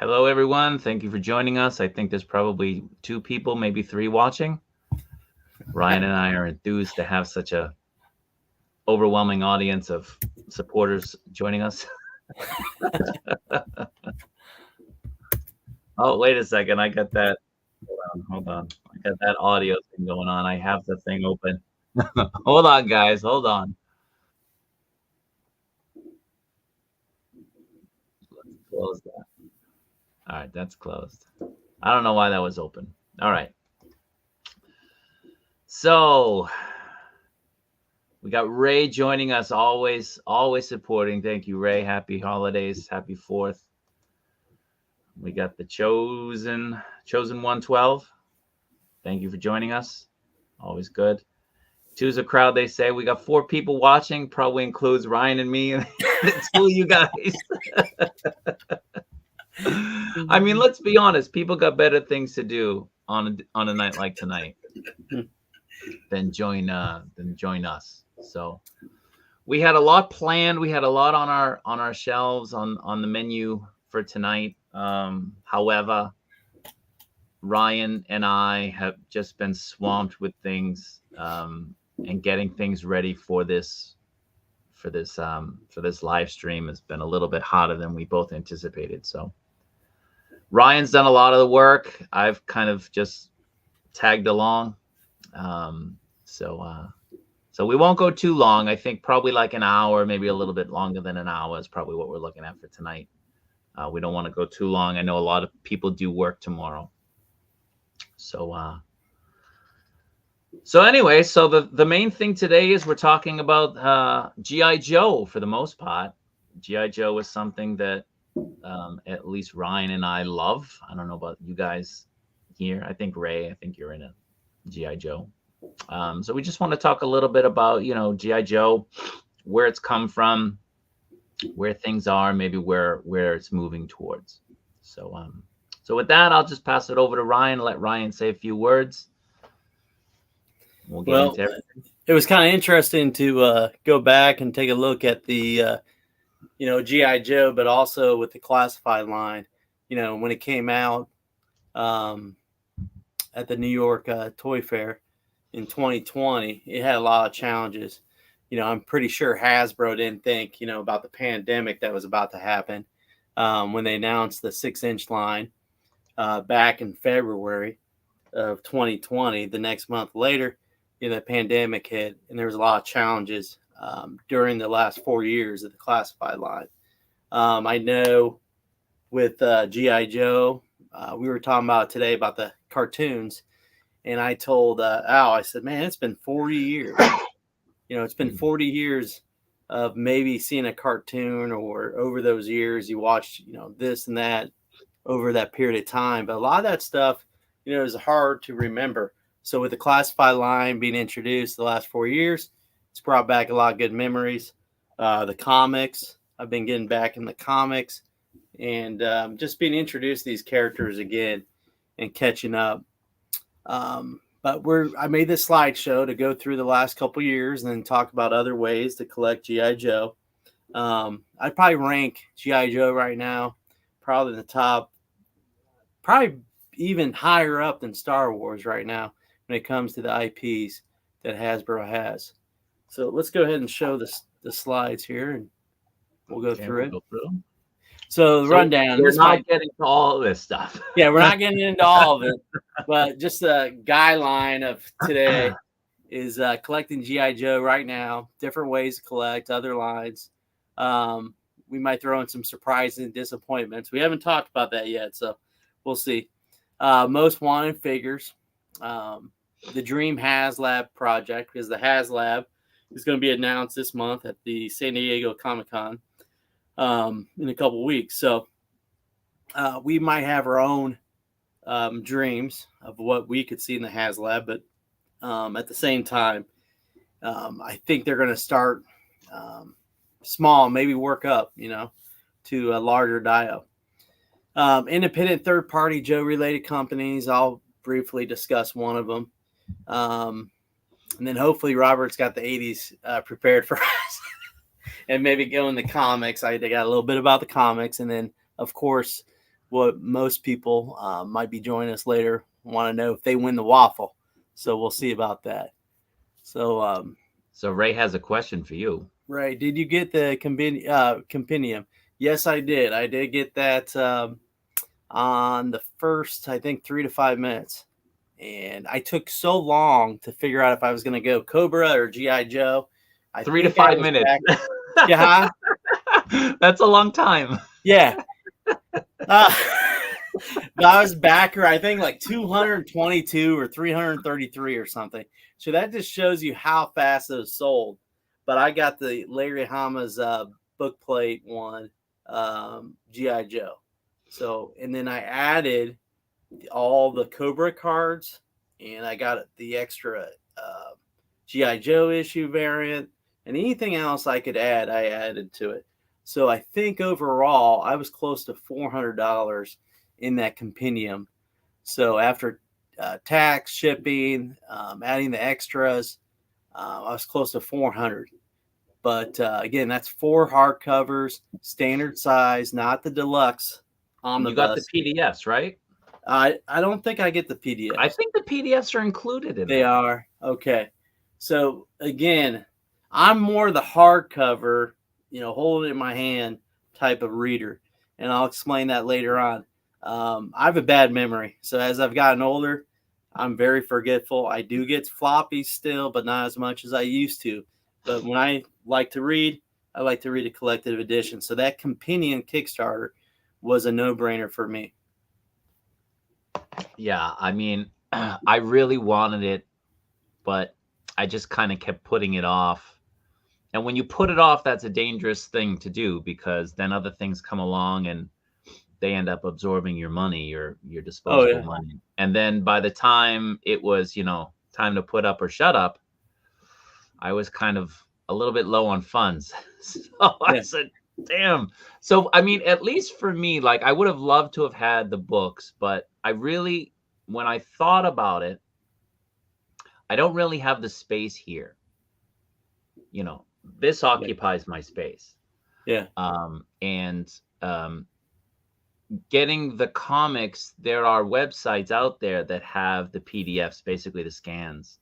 Hello, everyone. Thank you for joining us. I think there's probably 2 people, maybe 3 watching. Ryan and I are enthused to have such a overwhelming audience of supporters joining us. Oh, wait a second. I got that. Hold on. I got that audio thing going on. I have the thing open. Hold on, guys. Hold on. Let's close that. All right, that's closed. I don't know why that was open. All right. So we got Ray joining us, always supporting. Thank you, Ray. Happy holidays. Happy 4th. We got the chosen 112. Thank you for joining us. Always good. Two's a crowd, they say. We got 4 people watching. Probably includes Ryan and me and 2 of you guys. I mean, let's be honest. People got better things to do on a night like tonight than join us. So we had a lot planned. We had a lot on our shelves on the menu for tonight. However, Ryan and I have just been swamped with things and getting things ready for this live stream has been a little bit hotter than we both anticipated. So Ryan's done a lot of the work. I've kind of just tagged along. So we won't go too long. I think probably like an hour, maybe a little bit longer than an hour is probably what we're looking at for tonight. We don't want to go too long. I know a lot of people do work tomorrow. So anyway, so the main thing today is we're talking about G.I. Joe for the most part. G.I. Joe is something that at least Ryan and I love. I don't know about you guys here. I think Ray, I think you're in a G.I. Joe. So we just want to talk a little bit about, G.I. Joe, where it's come from, where things are, maybe where it's moving towards. So with that, I'll just pass it over to Ryan, let Ryan say a few words. We'll get into everything. It was kind of interesting to go back and take a look at the, G.I. Joe, but also with the classified line, when it came out at the New York Toy Fair in 2020, it had a lot of challenges. I'm pretty sure Hasbro didn't think, about the pandemic that was about to happen when they announced the 6-inch line back in February of 2020. The next month later, the pandemic hit, and there was a lot of challenges during the last 4 years of the classified line. I know with G.I. Joe, we were talking about today about the cartoons, and I told Al, I said, man, it's been 40 years. It's been 40 years of maybe seeing a cartoon, or over those years you watched, this and that over that period of time. But a lot of that stuff, is hard to remember. So with the classified line being introduced the last 4 years, it's brought back a lot of good memories. The comics, I've been getting back in the comics, and just being introduced to these characters again and catching up. But I made this slideshow to go through the last couple years and then talk about other ways to collect G.I. Joe. I'd probably rank G.I. Joe right now probably in the top, probably even higher up than Star Wars right now when it comes to the IPs that Hasbro has. So let's go ahead and show the slides here, and we'll go through it. So the rundown. We're not getting to all of this stuff. Yeah, we're not getting into all of it, but just the guideline of today is collecting G.I. Joe right now, different ways to collect, other lines. We might throw in some surprises and disappointments. We haven't talked about that yet, so we'll see. Most wanted figures. The Dream HasLab project, because the HasLab is going to be announced this month at the San Diego Comic-Con in a couple weeks. So we might have our own dreams of what we could see in the HasLab, but at the same time, I think they're going to start small, maybe work up, to a larger dio. Independent third-party Joe-related companies, I'll briefly discuss one of them. And then hopefully Robert's got the 80s prepared for us. And maybe go in the comics. They got a little bit about the comics. And then, of course, what most people might be joining us later want to know if they win the waffle. So we'll see about that. So, So Ray has a question for you. Ray, did you get the compendium? Yes, I did. I did get that on the first, I think, 3 to 5 minutes. And I took so long to figure out if I was going to go Cobra or G.I. Joe. 3 to 5 minutes. Yeah. That's a long time. Yeah. I was backer, I think like 222 or 333 or something. So that just shows you how fast those sold. But I got the Larry Hama's book plate one, G.I. Joe. So, and then I added all the Cobra cards, and I got the extra G.I. Joe issue variant, and anything else I could add, I added to it. So I think overall, I was close to $400 in that compendium. So after tax, shipping, adding the extras, I was close to 400. But again, that's 4 hardcovers, standard size, not the deluxe omnibus. You got the PDFs, right? I don't think I get the PDFs. I think the PDFs are included in They are. Okay. So again, I'm more the hardcover, hold it in my hand type of reader. And I'll explain that later on. I have a bad memory. So as I've gotten older, I'm very forgetful. I do get floppies still, but not as much as I used to. But when I like to read, I like to read a collected edition. So that compendium Kickstarter was a no-brainer for me. Yeah, I mean, I really wanted it, but I just kind of kept putting it off. And when you put it off, that's a dangerous thing to do, because then other things come along and they end up absorbing your money, your disposable money. And then by the time it was, time to put up or shut up, I was kind of a little bit low on funds. So I said, damn. So, I mean, at least for me, like, I would have loved to have had the books, but I really, when I thought about it, I don't really have the space here. This occupies my space. Yeah. Getting the comics, there are websites out there that have the PDFs, basically the scans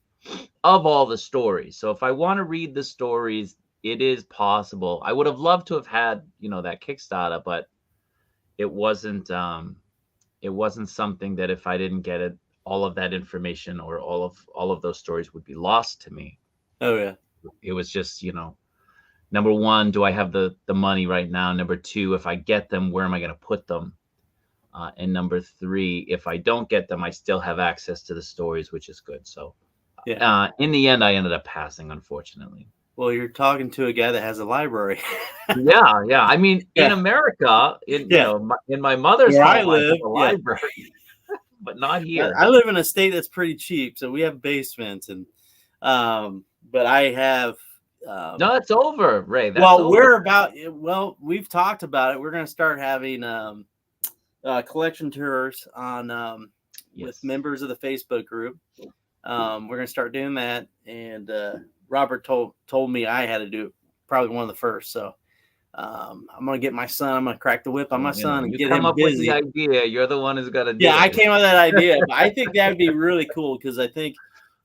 of all the stories. So if I want to read the stories, it is possible. I would have loved to have had, that Kickstarter, but it wasn't something that if I didn't get it, all of that information or all of those stories would be lost to me. Oh yeah. It was just, number one, do I have the money right now? Number two, if I get them, where am I going to put them? And number three, if I don't get them, I still have access to the stories, which is good. So in the end, I ended up passing, unfortunately. Well, you're talking to a guy that has a library. Yeah. I mean, in America, in my mother's home, I live, a library, but not here. I live in a state that's pretty cheap, so we have basements, and but I have. No, it's over, Ray. We've talked about it. We're going to start having collection tours on with members of the Facebook group. We're going to start doing that, and Robert told me I had to do it, probably one of the first. So I'm going to get my son. I'm going to crack the whip on my son and get him busy. With the idea. You're the one who's got to do it. Yeah, I came up with that idea. But I think that would be really cool, because I think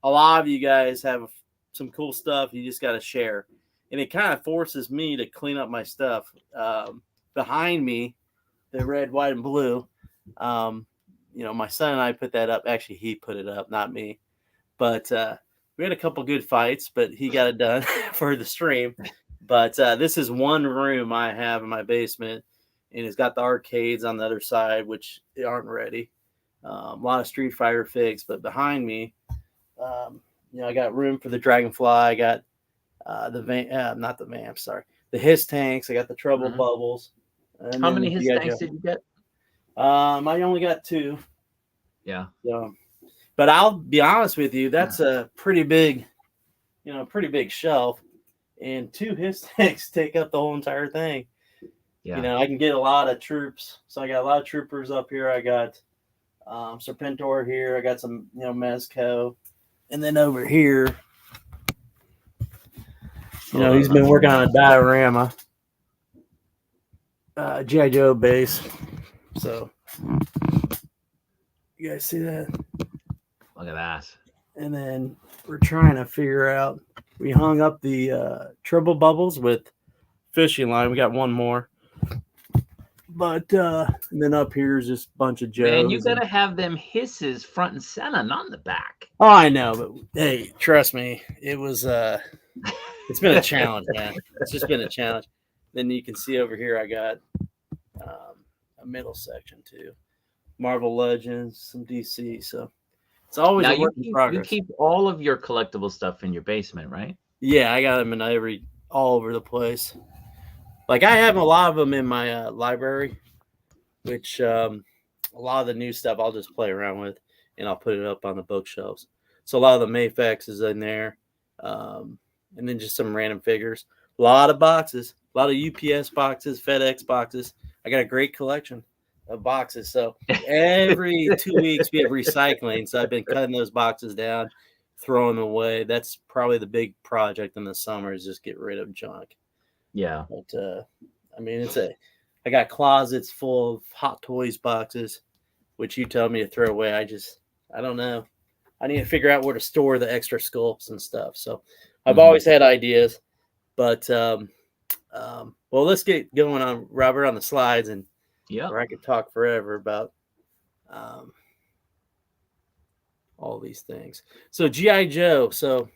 a lot of you guys have some cool stuff you just got to share. And it kind of forces me to clean up my stuff. Behind me, the red, white, and blue, my son and I put that up. Actually, he put it up, not me. But we had a couple good fights, but he got it done for the stream. But this is one room I have in my basement, and it's got the arcades on the other side, which they aren't ready. A lot of Street Fighter figs. But behind me, I got room for the Dragonfly. I got the Hiss tanks. I got the Trouble Bubbles. And how many Hiss tanks did you get? I only got 2. Yeah. So, but I'll be honest with you, that's a pretty big shelf, and 2 Hiss tanks take up the whole entire thing. Yeah. I can get a lot of troops. So I got a lot of troopers up here. I got Serpentor here. I got some, Mezco. And then over here, he's been working on a diorama. G.I. Joe base. So You guys see that? Look at that. And then we're trying to figure out. We hung up the triple bubbles with fishing line. We got one more, but and then up here is just a bunch of Man, you Joes. gotta have them hisses front and center, not in the back. Oh, I know, but hey, trust me, it was it's been a challenge, man. It's just been a challenge. Then you can see over here, I got a middle section too, Marvel Legends, some DC. So it's always Now a work in you progress. keep all of your collectible stuff in your basement, right? Yeah, I got them in all over the place. Like I have a lot of them in my library, which a lot of the new stuff I'll just play around with, and I'll put it up on the bookshelves. So a lot of the Mafex is in there, and then just some random figures. A lot of boxes, a lot of UPS boxes, FedEx boxes. I got a great collection of boxes. So every 2 weeks we have recycling. So I've been cutting those boxes down, throwing them away. That's probably the big project in the summer is just get rid of junk. Yeah. But I mean, I got closets full of Hot Toys boxes, which you tell me to throw away. I don't know. I need to figure out where to store the extra sculpts and stuff. So I've always had ideas, but well, let's get going on, Robert, on the slides, and or I could talk forever about all these things. So G.I. Joe. So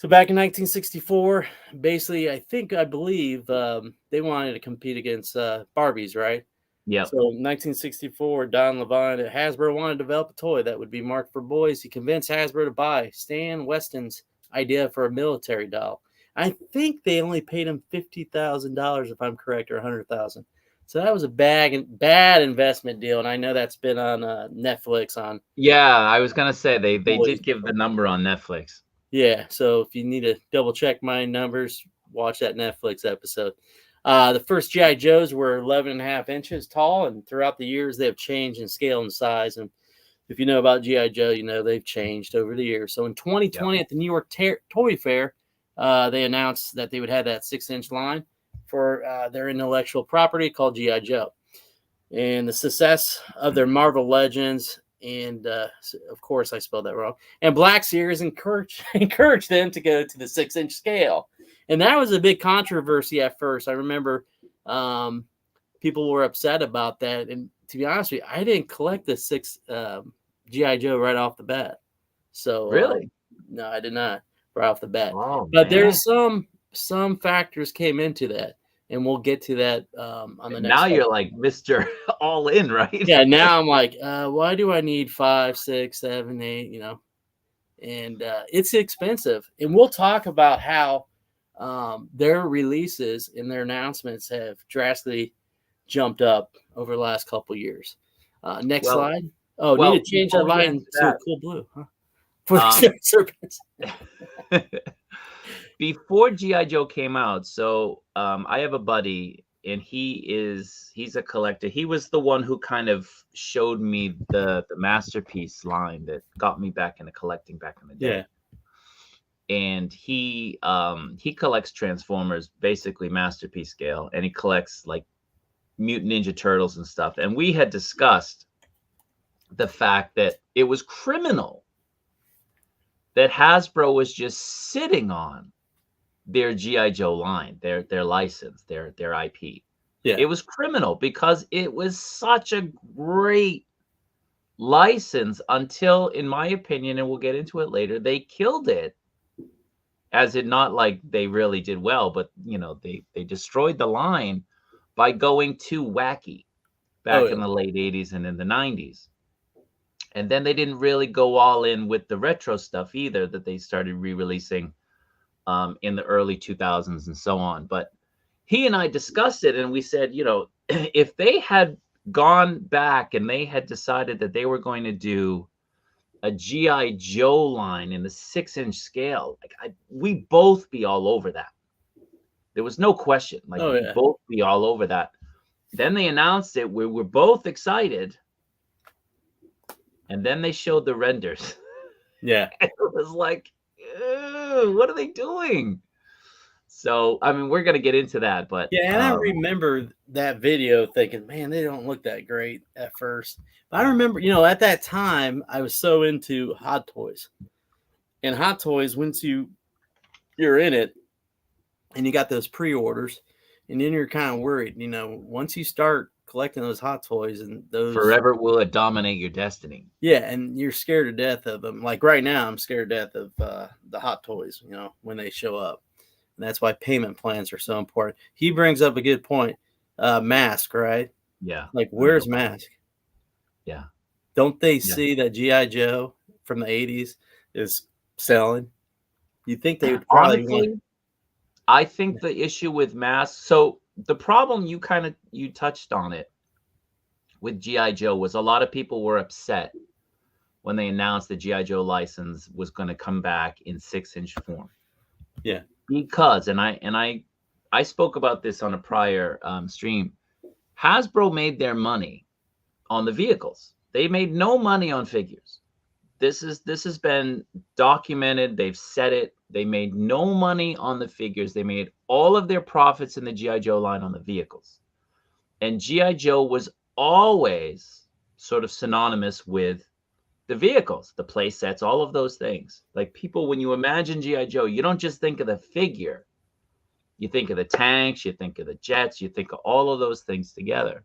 back in 1964, basically, I believe they wanted to compete against Barbies, right? Yeah. So 1964, Don Levine at Hasbro wanted to develop a toy that would be marked for boys. He convinced Hasbro to buy Stan Weston's idea for a military doll. I think they only paid him $50,000, if I'm correct, or $100,000. So that was a bad investment deal, and I know that's been on Netflix. Yeah, I was gonna say they did give the number on Netflix. Yeah, so if you need to double check my numbers, watch that Netflix episode. The first G.I. Joes were 11.5 inches tall, and throughout the years, they have changed in scale and size. And if you know about G.I. Joe, you know they've changed over the years. So in 2020 at the New York Toy Fair, they announced that they would have that 6-inch line for their intellectual property called G.I. Joe. And the success of their Marvel Legends, and of course I spelled that wrong, and Black Series encouraged them to go to the 6-inch scale. And that was a big controversy at first. I remember people were upset about that. And to be honest with you, I didn't collect the 6 G.I. Joe right off the bat. So Really? no, I did not right off the bat. Oh, but man. there's some factors came into that. And we'll get to that on the next. Now you're like Mr. All In, right? Yeah, now I'm like, why do I need 5, 6, 7, 8? You know, and it's expensive. And we'll talk about how their releases and their announcements have drastically jumped up over the last couple of years. Next slide. Oh, need to change that line to a cool blue, huh? For the serpents. Before G.I. Joe came out, so I have a buddy, and he's a collector. He was the one who kind of showed me the Masterpiece line that got me back into collecting back in the day. Yeah. And he collects Transformers, basically Masterpiece scale, and he collects like Mutant Ninja Turtles and stuff. And we had discussed the fact that it was criminal that Hasbro was just sitting on their G.I. Joe line, their license, their IP. Yeah. It was criminal because it was such a great license until, in my opinion, and we'll get into it later, they killed it. As it not like they really did well, but you know, they destroyed the line by going too wacky back in the late 80s and in the 90s. And then they didn't really go all in with the retro stuff either that they started re-releasing in the early 2000s and so on. But he and I discussed it, and we said, you know, if they had gone back and they had decided that they were going to do a G.I. Joe line in the 6-inch scale, like we both be all over that. There was no question. Like we'd both be all over that. Then they announced it. We were both excited. And then they showed the renders. Yeah. It was like, what are they doing? So, I mean, we're gonna get into that, but Yeah, and I remember that video thinking, man, they don't look that great at first. But I Yeah. remember, at that time, I was so into Hot Toys. And Hot Toys, once you're in it and you got those pre-orders, and then you're kind of worried, once you start collecting those Hot Toys and those, forever will it dominate your destiny. yeah, and you're scared to death of them. Like right now, I'm scared to death of the Hot Toys, when they show up. And that's why payment plans are so important. He brings up a good point. Mask, right? Yeah. Like, where's Mask? Yeah. Don't they Yeah. see that G.I. Joe from the 80s is selling? You think they would probably Honestly, I think the issue with masks. So the problem you touched on it with GI Joe was a lot of people were upset when they announced the GI Joe license was going to come back in 6-inch form. Yeah. Because I spoke about this on a prior stream. Hasbro made their money on the vehicles. They made no money on figures. This has been documented. They've said it. They made no money on the figures. They made all of their profits in the GI Joe line on the vehicles. And GI Joe was always sort of synonymous with the vehicles, the play sets, all of those things. Like, people, when you imagine GI Joe, you don't just think of the figure. You think of the tanks, you think of the jets, you think of all of those things together.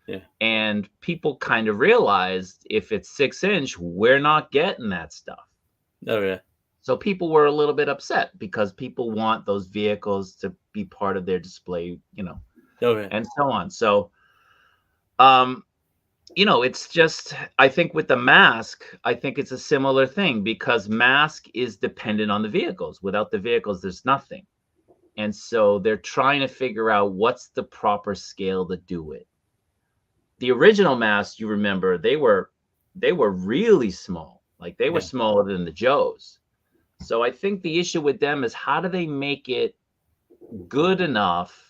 Yeah. And people kind of realized, if it's 6-inch, we're not getting that stuff. Oh, yeah. So people were a little bit upset because people want those vehicles to be part of their display, Oh, yeah. and so on. So, it's just, I think with the mask, I think it's a similar thing, because mask is dependent on the vehicles. Without the vehicles, there's nothing. And so they're trying to figure out what's the proper scale to do it. The original masks, you remember, they were really small. Like, they were smaller than the Joes. So I think the issue with them is, how do they make it good enough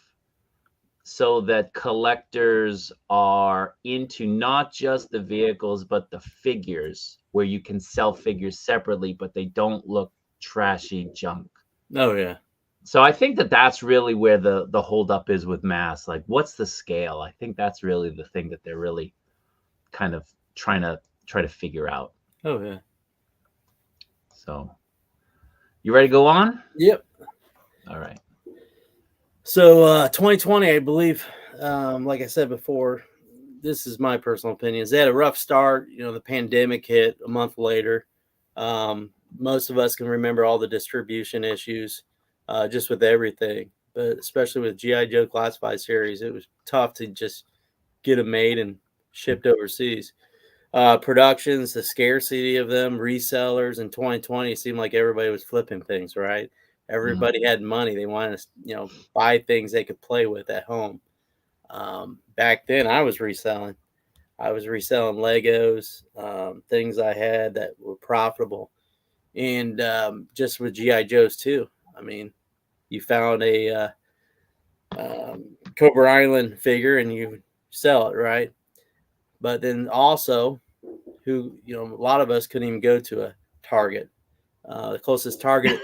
so that collectors are into not just the vehicles but the figures, where you can sell figures separately but they don't look trashy junk. Oh, yeah. So I think that's really where the holdup is with masks. Like, what's the scale? I think that's really the thing that they're really kind of trying to figure out. Oh, yeah. So, you ready to go on? Yep. All right. So 2020, I believe, like I said before, this is my personal opinions. They had a rough start. The pandemic hit a month later. Most of us can remember all the distribution issues, just with everything, but especially with G.I. Joe Classified series, it was tough to just get them made and shipped overseas. Productions, the scarcity of them, resellers in 2020, it seemed like everybody was flipping things, right? Everybody had money. They wanted to, buy things they could play with at home. Back then, I was reselling. Legos, things I had that were profitable. And just with G.I. Joes, too. I mean, you found a Cobra Island figure and you sell it, right? But then also, a lot of us couldn't even go to a Target. The closest Target,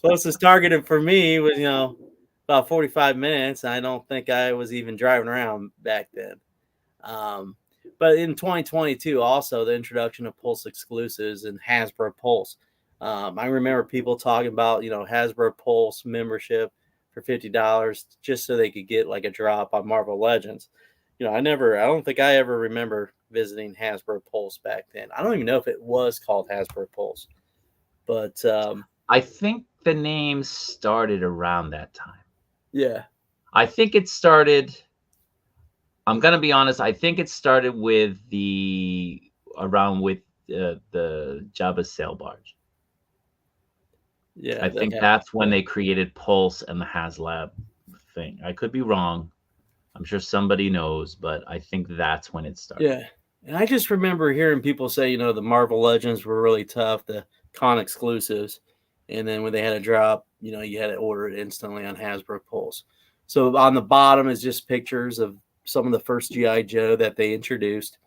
closest targeted for me was, about 45 minutes. I don't think I was even driving around back then. But in 2022, also the introduction of Pulse exclusives and Hasbro Pulse. I remember people talking about, Hasbro Pulse membership for $50 just so they could get like a drop on Marvel Legends. I don't think I ever remember visiting Hasbro Pulse back then. I don't even know if it was called Hasbro Pulse, but I think the name started around that time. Yeah. I think it started, I'm going to be honest, I think it started with the Jabba's sail barge. Yeah. I think that's when they created Pulse and the HasLab thing. I could be wrong. I'm sure somebody knows, but I think that's when it started. Yeah. And I just remember hearing people say, the Marvel Legends were really tough, the con exclusives. And then when they had a drop, you had to order it instantly on Hasbro Pulse. So on the bottom is just pictures of some of the first G.I. Joe that they introduced.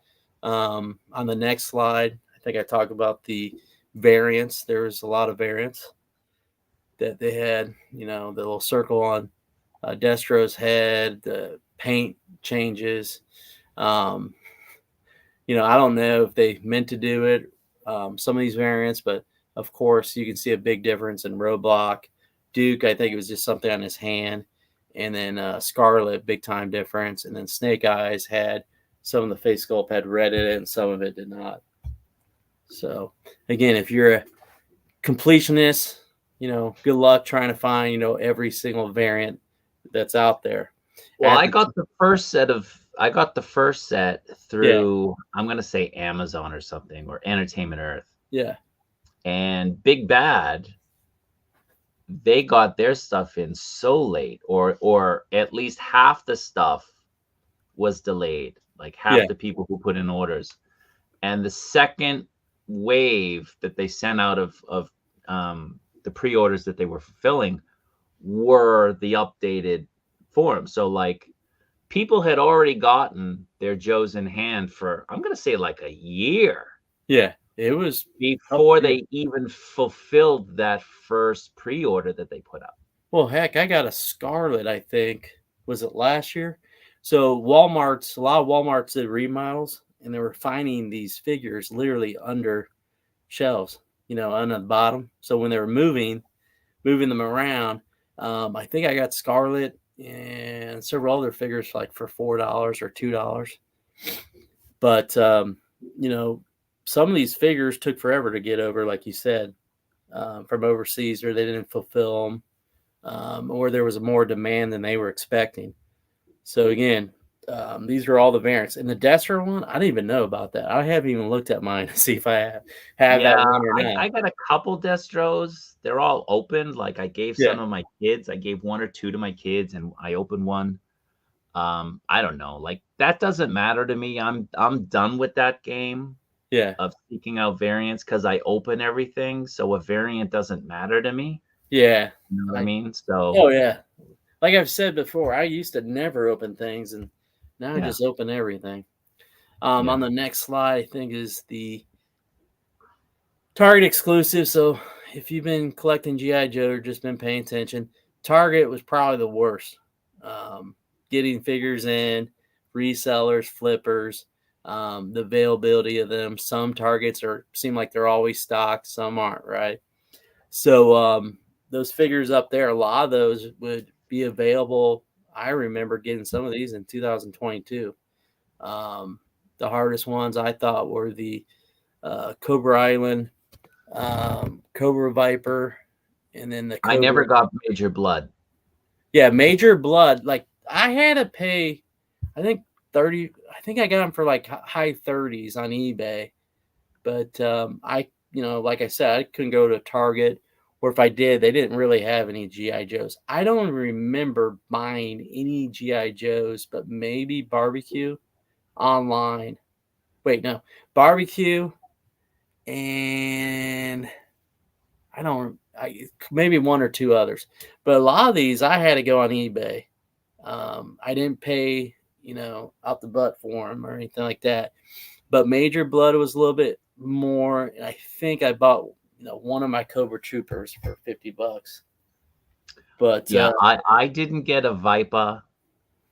On the next slide, I think I talk about the variants. There was a lot of variants. that they had. You know, the little circle on Destro's head, the paint changes. Um, you know, I don't know if they meant to do it, some of these variants, but of course you can see a big difference in Roblox. Duke, I think it was just something on his hand. And then Scarlet, big time difference. And then Snake Eyes had some of the face sculpt had red in it and some of it did not. So again, if you're a completionist, you know, good luck trying to find, you know, every single variant that's out there. Well, I got the first set through, I'm gonna say Amazon or something, or Entertainment Earth. Yeah. And Big Bad, they got their stuff in so late, or at least half the stuff was delayed, like half the people who put in orders. And the second wave that they sent out of the pre-orders that they were fulfilling were the updated form. So like people had already gotten their Joes in hand for, I'm going to say, like a year. Yeah, it was before they even fulfilled that first pre-order that they put up. Well, heck, I got a Scarlet, I think. Was it last year? So a lot of Walmarts did remodels, and they were finding these figures literally under shelves, you know, on the bottom. So when they were moving them around, I think I got Scarlet and several other figures like for $4 or $2. But you know, some of these figures took forever to get over, like you said, from overseas, or they didn't fulfill them. Or there was more demand than they were expecting. So again, these are all the variants. And the Destro one, I didn't even know about that. I haven't even looked at mine to see if I have that one or not. I got a couple Destros. They're all opened. Like I gave some of my kids. I gave 1 or 2 to my kids, and I opened one. I don't know. Like that doesn't matter to me. I'm done with that game. Yeah. Of seeking out variants because I open everything, so a variant doesn't matter to me. Yeah. You know what I mean? So. Oh yeah. Like I've said before, I used to never open things, and now I just open everything. On the next slide, I think is the Target exclusive. So if you've been collecting G.I. Joe or just been paying attention, Target was probably the worst. Getting figures in, resellers, flippers, the availability of them. Some Targets seem like they're always stocked, some aren't, right? So those figures up there, a lot of those would be available. I remember getting some of these in 2022. The hardest ones I thought were the Cobra Island, Cobra Viper, and then the Cobra. I never got Major Blood. Yeah, Major Blood. Like I had to pay, I think 30. I think I got them for like high 30s on eBay. But I, you know, like I said, I couldn't go to Target, or if I did, they didn't really have any G.I. Joes. I don't remember buying any G.I. Joes, but maybe Barbecue online. Wait, no, Barbecue, and maybe 1 or 2 others. But a lot of these I had to go on eBay. I didn't pay, you know, out the butt for them or anything like that. But Major Blood was a little bit more. And I think I bought, you know, one of my Cobra Troopers for $50. But yeah, I didn't get a Viper,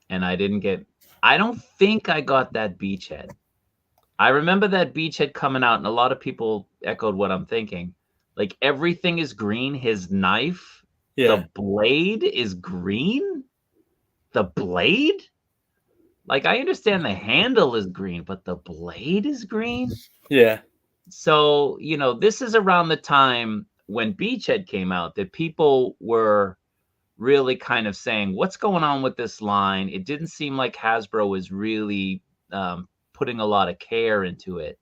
and I don't think I got that Beachhead. I remember that Beachhead coming out, and a lot of people echoed what I'm thinking. Like everything is green. His knife, the blade is green. The blade? Like I understand the handle is green, but the blade is green? Yeah. So, you know, this is around the time when Beachhead came out that people were really kind of saying, what's going on with this line? It didn't seem like Hasbro was really putting a lot of care into it.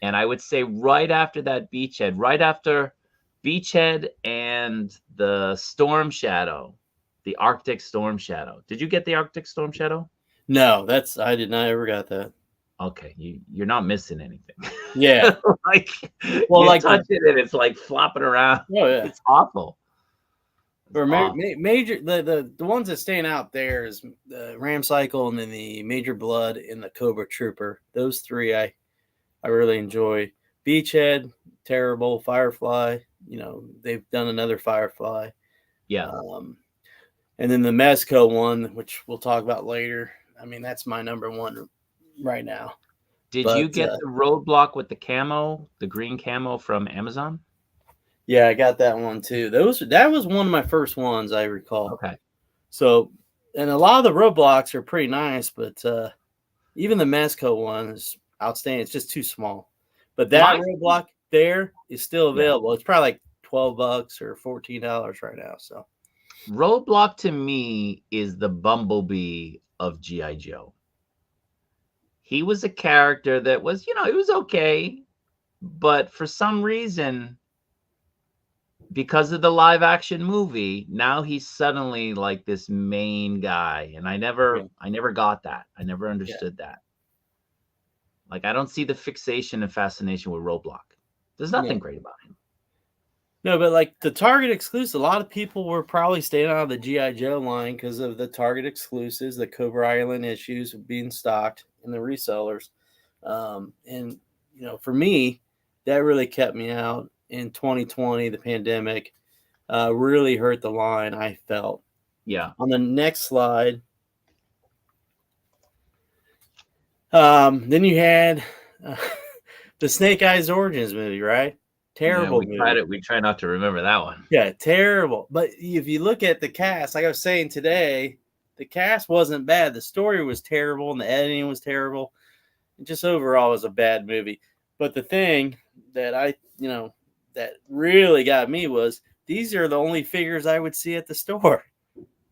And I would say right after that Beachhead, right after Beachhead and the Storm Shadow, the Arctic Storm Shadow. Did you get the Arctic Storm Shadow? No, I did not ever got that. Okay, you're not missing anything. Yeah. Like, well, you like touch it and it's like flopping around. Oh yeah, it's awful. Or major the ones that stand out there is the Ram Cycle, and then the Major Blood and the Cobra Trooper. Those 3 I really enjoy. Beachhead, terrible. Firefly, they've done another Firefly. Yeah. And then the Mezco one, which we'll talk about later. I mean, that's my number one right now. Did you But get the roadblock with the camo, the green camo from Amazon? yeah, I got that one too. That was one of my first ones I recall. Okay. So, and a lot of the roadblocks are pretty nice, but even the Mezco one is outstanding. It's just too small. But that roadblock there is still available. Yeah. It's probably like $12 or $14 right now. So, roadblock to me is the Bumblebee of G.I. Joe. He was a character that was, he was okay, but for some reason, because of the live action movie, now he's suddenly like this main guy, and I never got that. I never understood that. Like, I don't see the fixation and fascination with Roadblock. There's nothing great about him. No, but like the Target exclusives, a lot of people were probably staying out of the G.I. Joe line because of the Target exclusives, the Cobra Island issues being stocked in the resellers. And, for me, that really kept me out in 2020. The pandemic really hurt the line, I felt. Yeah. On the next slide, then you had the Snake Eyes Origins movie, right? Terrible movie. We try not to remember that one. Yeah, terrible. But if you look at the cast, like I was saying today, the cast wasn't bad. The story was terrible and the editing was terrible. It just overall was a bad movie. But the thing that that really got me was these are the only figures I would see at the store.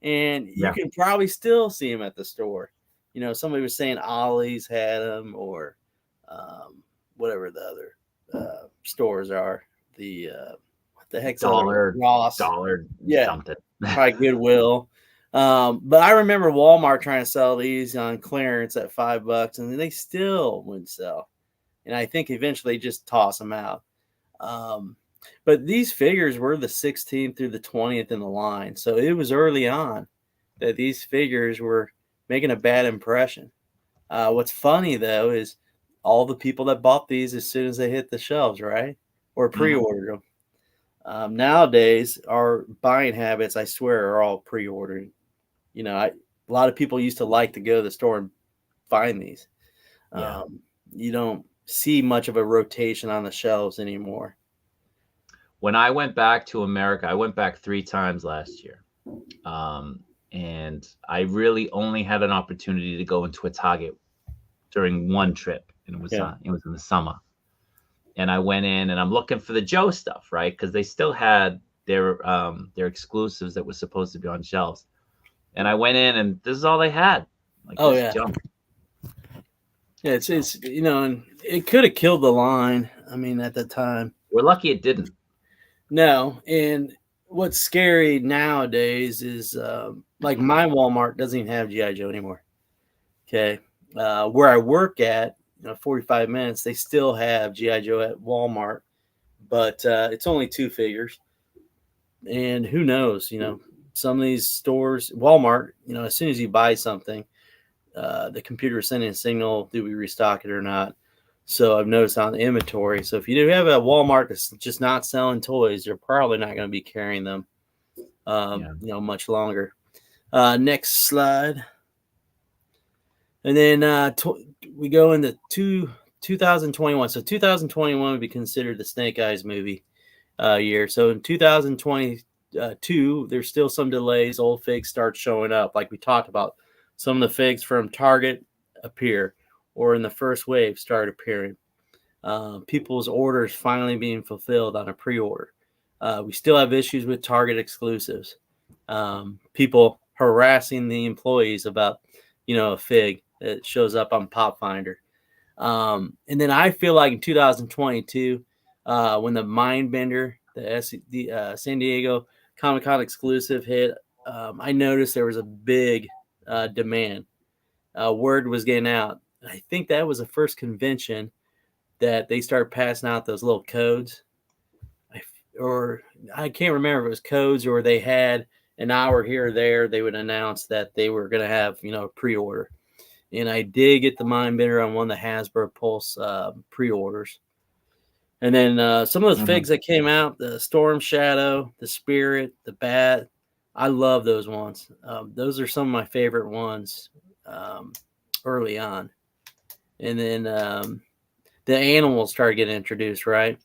And you can probably still see them at the store. Somebody was saying Ollie's had them or whatever the other stores are. The what the heck's Dollar Ross, something. Probably Goodwill. But I remember Walmart trying to sell these on clearance at $5, and they still wouldn't sell. And I think eventually just toss them out. But these figures were the 16th through the 20th in the line, so it was early on that these figures were making a bad impression. What's funny though is all the people that bought these as soon as they hit the shelves, right? Or pre-ordered them. Nowadays, our buying habits, I swear, are all pre-ordered. A lot of people used to like to go to the store and find these. You don't see much of a rotation on the shelves anymore. When I went back to America, I went back 3 times last year. And I really only had an opportunity to go into a Target during one trip. And it was in the summer. And I went in and I'm looking for the Joe stuff, right? Because they still had their exclusives that were supposed to be on shelves. And I went in and this is all they had. Like junk. Yeah, it's and it could have killed the line. I mean, at the time. We're lucky it didn't. No, and what's scary nowadays is like my Walmart doesn't even have G.I. Joe anymore. Okay. Where I work at, 45 minutes, they still have G.I. Joe at Walmart, but it's only 2 figures. And who knows, some of these stores, Walmart, as soon as you buy something, the computer is sending a signal, do we restock it or not? So I've noticed on the inventory. So if you do have a Walmart that's just not selling toys, you're probably not going to be carrying them, much longer. Next slide. And then we go into 2021. So 2021 would be considered the Snake Eyes movie year. So in 2022, there's still some delays. Old figs start showing up. Like we talked about, some of the figs from Target appear, or in the first wave start appearing. People's orders finally being fulfilled on a pre-order. We still have issues with Target exclusives. People harassing the employees about, a fig that shows up on Pop Finder. And then I feel like in 2022, when the Mindbender, the San Diego Comic-Con exclusive hit, I noticed there was a big demand. Word was getting out. I think that was the first convention that they started passing out those little codes. I can't remember if it was codes or they had an hour here or there. They would announce that they were going to have, pre-order. And I did get the Mindbender on one of the Hasbro Pulse pre-orders. And then some of those Mhm. figs that came out, the Storm Shadow, the Spirit, the Bat, I love those ones. Those are some of my favorite ones early on. And then the animals started getting introduced, right?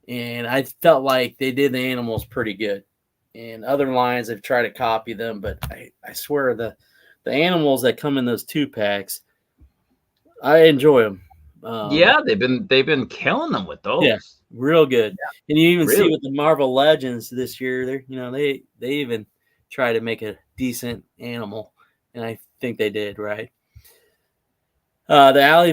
And I felt like they did the animals pretty good. And other lines have tried to copy them, but I swear the animals that come in those 2-packs, I enjoy them. Yeah, they've been killing them with Yeah, those. real good. And you even see Really? with the Marvel Legends this year, they even try to make a decent animal, and I think they did right. The Alley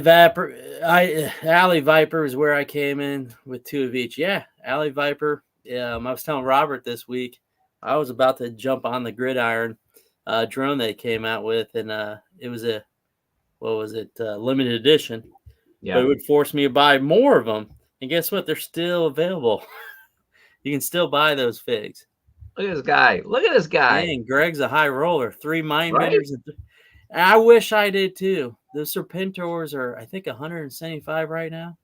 Viper is where I came in with 2 of each. Yeah, Alley Viper. I was telling Robert this week, I was about to jump on the Gridiron drone they came out with, and it was a what was it limited edition, but Yeah. it would force me to buy more of them. And guess what? They're still available. You can still buy those figs. Look at this guy. Look at this guy. Dang, Greg's a high roller. 3 mind Right? benders. And I wish I did too. The Serpentors are, I think, 175 right now.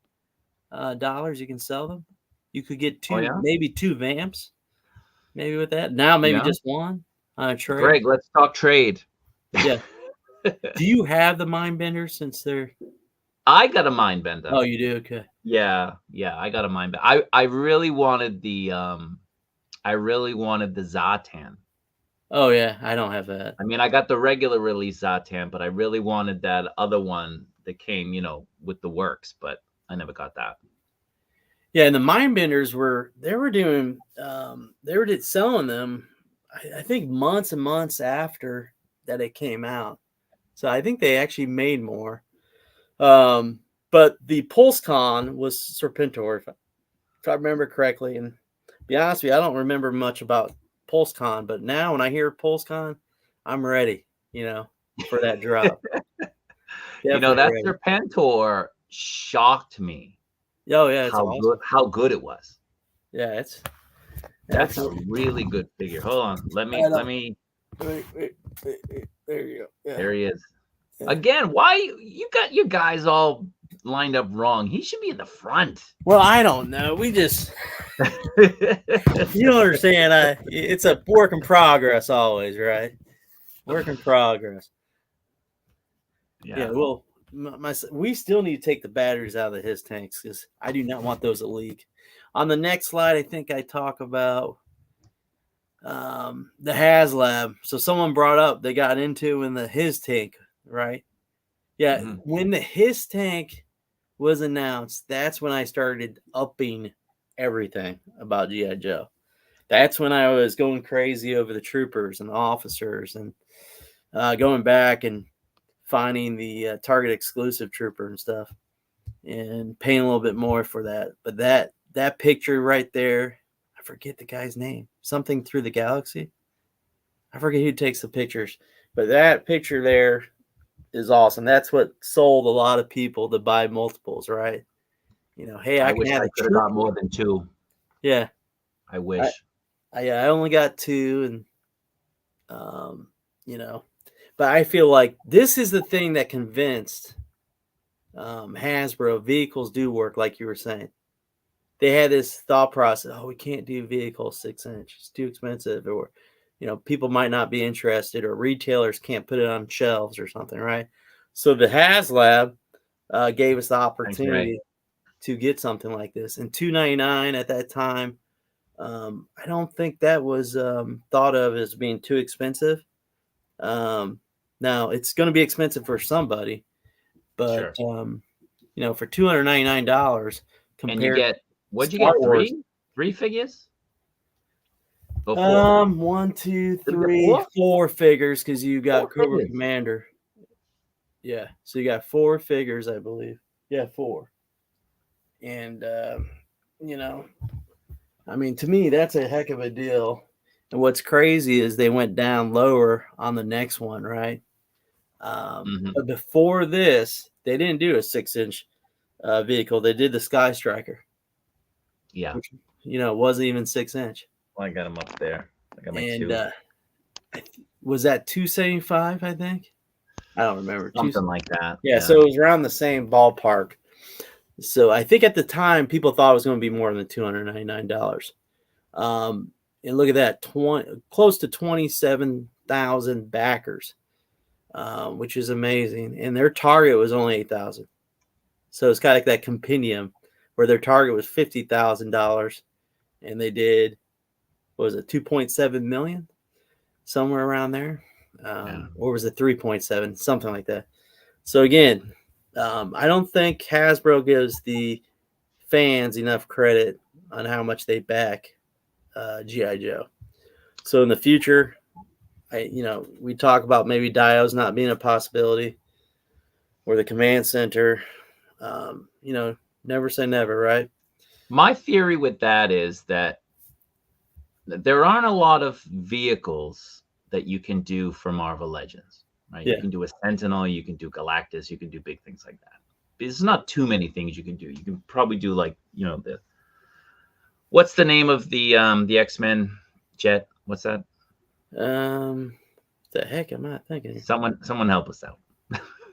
Dollars. You can sell them. You could get Oh 2, yeah. maybe 2 vamps. Maybe with that. Now maybe Yeah. just 1 on a trade. Greg, let's talk trade. Yeah. Do you have the mind benders since they're? I got a mind bender. Oh, you do. Okay. Yeah, I got a mind bender. I really wanted the Zatan. Oh yeah, I don't have that. I mean, I got the regular release Zatan, but I really wanted that other one that came, with the works, but I never got that. Yeah, and the mind benders were doing they were selling them. I think months and months after that it came out. So I think they actually made more. But the PulseCon was Serpentor, if I remember correctly. And to be honest with you, I don't remember much about PulseCon, but now when I hear PulseCon, I'm ready, for that drop. Definitely That ready. Serpentor shocked me Oh yeah, it's awesome. how good it was. Yeah, That's a really good figure. Hold on. Let me Wait. There you go. Yeah. There he is. Again, why you got your guys all lined up wrong? He should be in the front. Well, I don't know. We just you don't understand. It's a work in progress always, right? Work in progress. Yeah. Well, we still need to take the batteries out of his tanks because I do not want those to leak. On the next slide, I think I talk about the HasLab. So someone brought up they got into in the his tank, right? Yeah. Mm-hmm. When the his tank was announced, that's when I started upping everything about G.I. Joe. That's when I was going crazy over the troopers and the officers and going back and finding the Target exclusive trooper and stuff and paying a little bit more for that. But that picture right there, I forget the guy's name. Something Through the Galaxy. I forget who takes the pictures, but that picture there is awesome. That's what sold a lot of people to buy multiples, right? Hey, I wish I could have got more than 2. Yeah, I wish. I only got 2, and but I feel like this is the thing that convinced Hasbro vehicles do work, like you were saying. They had this thought process: oh, we can't do vehicles 6-inch; it's too expensive, or people might not be interested, or retailers can't put it on shelves or something, right? So the HasLab gave us the opportunity to get something like this. And $299 at that time, I don't think that was thought of as being too expensive. Now it's going to be expensive for somebody, but sure. For $299 compared, and you get what'd you get? Three figures? Oh, 4. 1, 2, 3, 4 figures because you got Cobra Commander. Yeah, so you got 4 figures, I believe. Yeah, 4. And I mean, to me, that's a heck of a deal. And what's crazy is they went down lower on the next one, right? But before this, they didn't do a 6-inch vehicle. They did the Sky Striker. Yeah. Which, wasn't even 6-inch. Well, I got them up there. I got my 2. Was that 275, I think? I don't remember. Something like that. Yeah, so it was around the same ballpark. So I think at the time people thought it was going to be more than $299. And look at that, close to 27,000 backers, which is amazing. And their target was only 8,000. So it's kind of like that compendium where their target was $50,000, and they did, what was it, 2.7 million, somewhere around there, or was it 3.7, something like that. So again, I don't think Hasbro gives the fans enough credit on how much they back G.I. Joe. So in the future, we talk about maybe Dio's not being a possibility, or the command center. Never say never, right? My theory with that is that there aren't a lot of vehicles that you can do for Marvel Legends, right? Yeah. You can do a Sentinel, you can do Galactus, you can do big things like that. There's not too many things you can do. You can probably do like, what's the name of the X-Men jet? What's that? The heck am I thinking? Someone help us out.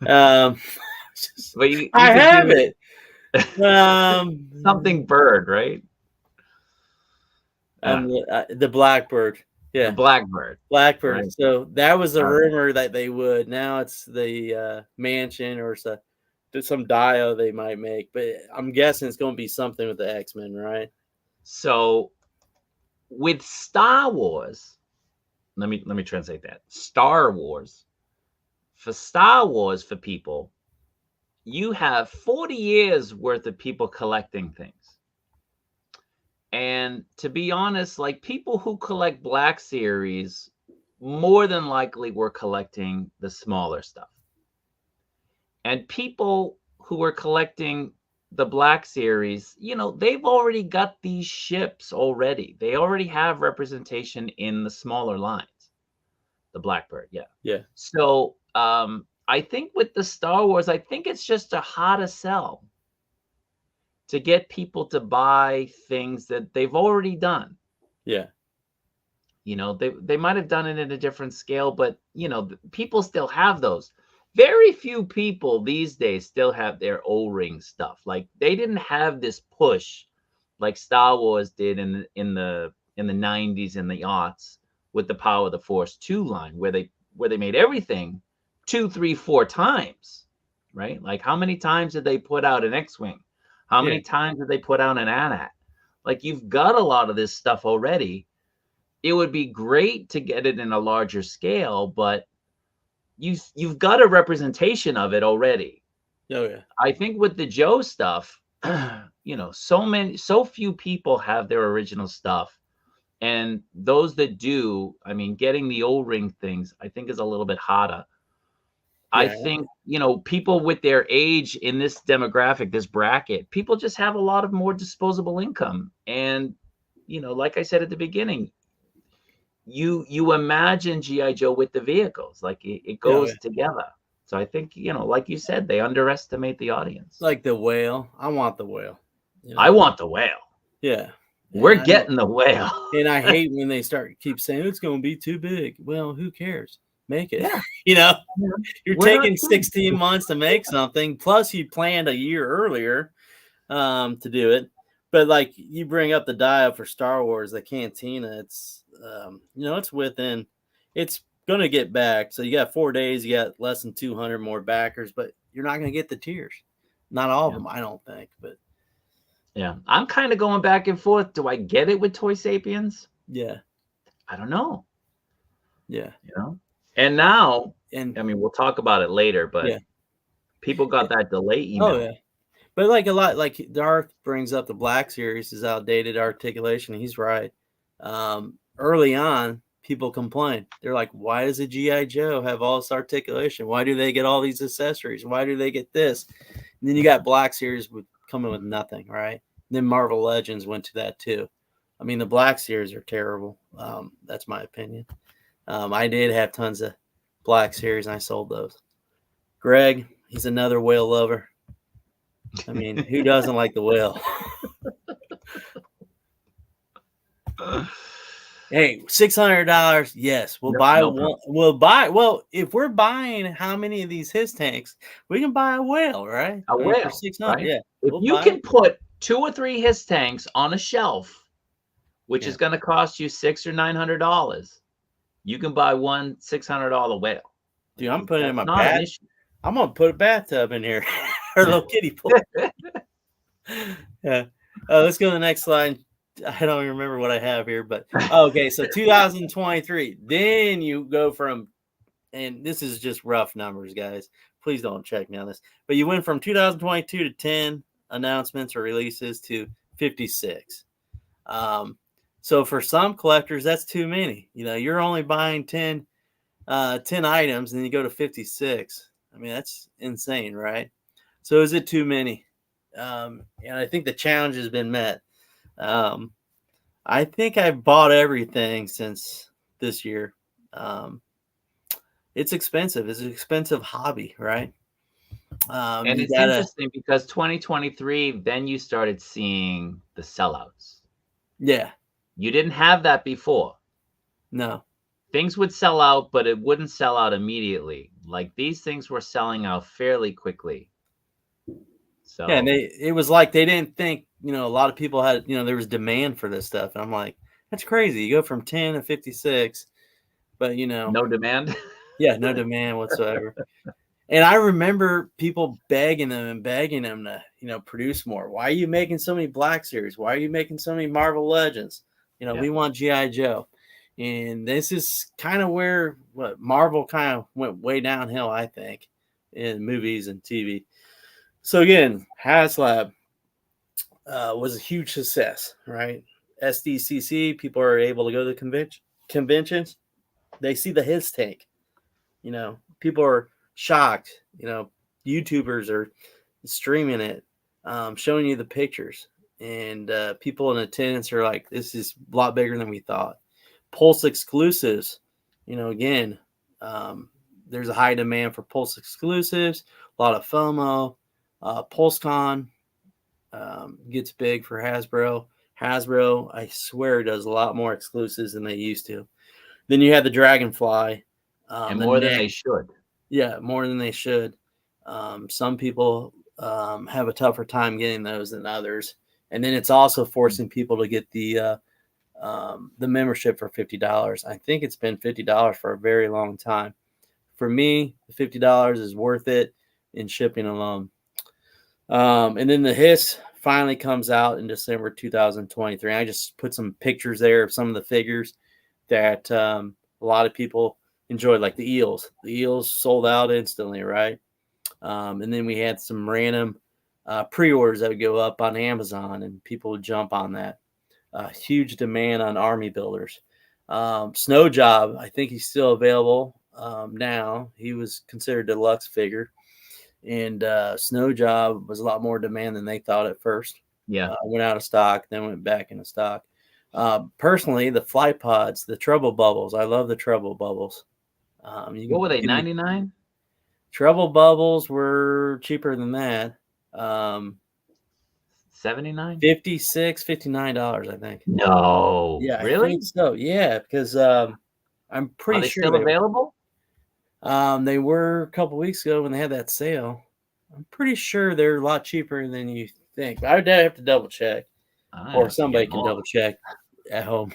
But I have it. Something bird, right? The Blackbird. Yeah. The Blackbird. Right? So that was a rumor that they would. Now it's the Mansion or some Dio they might make. But I'm guessing it's going to be something with the X-Men, right? So with Star Wars, let me translate that. Star Wars. For Star Wars, for people, you have 40 years worth of people collecting things. And to be honest, like people who collect Black Series more than likely were collecting the smaller stuff. And people who were collecting the Black Series, they've already got these ships already. They already have representation in the smaller lines. The Blackbird, yeah. Yeah. So I think with the Star Wars, I think it's just a harder sell to get people to buy things that they've already done. Yeah. They might have done it in a different scale, but people still have those. Very few people these days still have their O-ring stuff. Like they didn't have this push like Star Wars did in the 90s and the aughts with the Power of the Force 2 line, where they made everything 2, 3, 4 times, right? Like how many times did they put out an X-Wing? How many times did they put out an AT-AT? Like you've got a lot of this stuff already. It would be great to get it in a larger scale, but you've got a representation of it already. Oh yeah. I think with the Joe stuff, so few people have their original stuff. And those that do, I mean, getting the O-ring things, I think is a little bit harder. I think, people with their age in this demographic, this bracket, people just have a lot of more disposable income. And, like I said at the beginning, you imagine G.I. Joe with the vehicles, like it goes together. So I think, like you said, they underestimate the audience. Like the whale. I want the whale. I want the whale. Yeah. We're getting the whale. And I hate when they keep saying it's going to be too big. Well, who cares? Make it. Yeah. You're taking 16 months to make something. Plus, you planned a year earlier to do it. But like you bring up the Dio for Star Wars, the Cantina, it's it's within. It's going to get back. So you got 4 days. You got less than 200 more backers, but you're not going to get the tiers. Not all of them, I don't think, but. Yeah, I'm kind of going back and forth. Do I get it with Toy Sapiens? Yeah. I don't know. Yeah. And now, I mean, we'll talk about it later, but people got that delay email. Oh, yeah. But like a lot, like Darth brings up the Black Series is outdated articulation. He's right. Early on, people complain. They're like, why does a G.I. Joe have all this articulation? Why do they get all these accessories? Why do they get this? And then you got Black Series coming with nothing, right? And then Marvel Legends went to that too. I mean, the Black Series are terrible. That's my opinion. I did have tons of Black Series, and I sold those. Greg, he's another whale lover. I mean, who doesn't like the whale? Hey, $600. Yes, we'll buy one. We'll buy. Well, if we're buying how many of these his tanks, we can buy a whale, right? A whale for $600. right? Yeah. If We'll you buy can it. put 2 or 3 HISS tanks on a shelf, which Yeah. is going to cost you $600 or $900, you can buy one $600 whale. Dude, I'm putting in That's my not an bath. issue. I'm gonna put a bathtub in here, or a little kiddie pool. Yeah. Let's go to the next slide. I don't even remember what I have here, but okay. So 2023. Then you go from, and this is just rough numbers, guys. Please don't check me on this. But you went from 2022 to 10 announcements or releases to 56. So for some collectors, that's too many. You're only buying 10 items, and you go to 56. I mean, that's insane, right? So is it too many? And I think the challenge has been met. I think I've bought everything since this year. It's expensive. It's an expensive hobby, right? And You it's gotta, interesting because 2023, then you started seeing the sellouts. yeah, You didn't have that before. no, Things would sell out, but it wouldn't sell out immediately. Like these things were selling out fairly quickly. yeah. And So it was like they didn't think, a lot of people had, there was demand for this stuff, and I'm like, that's crazy. You go from 10 to 56, but no demand. yeah, no demand whatsoever. And I remember people begging them to, produce more. Why are you making so many Black Series? Why are you making so many Marvel Legends? Yeah. We want G.I. Joe. And this is kind of where Marvel kind of went way downhill, I think, in movies and TV. So again, HasLab was a huge success, right? SDCC, people are able to go to the conventions. They see the HISS tank. People are shocked. YouTubers are streaming it, showing you the pictures, and people in attendance are like, "This is a lot bigger than we thought." Pulse exclusives, again, there's a high demand for Pulse exclusives. A lot of FOMO. PulseCon gets big for Hasbro. Hasbro, I swear, does a lot more exclusives than they used to. Then you have the Dragonfly. And The more than NECA. they should. Yeah, more than they should. Some people have a tougher time getting those than others, and then it's also forcing people to get the membership for $50. I think it's been $50 for a very long time. For me, the $50 is worth it in shipping alone. And then the HISS finally comes out in December 2023. I just put some pictures there of some of the figures that a lot of people enjoyed, like the eels. The eels sold out instantly, right? And then we had some random pre-orders that would go up on Amazon, and people would jump on that. Huge demand on army builders. Snow Job, I think he's still available now. He was considered a deluxe figure, and Snow Job was a lot more demand than they thought at first. Yeah. Went out of stock, then went back into stock. Personally, the fly pods, the trouble bubbles. I love the trouble bubbles. What were they? 99? Trouble bubbles were cheaper than that. 79? $56, $59, I think. No. Yeah, I Really? think so. Yeah, because I'm Are pretty they sure still available? they were a couple weeks ago when they had that sale. I'm pretty sure they're a lot cheaper than you think. I would have to double check, or somebody can double check at home.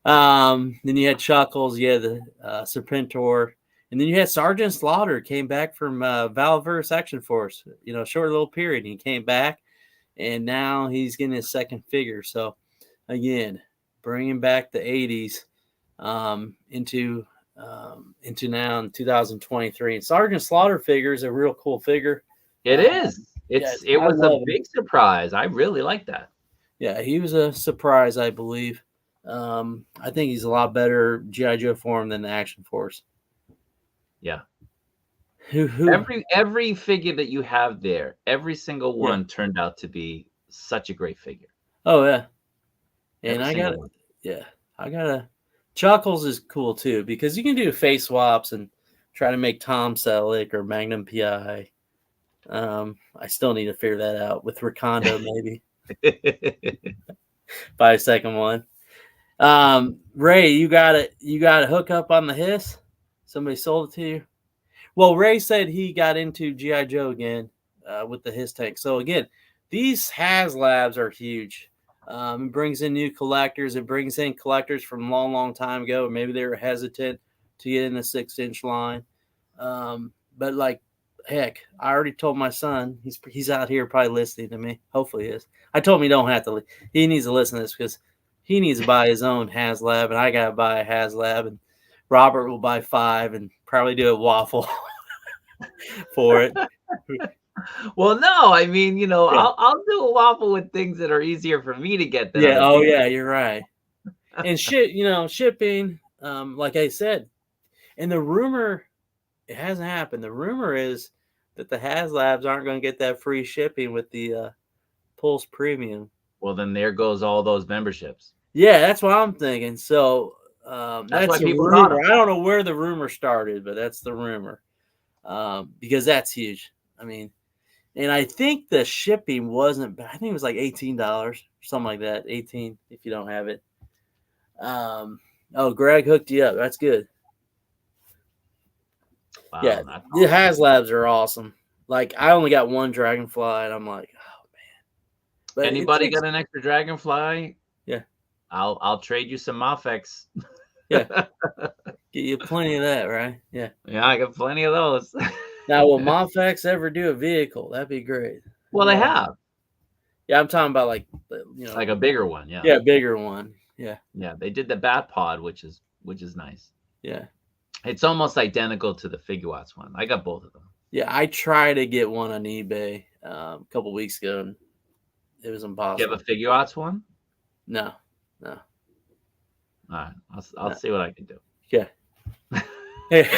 Then you had Chuckles, you had the Serpentor, and then you had Sergeant Slaughter came back from Valverse Action Force. Short little period. He came back, and now he's getting his second figure. So again, bringing back the '80s into now in 2023. And Sergeant Slaughter figure is a real cool figure. It is. It was a big surprise. I really like that. Yeah, he was a surprise, I believe. I think he's a lot better G.I. Joe form than the Action Force. Yeah. Every figure that you have there, every single one turned out to be such a great figure. Oh yeah. And I got a Chuckles is cool too, because you can do face swaps and try to make Tom Selleck or Magnum PI. I still need to figure that out with Recondo, maybe. Buy a second one. Ray, you got a hook up on the HISS? Somebody sold it to you? Well, Ray said he got into G.I. Joe again with the HISS tank. So again, these HasLabs are huge. It brings in new collectors. It brings in collectors from a long, long time ago. Maybe they were hesitant to get in the 6-inch line. But like, heck, I already told my son, he's out here probably listening to me. Hopefully he is. I told him he don't have to. He needs to listen to this because he needs to buy his own HasLab, and I got to buy a HasLab, and Robert will buy 5 and probably do a waffle for it. Well, no, I mean, Yeah. I'll do a waffle with things that are easier for me to get than Yeah. other Oh, people. yeah, you're right. And shipping, like I said, and the rumor, it hasn't happened. The rumor is that the HasLabs aren't going to get that free shipping with the Pulse Premium. Well, then there goes all those memberships. Yeah, that's what I'm thinking. So That's why that's a people got rumor. 'em. I don't know where the rumor started, but that's the rumor. Because that's huge. I mean, and I think the shipping wasn't, but I think it was like $18, something like that. 18 if you don't have it. Oh, Greg hooked you up. That's good. Wow, Yeah, that's the awesome. HasLabs are awesome. Like, I only got one Dragonfly, and I'm like, oh man. But Anybody got an extra Dragonfly? Yeah. I'll trade you some Mafex. Yeah. Get you plenty of that, right? Yeah. Yeah, I got plenty of those. Now, will Mafex ever do a vehicle? That'd be great. Well, they have Yeah, I'm talking about like like a bigger one. Yeah. Yeah, bigger one. Yeah. Yeah, they did the Bat Pod, which is nice. Yeah. It's almost identical to the Figuarts one. I got both of them. Yeah, I tried to get one on eBay a couple weeks ago, and it was impossible. Do you have a Figuarts one? No. All right, I'll see what I can do. Yeah. Yeah,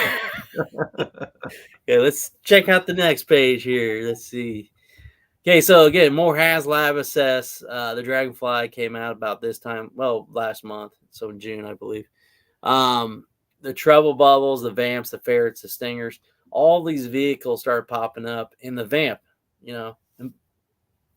let's check out the next page here. Let's see. Okay, so again, more HasLab assess. The Dragonfly came out about this time, well, last month, so in June, I believe. The Treble Bubbles, the Vamps, the Ferrets, the Stingers, all these vehicles started popping up in the Vamp. And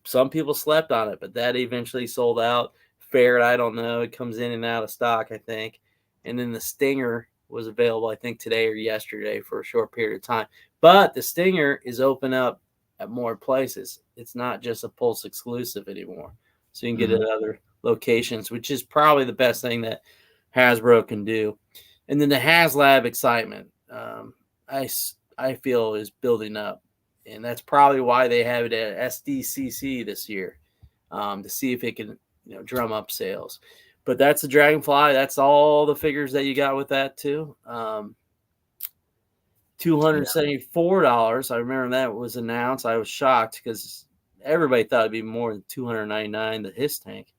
some people slept on it, but that eventually sold out. Ferret, I don't know. It comes in and out of stock, I think. And then the Stinger was available, I think, today or yesterday for a short period of time. But the Stinger is open up at more places. It's not just a Pulse exclusive anymore. So you can get it at other locations, which is probably the best thing that Hasbro can do. And then the HasLab excitement, I feel is building up. And that's probably why they have it at SDCC this year, to see if it can drum up sales. But that's the Dragonfly. That's all the figures that you got with that too. $274. I remember that was announced. I was shocked because everybody thought it'd be more than $299. The His Tank.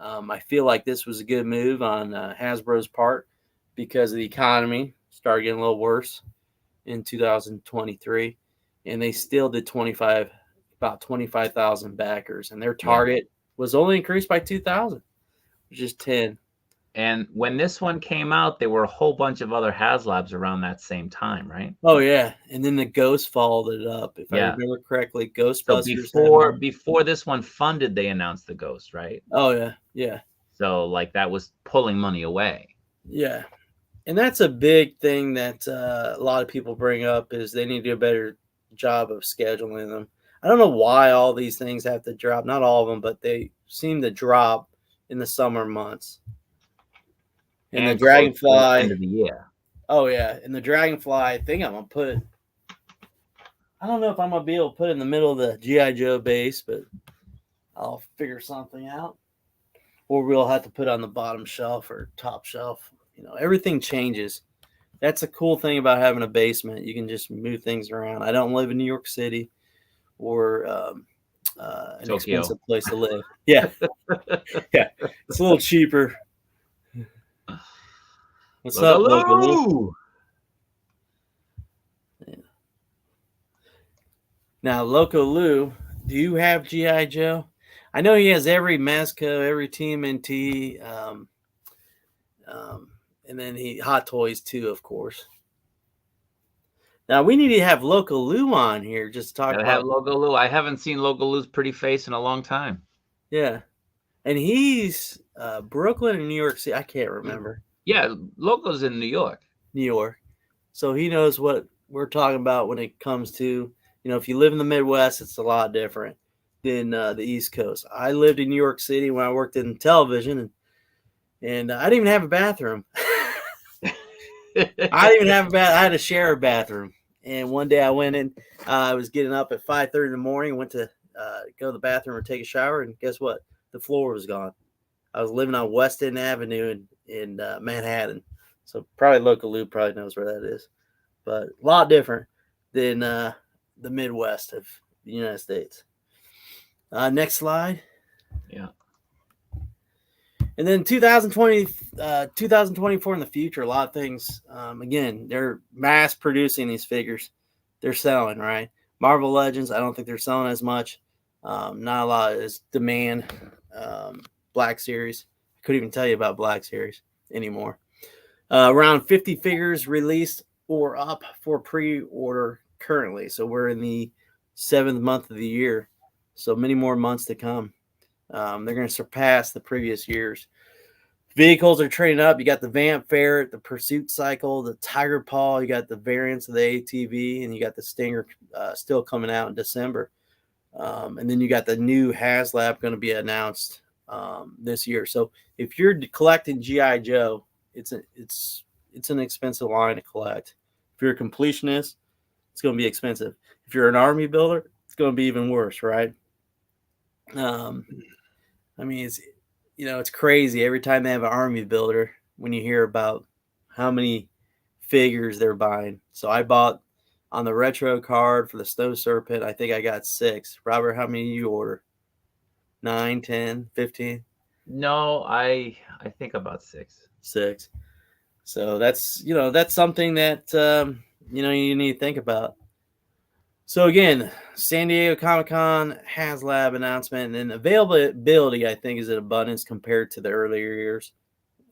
I feel like this was a good move on Hasbro's part because the economy started getting a little worse in 2023, and they still did about 25,000 backers, and their target was only increased by 2,000, which is 10. And when this one came out, there were a whole bunch of other HasLabs around that same time, right? Oh yeah, and then the Ghost followed it up, if I remember correctly. Ghostbusters. So before this one funded, they announced the Ghost, right? Oh yeah. So like that was pulling money away. Yeah, and that's a big thing that a lot of people bring up is they need to do a better job of scheduling them. I don't know why all these things have to drop. Not all of them, but they seem to drop in the summer months. And the Dragonfly, end of the year. Oh yeah, and the Dragonfly, I think I'm gonna put. I don't know if I'm gonna be able to put it in the middle of the GI Joe base, but I'll figure something out. Or we'll have to put it on the bottom shelf or top shelf. Everything changes. That's a cool thing about having a basement. You can just move things around. I don't live in New York City or an expensive place to live. Yeah, yeah, it's a little cheaper. What's up, Loco Lou? Yeah. Now, Loco Lou, do you have G.I. Joe? I know he has every Mezco, every TMNT, and then Hot Toys too, of course. Now we need to have Loco Lou on here just to talk about. Have Loco Lou. I haven't seen Loco Lou's pretty face in a long time. Yeah, and he's Brooklyn and New York City. I can't remember. Yeah, Loco's in New York. New York. So he knows what we're talking about when it comes to, if you live in the Midwest, it's a lot different. than the East Coast. I lived in New York City when I worked in television, and I didn't even have a bathroom. I didn't even have a bath. I had to share a bathroom. And one day I went in. I was getting up at 5:30 in the morning. Went to go to the bathroom or take a shower, and guess what? The floor was gone. I was living on West End Avenue in Manhattan, so probably local Lou probably knows where that is, but a lot different than the Midwest of the United States. Next slide. Yeah. And then 2020, 2024 in the future, a lot of things. Again, they're mass producing these figures. They're selling, right? Marvel Legends, I don't think they're selling as much. Not a lot is demand. Black Series, I couldn't even tell you about Black Series anymore. Around 50 figures released or up for pre-order currently. So we're in the 7th month of the year. So many more months to come. They're going to surpass the previous years. Vehicles are trading up. You got the Vamp Ferret, the Pursuit Cycle, the Tiger Paw. You got the variants of the ATV, and you got the Stinger still coming out in December. And then you got the new HasLab going to be announced this year. So if you're collecting GI Joe, it's an expensive line to collect. If you're a completionist, it's going to be expensive. If you're an army builder, it's going to be even worse, right? I mean, it's crazy every time they have an army builder when you hear about how many figures they're buying. So I bought on the retro card for the Snow Serpent. I think I got 6. Robert, how many you order? 9, 10, 15? No, I think about 6. 6. So that's something that you need to think about. So again, San Diego Comic-Con HasLab announcement, and availability I think is in abundance compared to the earlier years.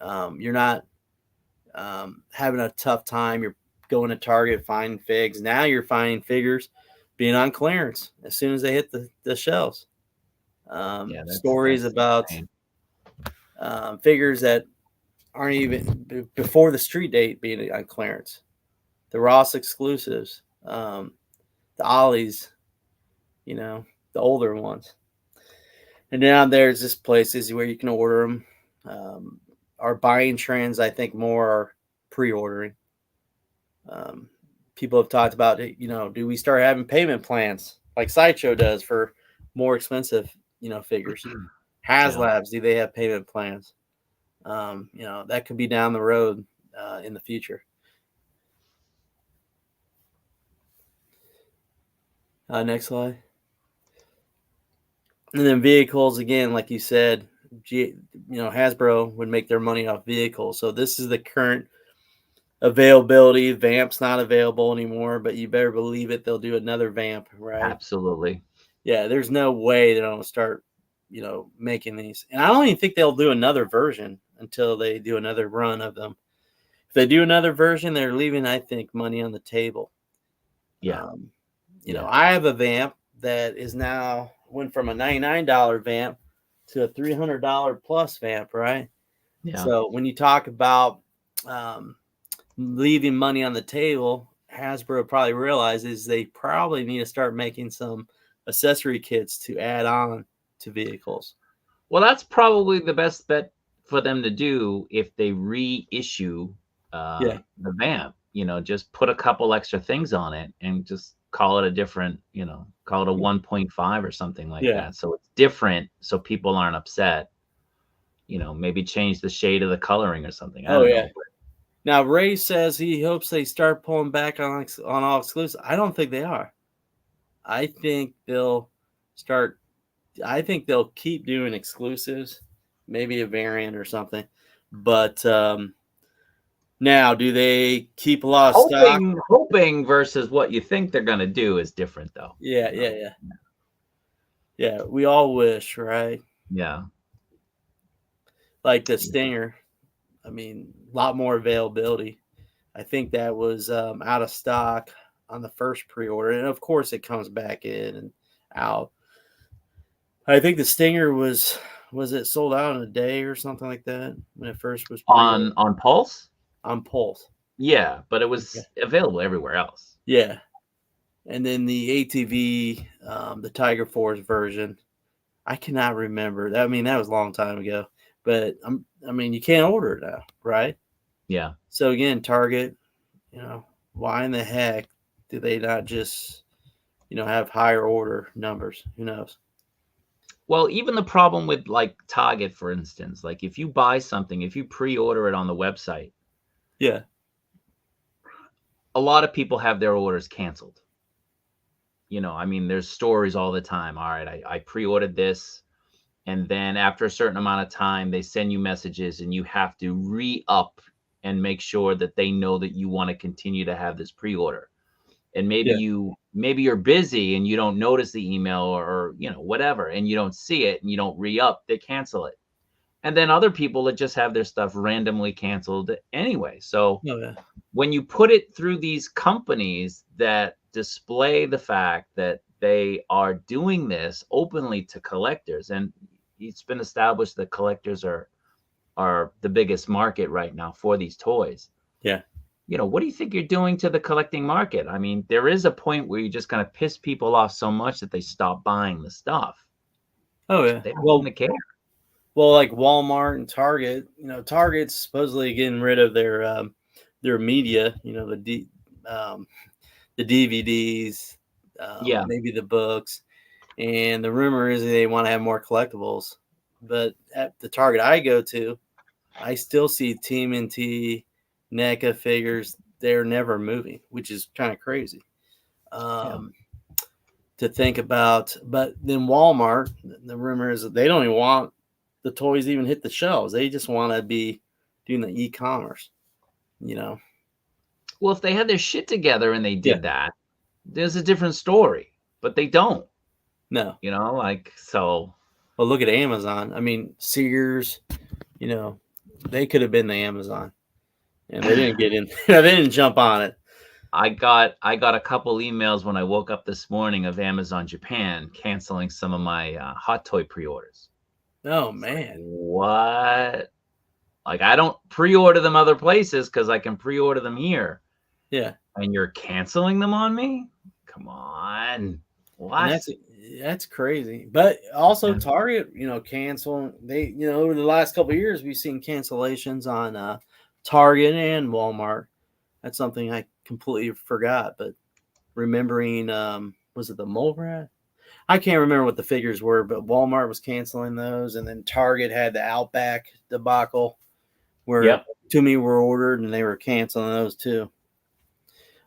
You're not having a tough time. You're going to Target finding figs. Now you're finding figures being on clearance as soon as they hit the shelves. Stories about figures that aren't even before the street date being on clearance. The Ross exclusives, the Ollies, the older ones. And now there's just places where you can order them. Our buying trends, I think, more are pre-ordering. People have talked about, do we start having payment plans like Sideshow does for more expensive, figures? HasLabs, do they have payment plans? That could be down the road in the future. Next slide. And then vehicles, again, like you said, Hasbro would make their money off vehicles. So this is the current availability. Vamp's not available anymore, but you better believe it. They'll do another Vamp, right? Absolutely. Yeah, there's no way they don't start, making these. And I don't even think they'll do another version until they do another run of them. If they do another version, they're leaving, I think, money on the table. Yeah. I have a Vamp that is now went from a $99 Vamp to a $300 plus Vamp, right? Yeah. So when you talk about leaving money on the table, Hasbro probably realizes they probably need to start making some accessory kits to add on to vehicles. Well, that's probably the best bet for them to do if they reissue the Vamp. Just put a couple extra things on it and just call it a different, call it a 1.5 or something like that. So it's different, so people aren't upset. Maybe change the shade of the coloring or something. I don't know. Now Ray says he hopes they start pulling back on all exclusives. I don't think they are. I think they'll keep doing exclusives, maybe a variant or something. But now, do they keep a lot of stock? Hoping versus what you think they're going to do is different, though. Yeah. We all wish, right? Yeah. Like the Stinger. I mean, a lot more availability. I think that was out of stock on the first pre-order, and of course, it comes back in and out. I think the Stinger was it sold out in a day or something like that when it first was on Pulse? On Pulse. Yeah, but it was available everywhere else. Yeah. And then the ATV, the Tiger Force version, I cannot remember. I mean, that was a long time ago. But I mean, you can't order it now, right? Yeah. So again, Target, why in the heck do they not just, have higher order numbers? Who knows? Well, even the problem with like Target, for instance, like if you buy something, if you pre-order it on the website, Yeah. a lot of people have their orders canceled. I mean, there's stories all the time. All right, I pre-ordered this, and then after a certain amount of time, they send you messages, and you have to re-up and make sure that they know that you want to continue to have this pre-order. And Yeah. maybe you're busy and you don't notice the email, or whatever, and you don't see it and you don't re-up, they cancel it. And then other people that just have their stuff randomly canceled anyway. So Oh, yeah. when you put it through these companies that display the fact that they are doing this openly to collectors, and it's been established that collectors are the biggest market right now for these toys. Yeah. What do you think you're doing to the collecting market? I mean, there is a point where you're just going to piss people off so much that they stop buying the stuff. Oh, yeah. They don't Well, seem to care. like Walmart and Target, Target's supposedly getting rid of their media, the DVDs, Yeah, maybe the books, and the rumor is they want to have more collectibles. But at the Target I go to, I still see TMNT, NECA figures. They're never moving, which is kind of crazy yeah, to think about. But then Walmart, the rumor is that they don't even want the toys even hit the shelves. They just want to be doing the e-commerce, you know. well, if they had their shit together and they Yeah. did that, there's a different story. But they don't. No. Like, so. Well, look at Amazon. I mean, Sears, they could have been the Amazon, and they didn't get in. They didn't jump on it. I got a couple emails when I woke up this morning of Amazon Japan canceling some of my hot toy pre-orders. Oh It's like, man. what? Like, I don't pre-order them other places because I can pre-order them here. Yeah. And you're canceling them on me? Come on. And What? that's crazy. But also Yeah. Target, canceling. They, over the last couple of years, we've seen cancellations on Target and Walmart. That's something I completely forgot. But remembering, was it the mole rat? I can't remember what the figures were, but Walmart was canceling those, and then Target had the Outback debacle where Yep. too many were ordered and they were canceling those too.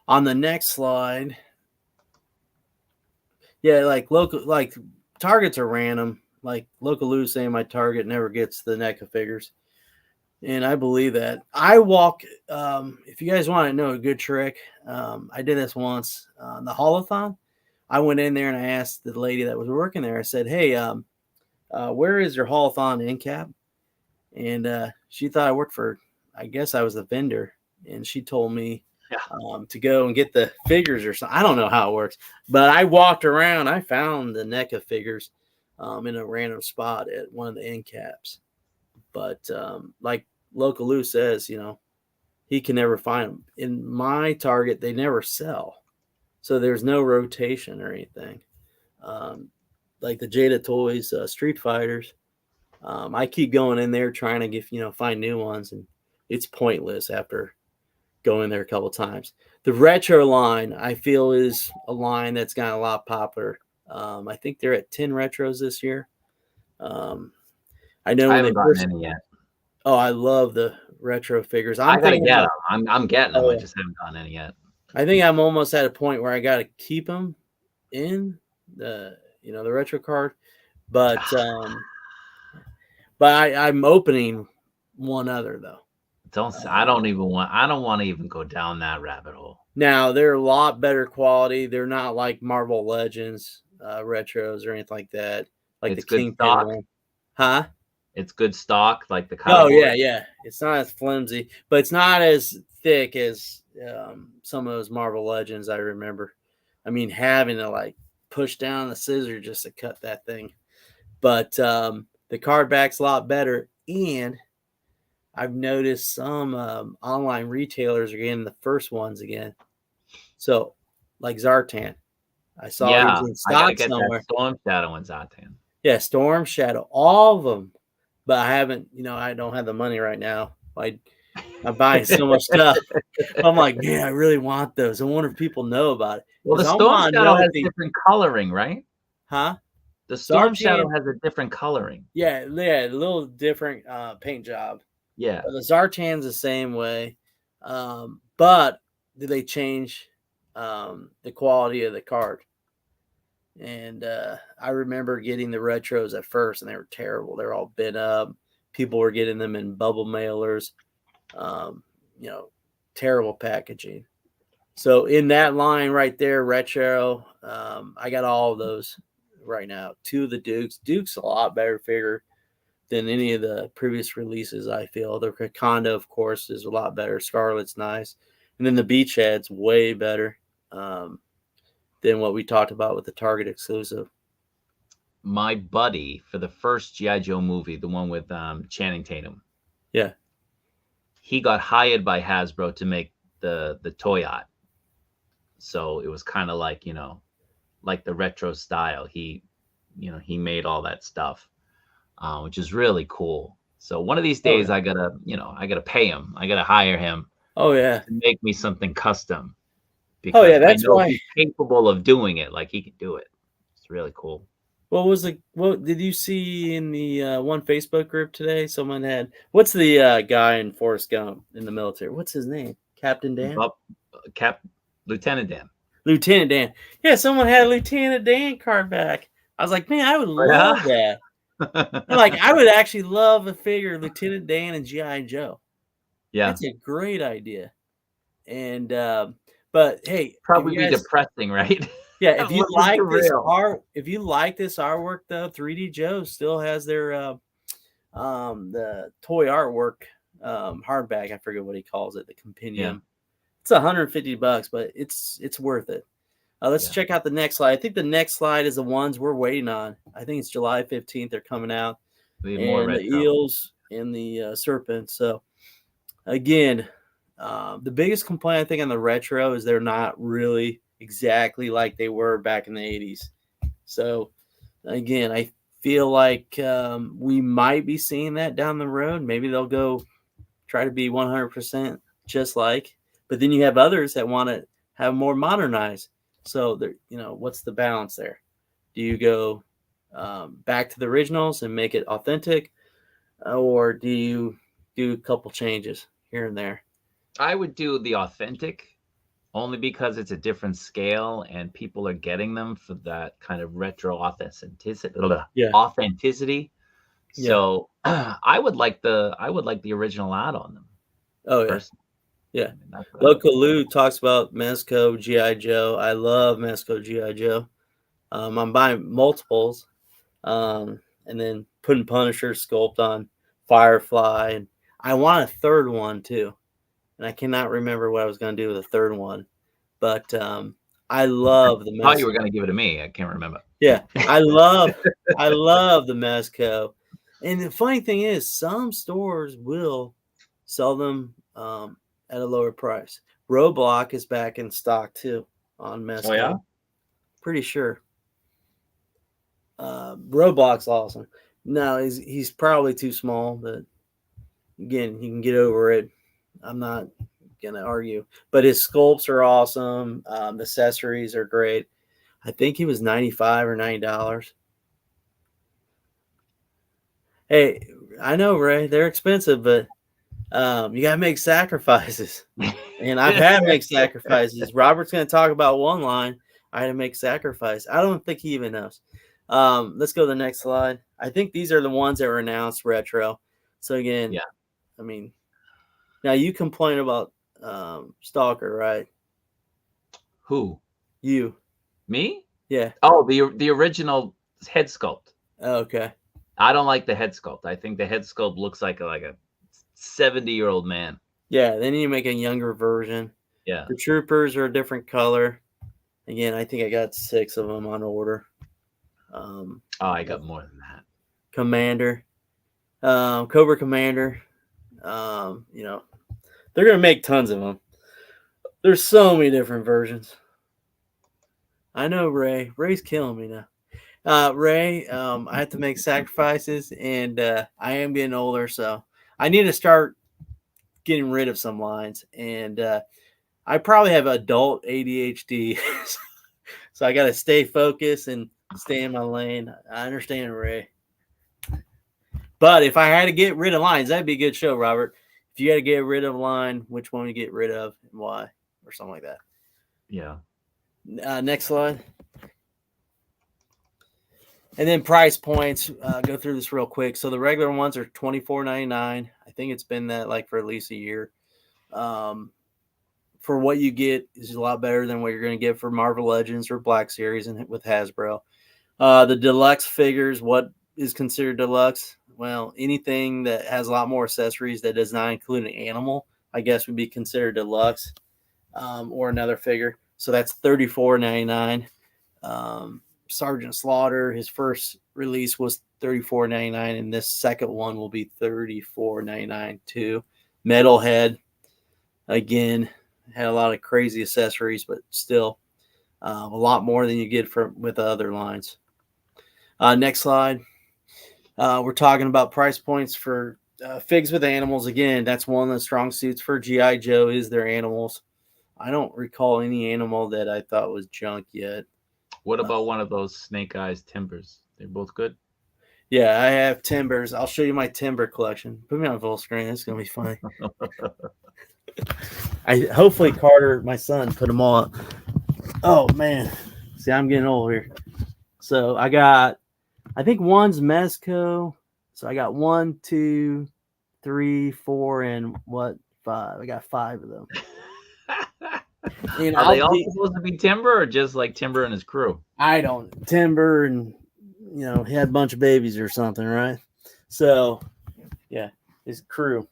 On the next slide, yeah, like Targets are random. Like Local Lou's saying my Target never gets the NECA figures. And I believe that. I walk, if you guys want to know a good trick, I did this once on the Holothon. I went in there and I asked the lady that was working there, I said, hey, where is your Holothon end cap? And she thought I worked for, I guess I was a vendor. And she told me to go and get the figures or something. I don't know how it works, but I walked around. I found the NECA figures in a random spot at one of the end caps. But like Local Lou says, he can never find them. In my Target, they never sell. So there's no rotation or anything. Like the Jada Toys Street Fighters, I keep going in there trying to get, find new ones, and it's pointless after going there a couple times. The retro line, I feel, is a line that's gotten a lot popular. I think they're at 10 retros this year. I know I when they haven't gotten first. any yet. Oh, I love the retro figures. I I'm gotta thinking get about. them. I'm getting them. Oh, I yeah. just haven't gotten any yet. I think I'm almost at a point where I got to keep them in the retro card, but I'm opening one other though. I don't want to even go down that rabbit hole. Now they're a lot better quality. They're not like Marvel Legends retros or anything like that, like the It's good Kingpin stock. one, huh? It's good stock, like the Oh cardboard. yeah. It's not as flimsy, but it's not as thick as some of those Marvel Legends I remember. I mean, having to like push down the scissor just to cut that thing. But the card back's a lot better, and I've noticed some online retailers are getting the first ones again. So, like Zartan. I saw he was Yeah, in I gotta stock get that somewhere. Storm Shadow ones out there. Yeah, Storm Shadow, all of them. But I haven't, I don't have the money right now. I'm buying so much stuff. I'm like, man, I really want those. I wonder if people know about it Well, because the I Storm want to Shadow know if has they, different coloring, right? huh? The Storm Shadow Zartan, has a different coloring. yeah, a little different paint job. Yeah. The Zartan's the same way, but do they change the quality of the card? And I remember getting the retros at first, and they were terrible. They're all bent up. People were getting them in bubble mailers. Um, terrible packaging. So in that line right there, retro, I got all of those right now. Two of the Dukes. Duke's a lot better figure than any of the previous releases, I feel. The Condo, of course, is a lot better. Scarlet's nice. And then the Beachhead's way better than what we talked about with the Target exclusive. My buddy for the first G.I. Joe movie, the one with Channing Tatum. Yeah. He got hired by Hasbro to make the toy art. So it was kind of like, like the retro style. He made all that stuff, which is really cool. So one of these Oh, days yeah. I gotta pay him. I gotta hire him Oh, yeah. to make me something custom Oh, yeah. because I That's know why. he's capable of doing it. Like he can do it. It's really cool. What did you see in the one Facebook group today? Someone had, what's the guy in Forrest Gump in the military? What's his name? Captain Dan? But Lieutenant Dan. Lieutenant Dan. Yeah, someone had a Lieutenant Dan card back. I was like, man, I would love that. And like, I would actually love a figure of Lieutenant Dan and G.I. Joe. Yeah. That's a great idea. And but hey, Probably be depressing, right? yeah, if you Looking like too this real. art, if you like this artwork though, 3D Joe still has their the toy artwork hardback. I forget what he calls it, the compendium. It's $150, but it's worth it. Let's check out the next slide. I think the next slide is the ones we're waiting on. I think it's July 15th. They're coming out. More And the retro. eels and the serpents. So again, the biggest complaint I think on the retro is they're not really exactly like they were back in the 80s. So again, I feel like we might be seeing that down the road. Maybe they'll go try to be 100% just like, but then you have others that want to have more modernized. So there, what's the balance there? Do you go back to the originals and make it authentic, or do you do a couple changes here and there? I would do the authentic only because it's a different scale and people are getting them for that kind of retro authenticity. Yeah. Authenticity. Yeah. So I would like the original art on them. Oh yeah. Personally. Yeah. I mean, that's what I would Local Lou talks about Mezco G.I. Joe. I love Mezco G.I. Joe. I'm buying multiples, and then putting Punisher sculpt on Firefly, and I want a third one too. And I cannot remember what I was going to do with a third one, but I love the I thought you were Mezco. going to give it to me. I can't remember. Yeah, I love the Mezco. And the funny thing is, some stores will sell them at a lower price. Roblox is back in stock too on Mezco. Oh yeah, pretty sure. Roblox awesome. No, he's probably too small, but again, he can get over it. I'm not gonna argue, but his sculpts are awesome. The accessories are great. I think he was $95 or $90. Hey, I know, Ray, they're expensive, but you gotta make sacrifices. And I've had to make sacrifices. Robert's gonna talk about one line. I had to make sacrifice. I don't think he even knows. Let's go to the next slide. I think these are the ones that were announced retro. So again, yeah. I mean, now you complain about Stalker, right? Who? You? Me? Yeah. Oh, the original head sculpt. Okay. I don't like the head sculpt. I think the head sculpt looks like a 70-year-old man. Yeah. Then you make a younger version. Yeah. The troopers are a different color. Again, I think I got 6 of them on order. I got more than that. Commander, Cobra Commander. They're gonna make tons of them. There's so many different versions. I know Ray. Ray's killing me now. Ray, I have to make sacrifices, and I am getting older, so I need to start getting rid of some lines. And I probably have adult ADHD, so I got to stay focused and stay in my lane. I understand, Ray. But if I had to get rid of lines, that'd be a good show, Robert. If you had to get rid of a line, which one would you get rid of and why, or something like that? Yeah. Next slide. And then price points. Go through this real quick. So the regular ones are $24.99. I think it's been that like for at least a year. For what you get is a lot better than what you're going to get for Marvel Legends or Black Series and with Hasbro. The deluxe figures, what is considered deluxe? Well, anything that has a lot more accessories that does not include an animal, I guess would be considered deluxe, or another figure. So that's $34.99. Sergeant Slaughter, his first release was $34.99, and this second one will be $34.99 too. Metalhead, again, had a lot of crazy accessories, but still a lot more than you get with other lines. Next slide. We're talking about price points for figs with animals. Again, that's one of the strong suits for G.I. Joe is their animals. I don't recall any animal that I thought was junk yet. What about one of those Snake Eyes Timbers? They're both good. Yeah, I have Timbers. I'll show you my Timber collection. Put me on full screen. It's gonna be funny. Hopefully Carter, my son, put them all up. Oh man, see, I'm getting old here. So I think one's Mezco. So I got 1, 2, 3, 4, and 5? I got 5 of them. Are they all supposed to be Timber or just like Timber and his crew? I don't. Timber and, he had a bunch of babies or something, right? So, yeah, his crew.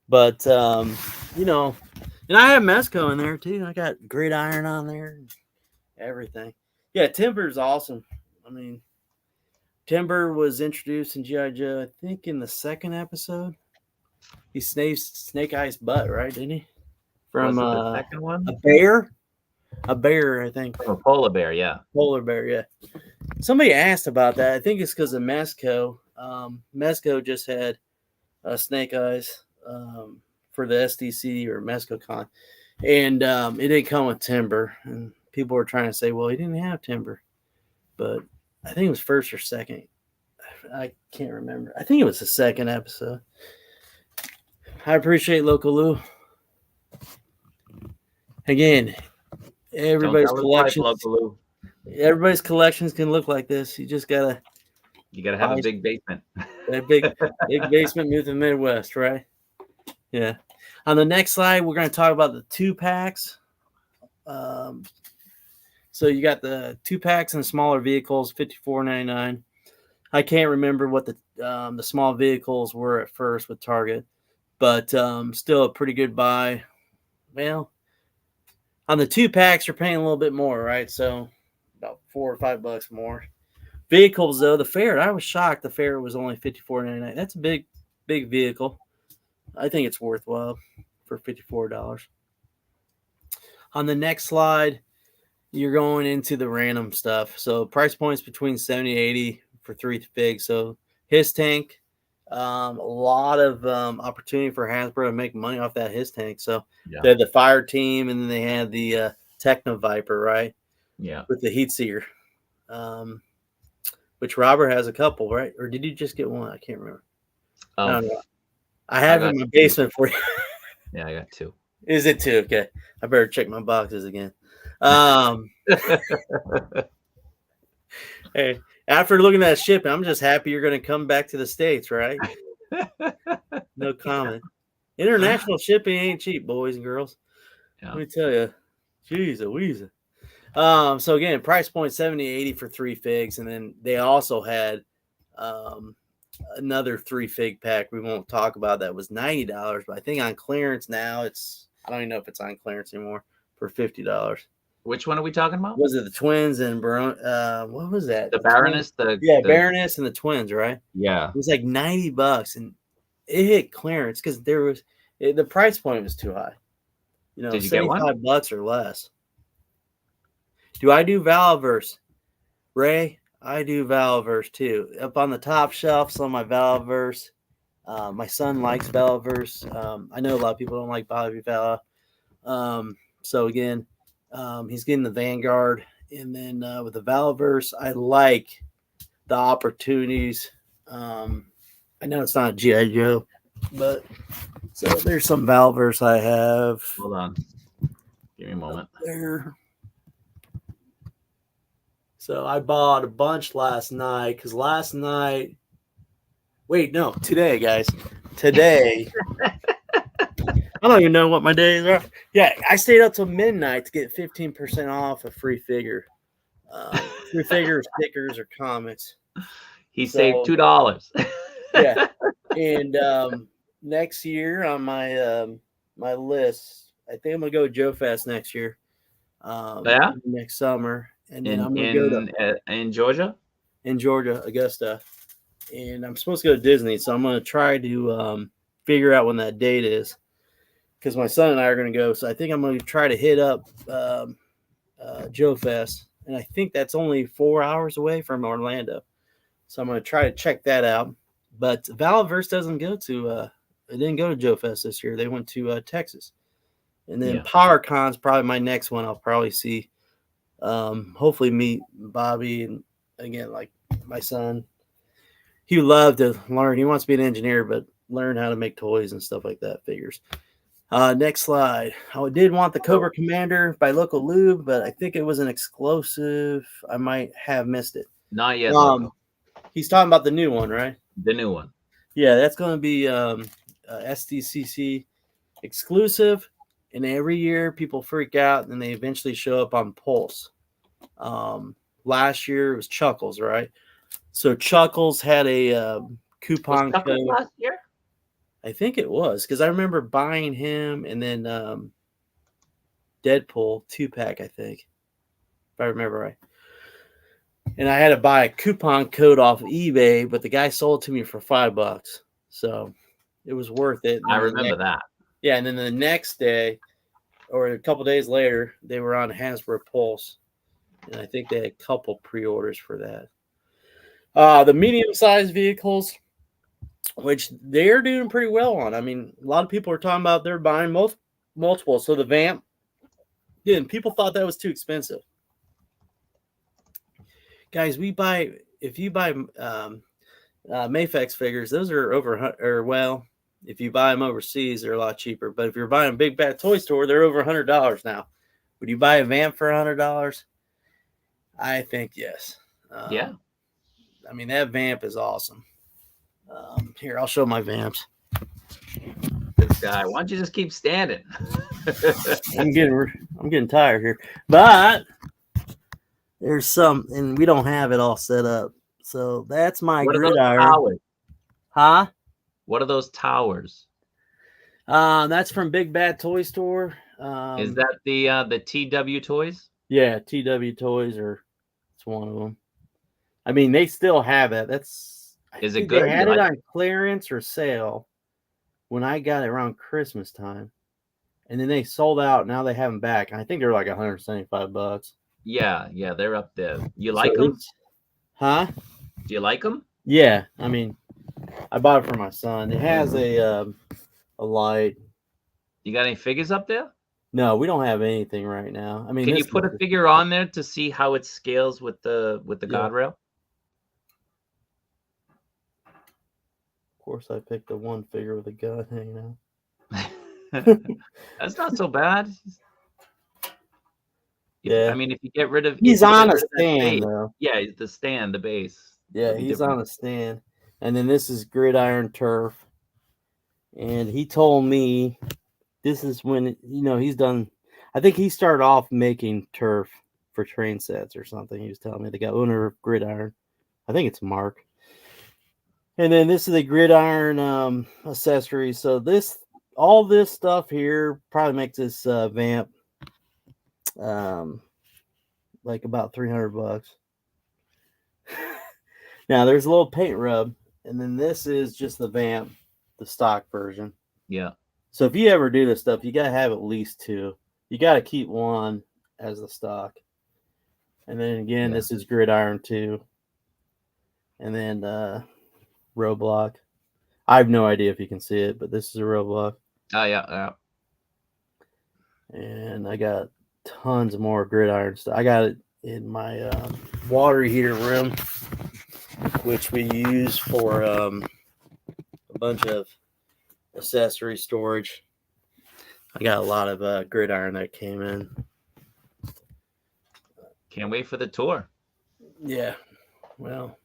But, and I have Mezco in there too. I got Gridiron on there and everything. Yeah, Timber's awesome. I mean, Timber was introduced in G.I. Joe, I think, in the second episode. He sneezed Snake Eyes' butt, right? Didn't he? From the second one? A bear, I think. From a polar bear, yeah. Polar bear, yeah. Somebody asked about that. I think it's because of Mezco. Mezco just had Snake Eyes for the SDC or MezcoCon, and it didn't come with Timber. And people were trying to say, well, he didn't have Timber, but I think it was first or second. I can't remember. I think it was the second episode. I appreciate Local Lou. Again, everybody's collections can look like this. You just gotta have a big basement. A big basement moved to the Midwest, right? Yeah. On the next slide, we're going to talk about the 2-packs. So you got the 2-packs and smaller vehicles, $54.99. I can't remember what the small vehicles were at first with Target, but still a pretty good buy. Well, on the 2-packs, you're paying a little bit more, right? So about $4 or $5 more. Vehicles, though, the Ferret, I was shocked the Ferret was only $54.99. That's a big vehicle. I think it's worthwhile for $54. On the next slide, you're going into the random stuff. So price points between 70 and 80 for 3 figs. So his tank, a lot of opportunity for Hasbro to make money off that his tank. So they had the Fire Team, and then they had the Techno Viper, right? Yeah. With the Heat Seeker, which Robert has a couple, right? Or did you just get one? I can't remember. I don't know. I have it in my basement for you. Yeah, I got 2. Is it 2? Okay. I better check my boxes again. Hey, after looking at that shipping, I'm just happy you're going to come back to the States, right? No comment. International shipping ain't cheap, boys and girls. Yeah. Let me tell you. Jeez Louise. So again, price point 70, 80 for 3 figs. And then they also had another 3 fig pack we won't talk about that was $90, but I think on clearance now I don't even know if it's on clearance anymore, for $50. Which one are we talking about? Was it the twins and what was that? The Baroness? Baroness and the twins, right? Yeah. It was like $90 and it hit clearance because the price point was too high. Did you get one? $75 or less. Do I do Valverse? Ray, I do Valverse too. Up on the top shelf, some of my Valverse. My son likes Valverse. I know a lot of people don't like Bobby Vala. So again, he's getting the Vanguard. And then with the Valverse, I like the opportunities. I know it's not G.I. Joe, but so there's some Valverse I have. Hold on. Give me a moment. There. So I bought a bunch last night because last night. Wait, no, today, guys. Today. I don't even know what my days are. Yeah, I stayed up till midnight to get 15% off a free figure. Free figure, stickers, or comics. He saved $2. Yeah, and next year on my my list, I think I'm gonna go Joe Fest next year. Yeah, next summer, and then in I'm gonna go to in Georgia. In Georgia, Augusta, and I'm supposed to go to Disney, so I'm gonna try to figure out when that date is, because my son and I are gonna go. So I think I'm gonna try to hit up Joe Fest, and I think that's only 4 hours away from Orlando. So I'm gonna try to check that out. But Valaverse doesn't go to it didn't go to Joe Fest this year. They went to Texas. And then PowerCon's probably my next one. I'll probably see. Hopefully meet Bobby, and again, like my son. He would love to learn. He wants to be an engineer, but learn how to make toys and stuff like that, figures. Next slide. I did want the Cobra Commander by Local Lube, but I think it was an exclusive. I might have missed it. Not yet. He's talking about the new one, right? The new one. Yeah, that's going to be SDCC exclusive. And every year people freak out and they eventually show up on Pulse. Last year it was Chuckles, right? So Chuckles had a coupon code last year. I think it was, because I remember buying him and then Deadpool 2-pack, I think, if I remember right. And I had to buy a coupon code off of eBay, but the guy sold it to me for $5. So it was worth it. I remember that. Yeah, and then the next day, or a couple days later, they were on Hasbro Pulse, and I think they had a couple pre-orders for that. The medium-sized vehicles, which they're doing pretty well on. I mean, a lot of people are talking about they're buying multiple. So the Vamp, again, people thought that was too expensive. Guys, if you buy Mafex figures, those are if you buy them overseas, they're a lot cheaper. But if you're buying a Big Bad Toy Store, they're over $100 now. Would you buy a Vamp for $100? I think yes. Yeah. I mean, that Vamp is awesome. Here, I'll show my Vamps. This guy, why don't you just keep standing? I'm getting tired here, but there's some, and we don't have it all set up. So that's my gridiron. Huh? What are those towers? That's from Big Bad Toy Store. Is that the TW Toys? Yeah, TW Toys, or it's one of them. I mean, they still have it. Is it good? They had it on clearance or sale when I got it around Christmas time, and then they sold out. Now they have them back, and I think they're like $175. Yeah, they're up there. You like them? Huh? Do you like them? Yeah, I mean, I bought it for my son. It has a light. You got any figures up there? No, we don't have anything right now. I mean, can you put a figure on there to see how it scales with the guardrail? Of course, I picked the one figure with a gun hanging out. That's not so bad. Yeah, I mean, if you get rid of, he's on a stand though. Yeah, the stand, the base. Yeah, he's on a stand. And then this is Gridiron Turf. And he told me this is when, he's done. I think he started off making turf for train sets or something. He was telling me, the guy owner of Gridiron. I think it's Mark. And then this is the Gridiron accessory. So all this stuff here probably makes this Vamp like about $300. Now there's a little paint rub, and then this is just the Vamp, the stock version. Yeah. So if you ever do this stuff, you gotta have at least two. You gotta keep one as the stock. And then again, Yeah. this is Gridiron 2. And then Roadblock. I have no idea if you can see it, but this is a Roadblock. Oh yeah. And I got tons more Gridiron stuff. I got it in my water heater room, which we use for a bunch of accessory storage. I got a lot of Gridiron that came in. Can't wait for the tour. Yeah. Well,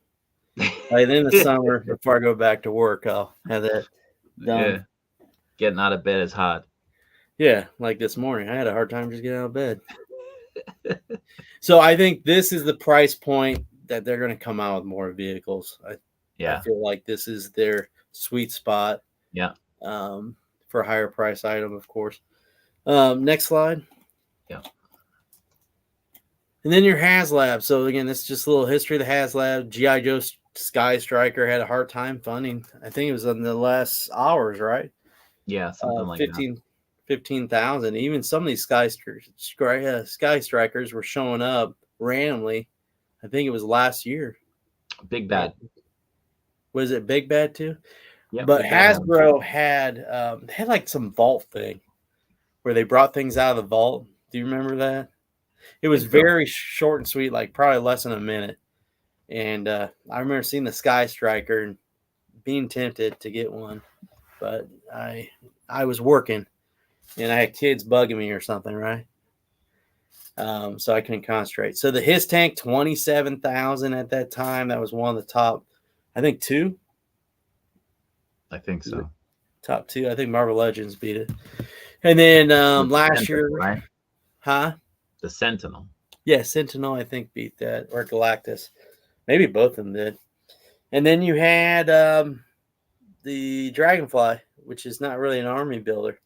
by the end of the summer, before I go back to work, I'll have that done. Yeah. Getting out of bed is hard. Yeah, like this morning, I had a hard time just getting out of bed. So I think this is the price point that they're going to come out with more vehicles. I feel like this is their sweet spot. Yeah. For a higher price item, of course. Next slide. Yeah. And then your HasLab. So again, this is just a little history of the HasLab. G.I. Joe Sky Striker had a hard time funding. I think it was in the last hours, right? Yeah, something like 15,000. Even some of these Sky Strikers were showing up randomly. I think it was last year. Big Bad. Was it Big Bad too? Yeah. But Hasbro had like some vault thing where they brought things out of the vault. Do you remember that? It was very short and sweet, like probably less than a minute. And I remember seeing the Sky Striker and being tempted to get one, but I was working and I had kids bugging me or something, right? So I couldn't concentrate. So the His Tank 27,000 at that time. That was one of the top, I think 2. I think so. Top 2. I think Marvel Legends beat it. And then last year, right? Huh? The Sentinel. Yeah, Sentinel, I think, beat that. Or Galactus. Maybe both of them did. And then you had the Dragonfly, which is not really an army builder.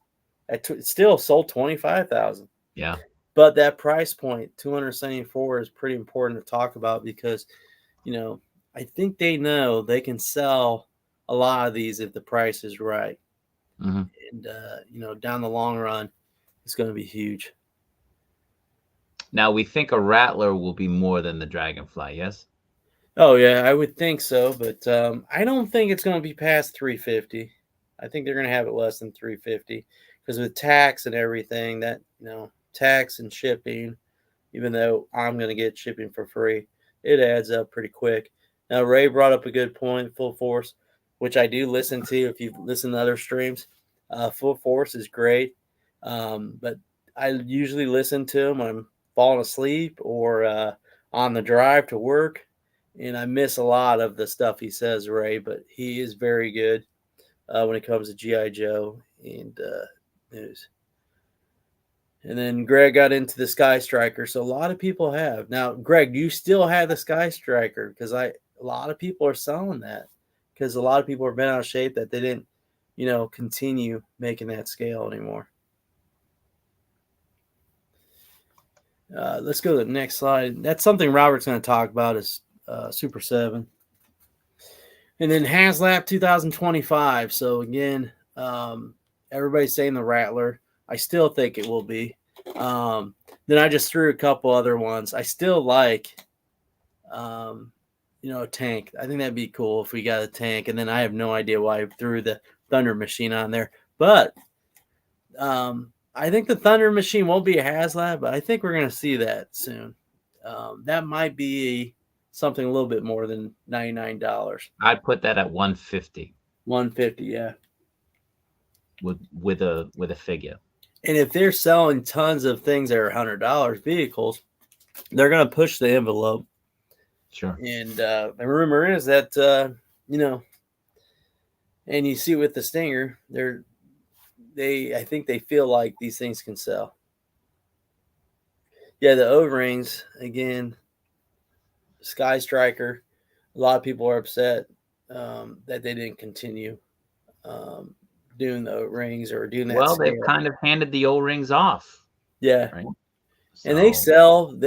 It still sold 25,000. Yeah. But that price point, 274, is pretty important to talk about because, I think they know they can sell a lot of these if the price is right. Mm-hmm. And, down the long run, it's going to be huge. Now, we think a Rattler will be more than the Dragonfly, yes? Oh, yeah, I would think so. But I don't think it's going to be past 350. I think they're going to have it less than 350 because with tax and everything, that, tax and shipping, even though I'm going to get shipping for free, it adds up pretty quick. Now, Ray brought up a good point, Full Force, which I do listen to if you listen to other streams. Full Force is great, but I usually listen to them when I'm falling asleep or on the drive to work, and I miss a lot of the stuff he says, Ray, but he is very good when it comes to G.I. Joe and news. And then Greg got into the Sky Striker. So a lot of people have. Now, Greg, you still have the Sky Striker because a lot of people are selling that because a lot of people have been out of shape that they didn't, continue making that scale anymore. Let's go to the next slide. That's something Robert's going to talk about is Super 7. And then HasLab 2025. So again, everybody's saying the Rattler. I still think it will be. Then I just threw a couple other ones. I still like, a tank. I think that'd be cool if we got a tank. And then I have no idea why I threw the Thunder Machine on there. But I think the Thunder Machine won't be a HasLab, but I think we're going to see that soon. That might be something a little bit more than $99. I'd put that at 150. 150, yeah. With a figure. And if they're selling tons of things that are $100 vehicles, they're going to push the envelope. Sure. And the rumor is that and you see with the Stinger, I think they feel like these things can sell. Yeah, the O-rings again. Sky Striker. A lot of people are upset that they didn't continue doing the O-rings or doing that. Well, they've kind of handed the O-rings off. Yeah. Right? So. And they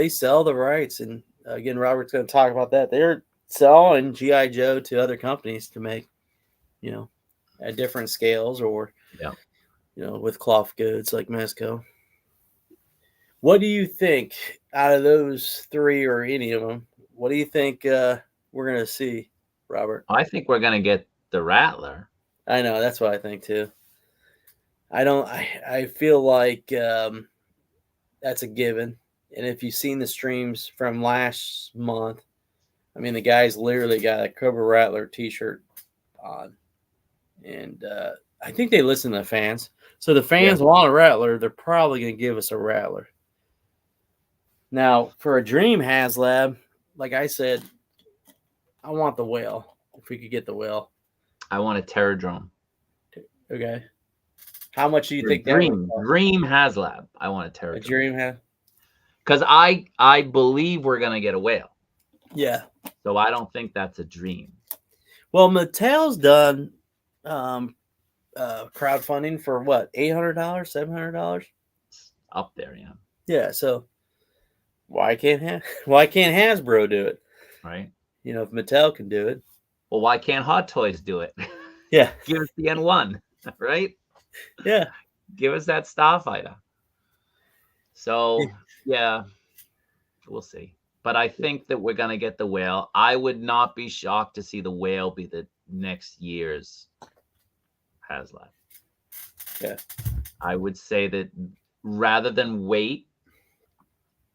sell the rights. And again, Robert's going to talk about that. They're selling G.I. Joe to other companies to make, at different scales or, with cloth goods like Mezco. What do you think out of those three or any of them? What do you think we're gonna see, Robert? I think we're gonna get the Rattler. I know that's what I think too. I don't. I feel like that's a given. And if you've seen the streams from last month, I mean, the guy's literally got a Cobra Rattler T-shirt on, and I think they listen to the fans. So the fans want a Rattler. They're probably going to give us a Rattler. Now, for a Dream HasLab, like I said, I want the whale. If we could get the whale, I want a Terradrome. okay. How much do you think Dream HasLab? I want a Terradrome. A Dream has? Because I believe we're gonna get a whale. Yeah. So I don't think that's a dream. Well, Mattel's done crowdfunding for what, $800, $700? Up there, yeah. Yeah. So why can't Hasbro do it? Right. You know, if Mattel can do it. Well, why can't Hot Toys do it? Yeah. Give us the N1, right? Yeah. Give us that Starfighter. So yeah, we'll see. But I think that we're gonna get the whale. I would not be shocked to see the whale be the next year's HasLab. Yeah. I would say that rather than wait,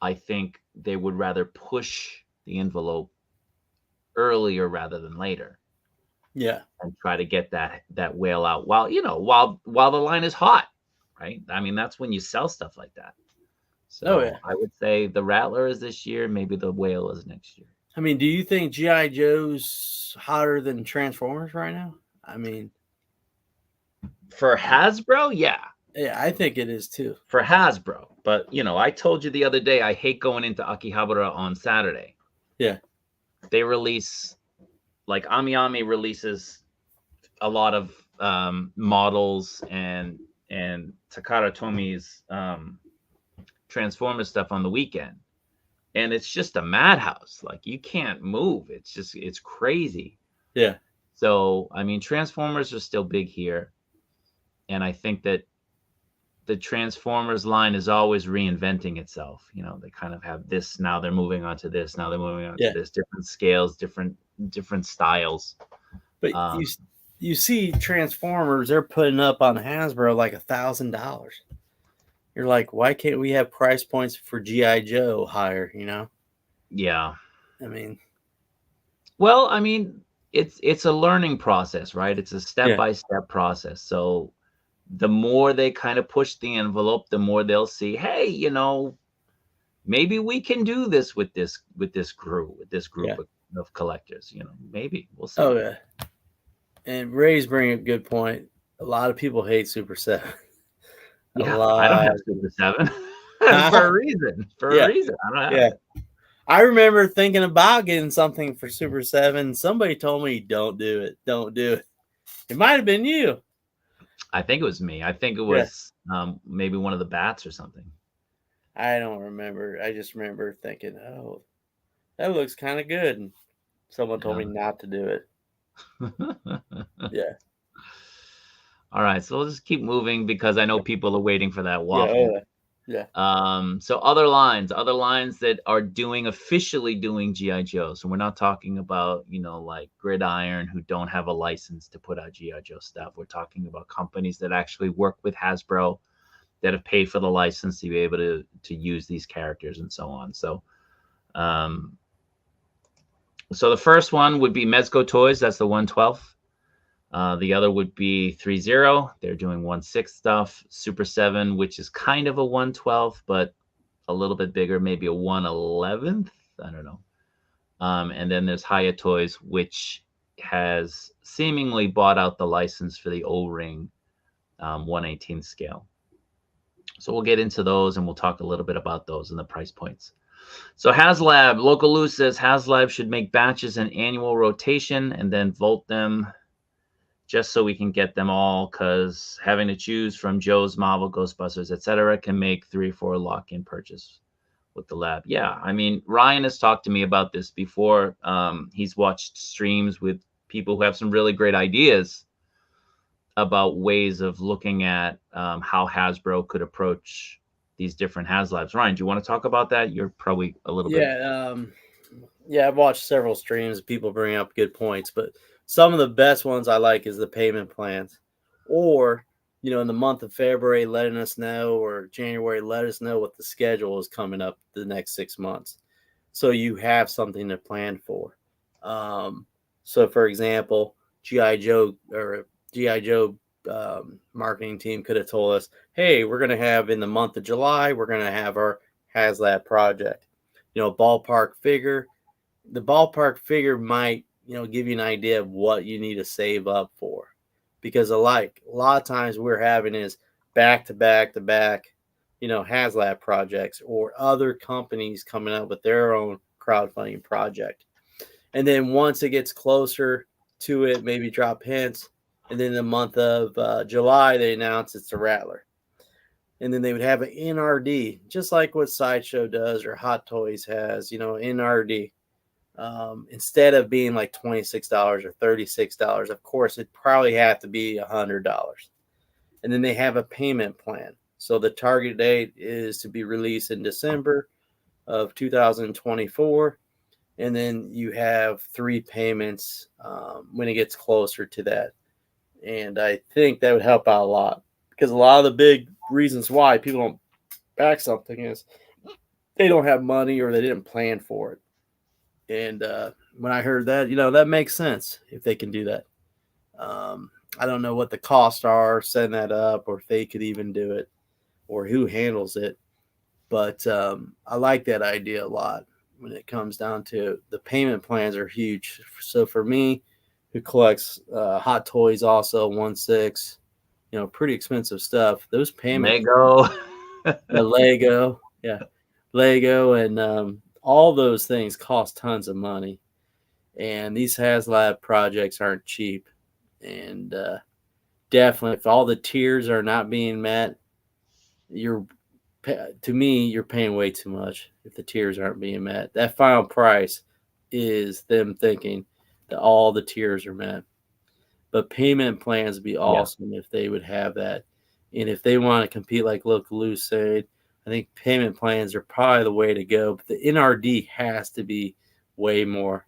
I think they would rather push the envelope earlier rather than later. Yeah. And try to get that whale out while the line is hot, right? I mean, that's when you sell stuff like that. So yeah. I would say the Rattler is this year, maybe the whale is next year. I mean, do you think G.I. Joe's hotter than Transformers right now? I mean, for Hasbro, yeah. Yeah, I think it is too. For Hasbro. But, I told you the other day, I hate going into Akihabara on Saturday. Yeah. They release, like Ami releases a lot of models and Takara Tomi's Transformers stuff on the weekend. And it's just a madhouse. Like, you can't move. It's crazy. Yeah. So, I mean, Transformers are still big here. And I think that the Transformers line is always reinventing itself. They kind of have this, now they're moving on to this, now they're moving on to this, different scales, different styles. But you see Transformers, they're putting up on Hasbro like $1,000. You're like, why can't we have price points for G.I. Joe higher, Yeah. I mean. Well, I mean, it's a learning process, right? It's a step-by-step process. So the more they kind of push the envelope, the more they'll see, hey, maybe we can do this with this group of collectors. Maybe we'll see. Oh yeah. And Ray's bringing a good point. A lot of people hate Super 7. Yeah, I don't have Super 7 for a reason. A reason. I don't have it. I remember thinking about getting something for Super 7. Somebody told me, don't do it. Don't do it. It might have been you. I think it was me. I think it was maybe one of the bats or something. I don't remember. I just remember thinking, oh, that looks kind of good. And someone told me not to do it. Yeah. All right. So we'll just keep moving because I know people are waiting for that waffle. Yeah. So other lines that are officially doing G.I. Joe. So we're not talking about, like Gridiron who don't have a license to put out G.I. Joe stuff. We're talking about companies that actually work with Hasbro that have paid for the license to be able to use these characters and so on. So, so the first one would be Mezco Toys. That's the 1/12. The other would be 3-0. They're doing 1/6 stuff. Super 7, which is kind of a 1/12, but a little bit bigger, maybe a 1/11. I don't know. And then there's Haya Toys, which has seemingly bought out the license for the O-Ring 1/18 scale. So we'll get into those and we'll talk a little bit about those and the price points. So HasLab, Local Lou says HasLab should make batches in annual rotation and then vote them just so we can get them all, because having to choose from Joe's, Marvel, Ghostbusters, etc., can make 3 or 4 lock-in purchase with the lab. Yeah, I mean, Ryan has talked to me about this before. He's watched streams with people who have some really great ideas about ways of looking at how Hasbro could approach these different HasLabs. Ryan, do you want to talk about that? You're probably a little bit. Yeah, I've watched several streams. People bring up good points, but some of the best ones I like is the payment plans, or in the month of February, letting us know, or January, let us know what the schedule is coming up the next 6 months, so you have something to plan for. So, for example, GI Joe or GI Joe marketing team could have told us, "Hey, we're going to have in the month of July, we're going to have our HasLab project." Ballpark figure. The ballpark figure might give you an idea of what you need to save up for, because a lot of times we're having is back to back to back HasLab projects or other companies coming up with their own crowdfunding project, and then once it gets closer to it, maybe drop hints, and then the month of July they announce it's a Rattler, and then they would have an NRD, just like what Sideshow does or Hot Toys has, NRD. Instead of being like $26 or $36, of course, it probably have to be $100. And then they have a payment plan. So the target date is to be released in December of 2024. And then you have 3 payments when it gets closer to that. And I think that would help out a lot, because a lot of the big reasons why people don't back something is they don't have money or they didn't plan for it. And when I heard that, that makes sense if they can do that. I don't know what the costs are setting that up, or if they could even do it, or who handles it. But I like that idea a lot when it comes down to the payment plans are huge. So for me, who collects Hot Toys, also 1/6, pretty expensive stuff. Those payment Lego, the Lego, yeah, Lego, and all those things cost tons of money. And these HasLab projects aren't cheap. And definitely, if all the tiers are not being met, you're paying way too much if the tiers aren't being met. That final price is them thinking that all the tiers are met. But payment plans would be awesome if they would have that. And if they want to compete like Lou said, I think payment plans are probably the way to go. But the NRD has to be way more,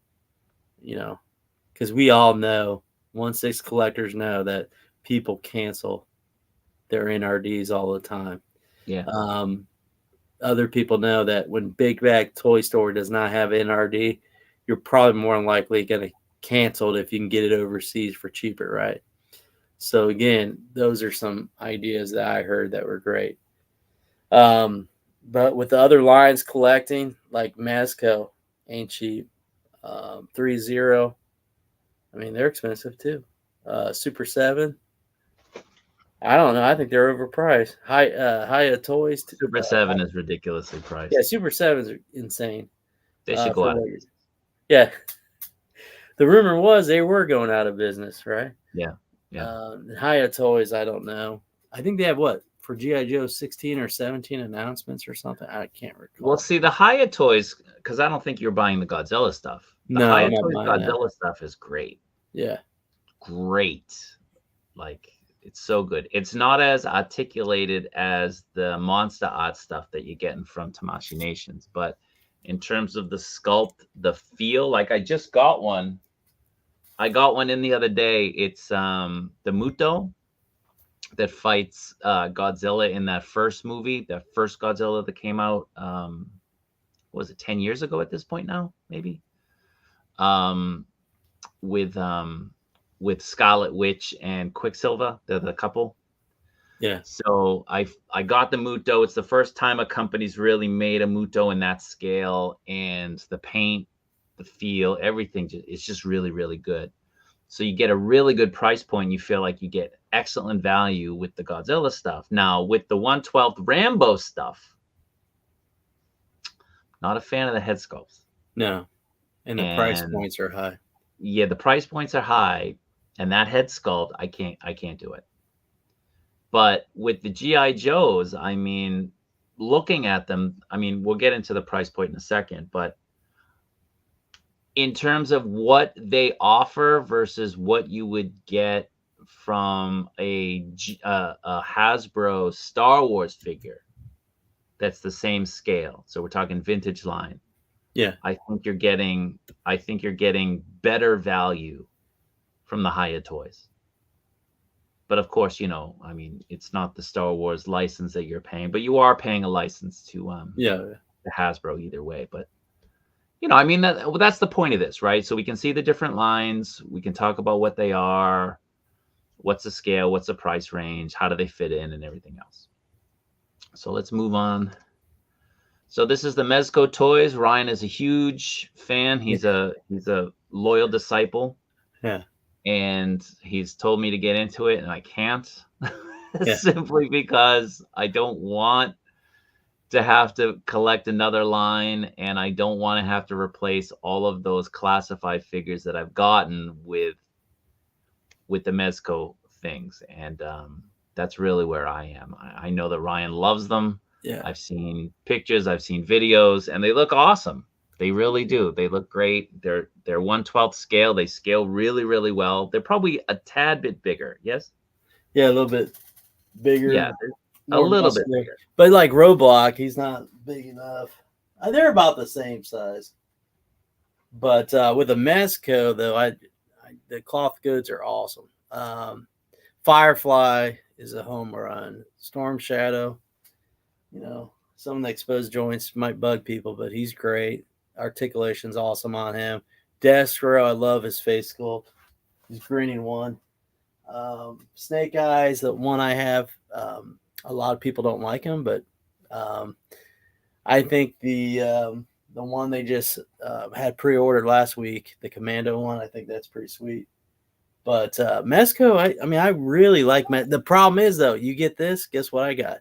because we all know, 1/6 collectors know that people cancel their NRDs all the time. Yeah. Other people know that when Big Bag Toy Store does not have NRD, you're probably more than likely going to cancel it if you can get it overseas for cheaper, right? So again, those are some ideas that I heard that were great. But with the other lines collecting, like Masco, ain't cheap. 3-0, I mean, they're expensive too. Super 7, I don't know. I think they're overpriced. Hiya Toys. Super 7 is ridiculously priced. Yeah, Super 7s are insane. They should go out of business. Yeah. The rumor was they were going out of business, right? Yeah. Hiya Toys, I don't know. I think they have what? For G.I. Joe 16 or 17 announcements or something? I can't recall. Well, see, the Hiya Toys, because I don't think you're buying the Godzilla stuff. The Hiya Toys Godzilla stuff is great. Yeah. Great. Like, it's so good. It's not as articulated as the Monster Art stuff that you're getting from Tamashii Nations, but in terms of the sculpt, the feel, like I just got one. I got one in the other day. It's the Muto that fights Godzilla in that first movie, that first Godzilla that came out. Was it 10 years ago at this point now? Maybe. With Scarlet Witch and Quicksilver, they're the couple. Yeah. So I got the Muto. It's the first time a company's really made a Muto in that scale, and the paint, the feel, everything, it's just really, really good. So you get a really good price point. You feel like you get excellent value with the Godzilla stuff. Now with the 1/12 Rambo stuff, not a fan of the head sculpts. No, and the price points are high. Yeah, the price points are high, and that head sculpt, I can't do it. But with the GI Joes, I mean, looking at them, I mean, we'll get into the price point in a second, but in terms of what they offer versus what you would get from a Hasbro Star Wars figure, that's the same scale. So we're talking vintage line. Yeah. I think you're getting better value from the Hiya toys. But of course, I mean, it's not the Star Wars license that you're paying, but you are paying a license to Yeah. Hasbro either way. But I mean, that's the point of this, right? So we can see the different lines. We can talk about what they are, what's the scale, what's the price range, how do they fit in, and everything else. So let's move on. So this is the Mezco toys. Ryan is a huge fan. He's a loyal disciple, Yeah. and he's told me to get into it, and I can't, Yeah. simply because I don't want to have to collect another line, and I don't want to have to replace all of those classified figures that I've gotten with the Mezco things. And that's really where I am. I know that Ryan loves them. Yeah. I've seen pictures, I've seen videos, and they look awesome. They really do. They look great. They're 1/12 scale. They scale really, really well. They're probably a tad bit bigger. Yes. Yeah, a little bit bigger. Yeah, a more little bit muscular. bigger. But like Roblox, he's not big enough. They're about the same size. But with a Mezco, though, the cloth goods are awesome. Firefly is a home run. Storm Shadow, some of the exposed joints might bug people, but he's great. Articulation's awesome on him. Destro, I love his face sculpt. He's grinning one. Snake Eyes, the one I have, a lot of people don't like him, but I think the one they just had pre-ordered last week, the Commando one, I think that's pretty sweet. But Mezco, I mean, I really like The problem is, though, you get this, guess what I got?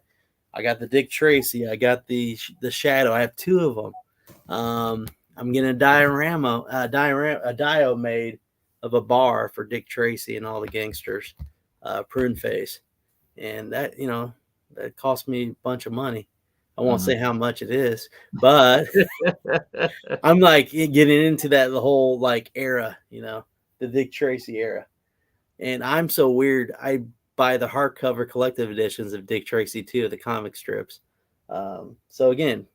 I got the Dick Tracy. I got the Shadow. I have two of them. I'm getting a dio made of a bar for Dick Tracy and all the gangsters, prune face. And that, that cost me a bunch of money. I won't say how much it is, but I'm like getting into the whole like era, the Dick Tracy era. And I'm so weird. I buy the hardcover collective editions of Dick Tracy too, the comic strips. So again,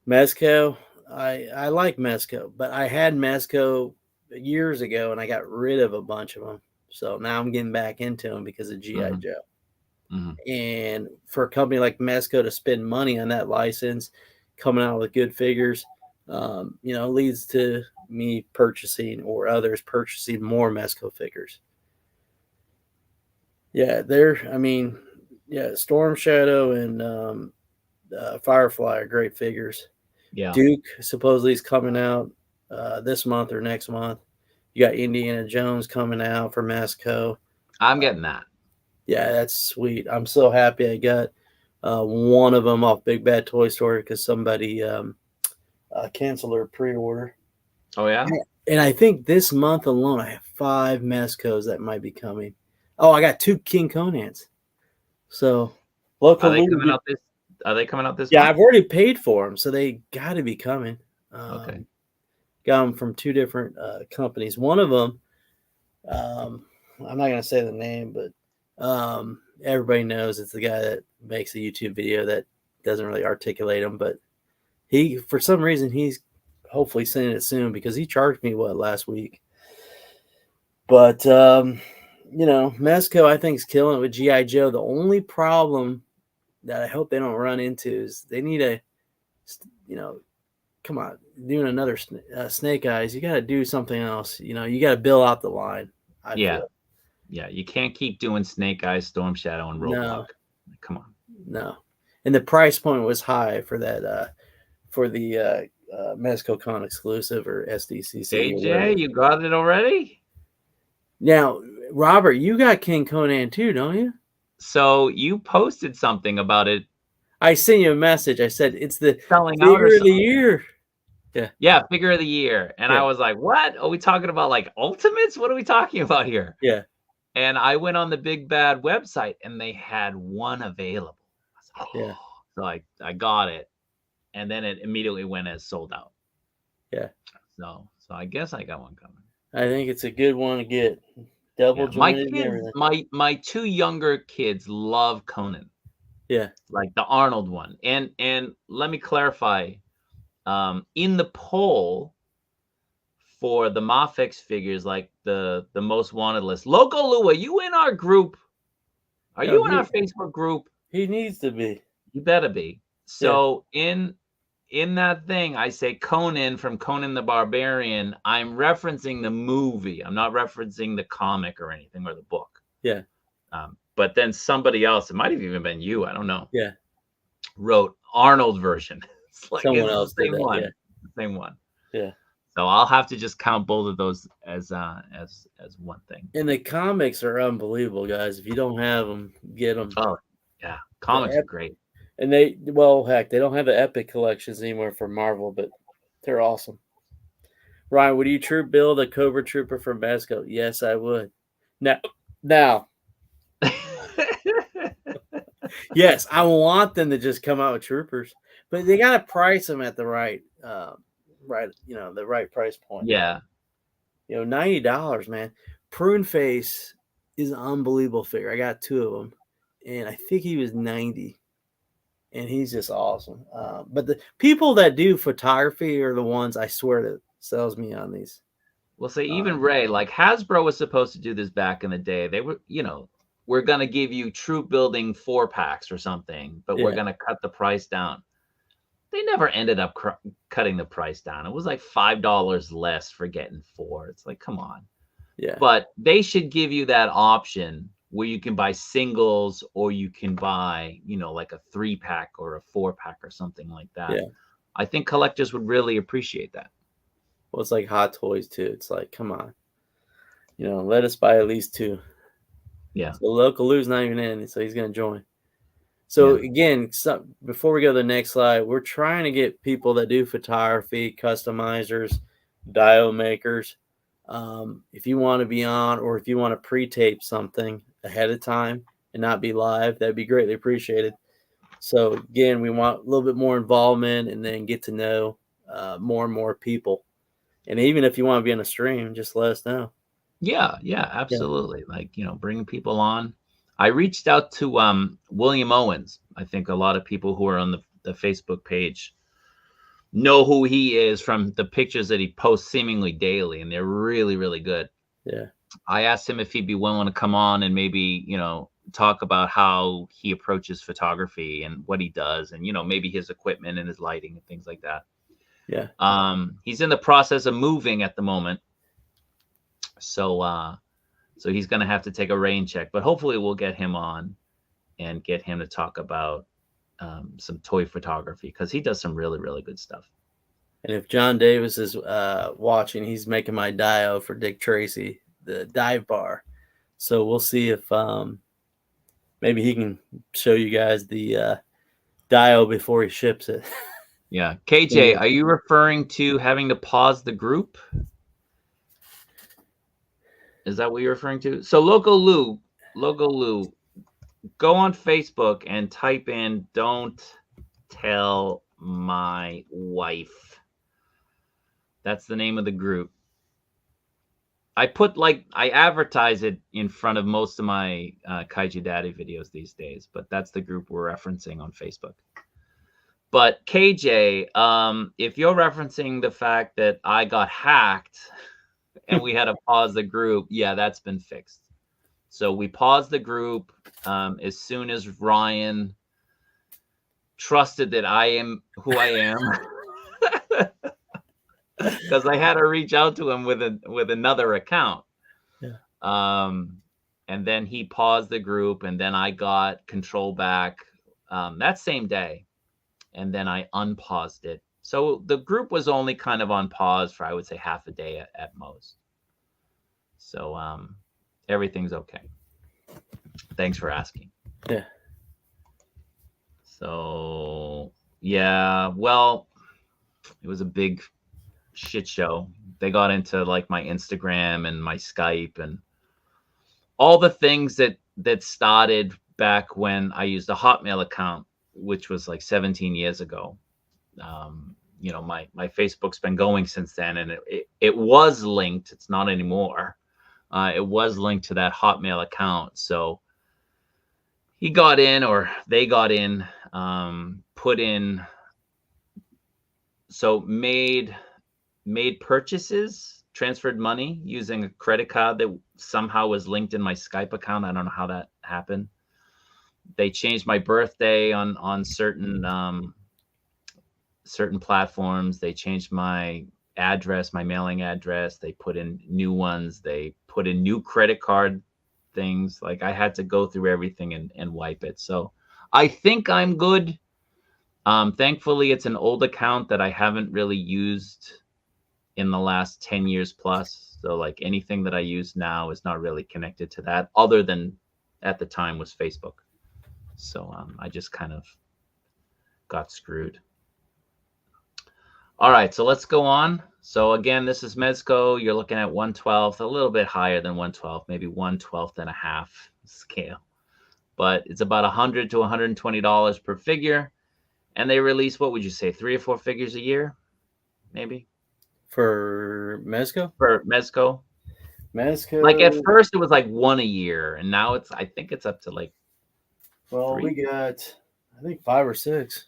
Mezco, I like Mezco, but I had Mezco years ago and I got rid of a bunch of them. So now I'm getting back into them because of G.I. Joe. And for a company like Mezco to spend money on that license, coming out with good figures, leads to me purchasing or others purchasing more Mezco figures. Yeah, Storm Shadow and Firefly are great figures. Yeah. Duke supposedly is coming out this month or next month. You got Indiana Jones coming out for Mezco. I'm getting that. Yeah, that's sweet. I'm so happy I got one of them off Big Bad Toy Store because somebody canceled their pre-order. Oh, yeah? And I think this month alone, I have 5 Mezcos that might be coming. Oh, I got 2 King Conans. So, are they coming out this Yeah, month? I've already paid for them, so they got to be coming. Okay. Got them from 2 different companies. One of them, I'm not going to say the name, but everybody knows it's the guy that makes a YouTube video that doesn't really articulate them, but for some reason, he's hopefully sending it soon because he charged me last week. But Mezco I think is killing it with G.I. Joe. The only problem that I hope they don't run into is they need a come on, doing another Snake Eyes, you got to do something else. You got to build out the line. I feel. Yeah, you can't keep doing Snake Eyes, Storm Shadow, and Roadblock. No. Come on. No. And the price point was high for that, for the Mezco Con exclusive or SDCC. AJ, you got it already? Now, Robert, you got King Conan too, don't you? So you posted something about it. I sent you a message. I said, it's the selling out figure of the year. Yeah, figure of the year. And Yeah. I was like, what? Are we talking about like Ultimates? What are we talking about here? Yeah. And I went on the Big Bad website and they had one available. I was like, Yeah. So I got it. And then it immediately went as sold out. Yeah. So I guess I got one coming. I think it's a good one to get. Double jointed and everything. My 2 younger kids love Conan. Yeah. like the Arnold one. And let me clarify, in the poll for the Mafex figures, like the most wanted list, Loco Lou, are you in our group? Are No, you in our Facebook group? he needs to be. You better be. Yeah. So in that thing, I say Conan from Conan the Barbarian. I'm referencing the movie. I'm not referencing the comic or anything or the book. Yeah. But then somebody else, it might have even been you, I don't know, Yeah. wrote Arnold version. It's like Someone it's else the did same that. one. Yeah. The same one. Yeah. So I'll have to just count both of those as one thing. And the comics are unbelievable, guys. If you don't have them, get them. Oh yeah, comics are great. And they, well, heck, they don't have the Epic collections anymore for Marvel, but they're awesome. Ryan, would you troop build a Cobra Trooper from Mexico? Yes, I would. Now, yes, I want them to just come out with troopers, but they got to price them at the right, the right price point. Yeah. $90, man. Prune Face is an unbelievable figure. I got 2 of them, and I think he was 90. And he's just awesome. But the people that do photography are the ones I swear that sells me on these. Well, say even Ray, like Hasbro was supposed to do this back in the day. They were, we're gonna give you troop building 4-packs or something, but we're gonna cut the price down. They never ended up cutting the price down. It was like $5 less for getting 4. It's like, come on. Yeah. But they should give you that option where you can buy singles or you can buy, like a 3-pack or a 4-pack or something like that. Yeah. I think collectors would really appreciate that. Well, it's like Hot Toys too. It's like, come on, let us buy at least 2. Yeah. So Local Lou's not even in, so he's gonna join. So again, before we go to the next slide, we're trying to get people that do photography, customizers, dial makers. If you want to be on, or if you want to pre-tape something ahead of time and not be live, that'd be greatly appreciated. So again, we want a little bit more involvement and then get to know more and more people. And even if you want to be on a stream, just let us know. Yeah, absolutely. Yeah. Like, bringing people on. I reached out to William Owens. I think a lot of people who are on the Facebook page know who he is from the pictures that he posts seemingly daily, and they're really, really good. Yeah. I asked him if he'd be willing to come on and maybe, talk about how he approaches photography and what he does and, maybe his equipment and his lighting and things like that. Yeah. He's in the process of moving at the moment. So he's going to have to take a rain check, but hopefully we'll get him on and get him to talk about some toy photography because he does some really, really good stuff. And if John Davis is watching, he's making my dio for Dick Tracy, the dive bar. So we'll see if maybe he can show you guys the dio before he ships it. Yeah. KJ, are you referring to having to pause the group? Is that what you're referring to? So Loco Lou, go on Facebook and type in "Don't Tell My Wife." That's the name of the group. I advertise it in front of most of my Kaiju Daddy videos these days, but that's the group we're referencing on Facebook. But KJ, if you're referencing the fact that I got hacked and we had to pause the group, yeah, that's been fixed. So we paused the group as soon as Ryan trusted that I am who I am, because I had to reach out to him with another account. Yeah. And then he paused the group, and then I got control back that same day, and then I unpaused it. So the group was only kind of on pause for, I would say, half a day at most. So everything's okay. Thanks for asking. Yeah. So yeah, well, it was a big shit show. They got into like my Instagram and my Skype and all the things that started back when I used a Hotmail account, which was like 17 years ago. My Facebook's been going since then, and it was linked. It's not anymore. It was linked to that Hotmail account. So, he got in, or they got in, put in, so made purchases, transferred money using a credit card that somehow was linked in my Skype account. I don't know how that happened. They changed my birthday on certain platforms. They changed my address, my mailing address. They put in new ones. They put in new credit card things. Like, I had to go through everything and wipe it. So I think I'm good. Thankfully, it's an old account that I haven't really used in the last 10 years plus. So like anything that I use now is not really connected to that, other than at the time was Facebook. So I just kind of got screwed. All right, so let's go on. So again, this is Mezco. You're looking at 1/12, a little bit higher than 1/12, maybe 1/12 and a half scale. But it's about $100 to $120 per figure. And they release, what would you say, 3 or 4 figures a year, maybe? For Mezco? For Mezco? Mezco. Like at first it was like 1 a year, and now I think it's up to like, well, 3? We got, I think 5 or 6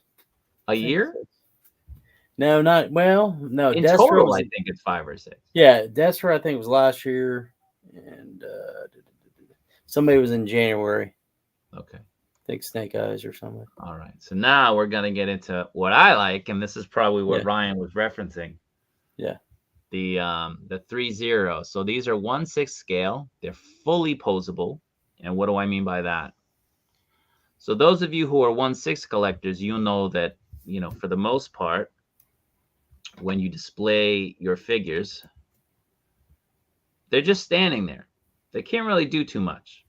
a year. No, not, well, no. In Destro total, was, I think it's 5 or 6. Yeah, Destro, I think, was last year, and somebody was in January. Okay. I think Snake Eyes or something. All right. So now we're going to get into what I like, and this is probably what Ryan was referencing. Yeah. The 3/0. So these are 1/6 scale. They're fully posable. And what do I mean by that? So those of you who are 1/6 collectors, you know that, for the most part, when you display your figures, they're just standing there. They can't really do too much.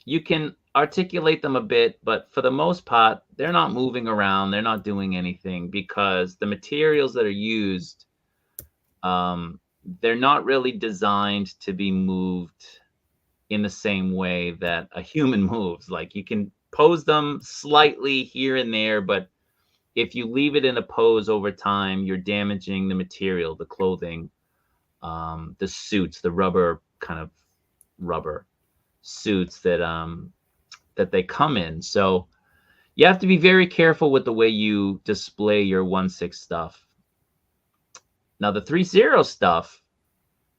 You can articulate them a bit, but for the most part, they're not moving around. They're not doing anything, because the materials that are used, they're not really designed to be moved in the same way that a human moves. Like, you can pose them slightly here and there, but if you leave it in a pose over time, you're damaging the material, the clothing, the suits, the rubber suits that they come in. So you have to be very careful with the way you display your 1/6 stuff. Now the 3/0 stuff,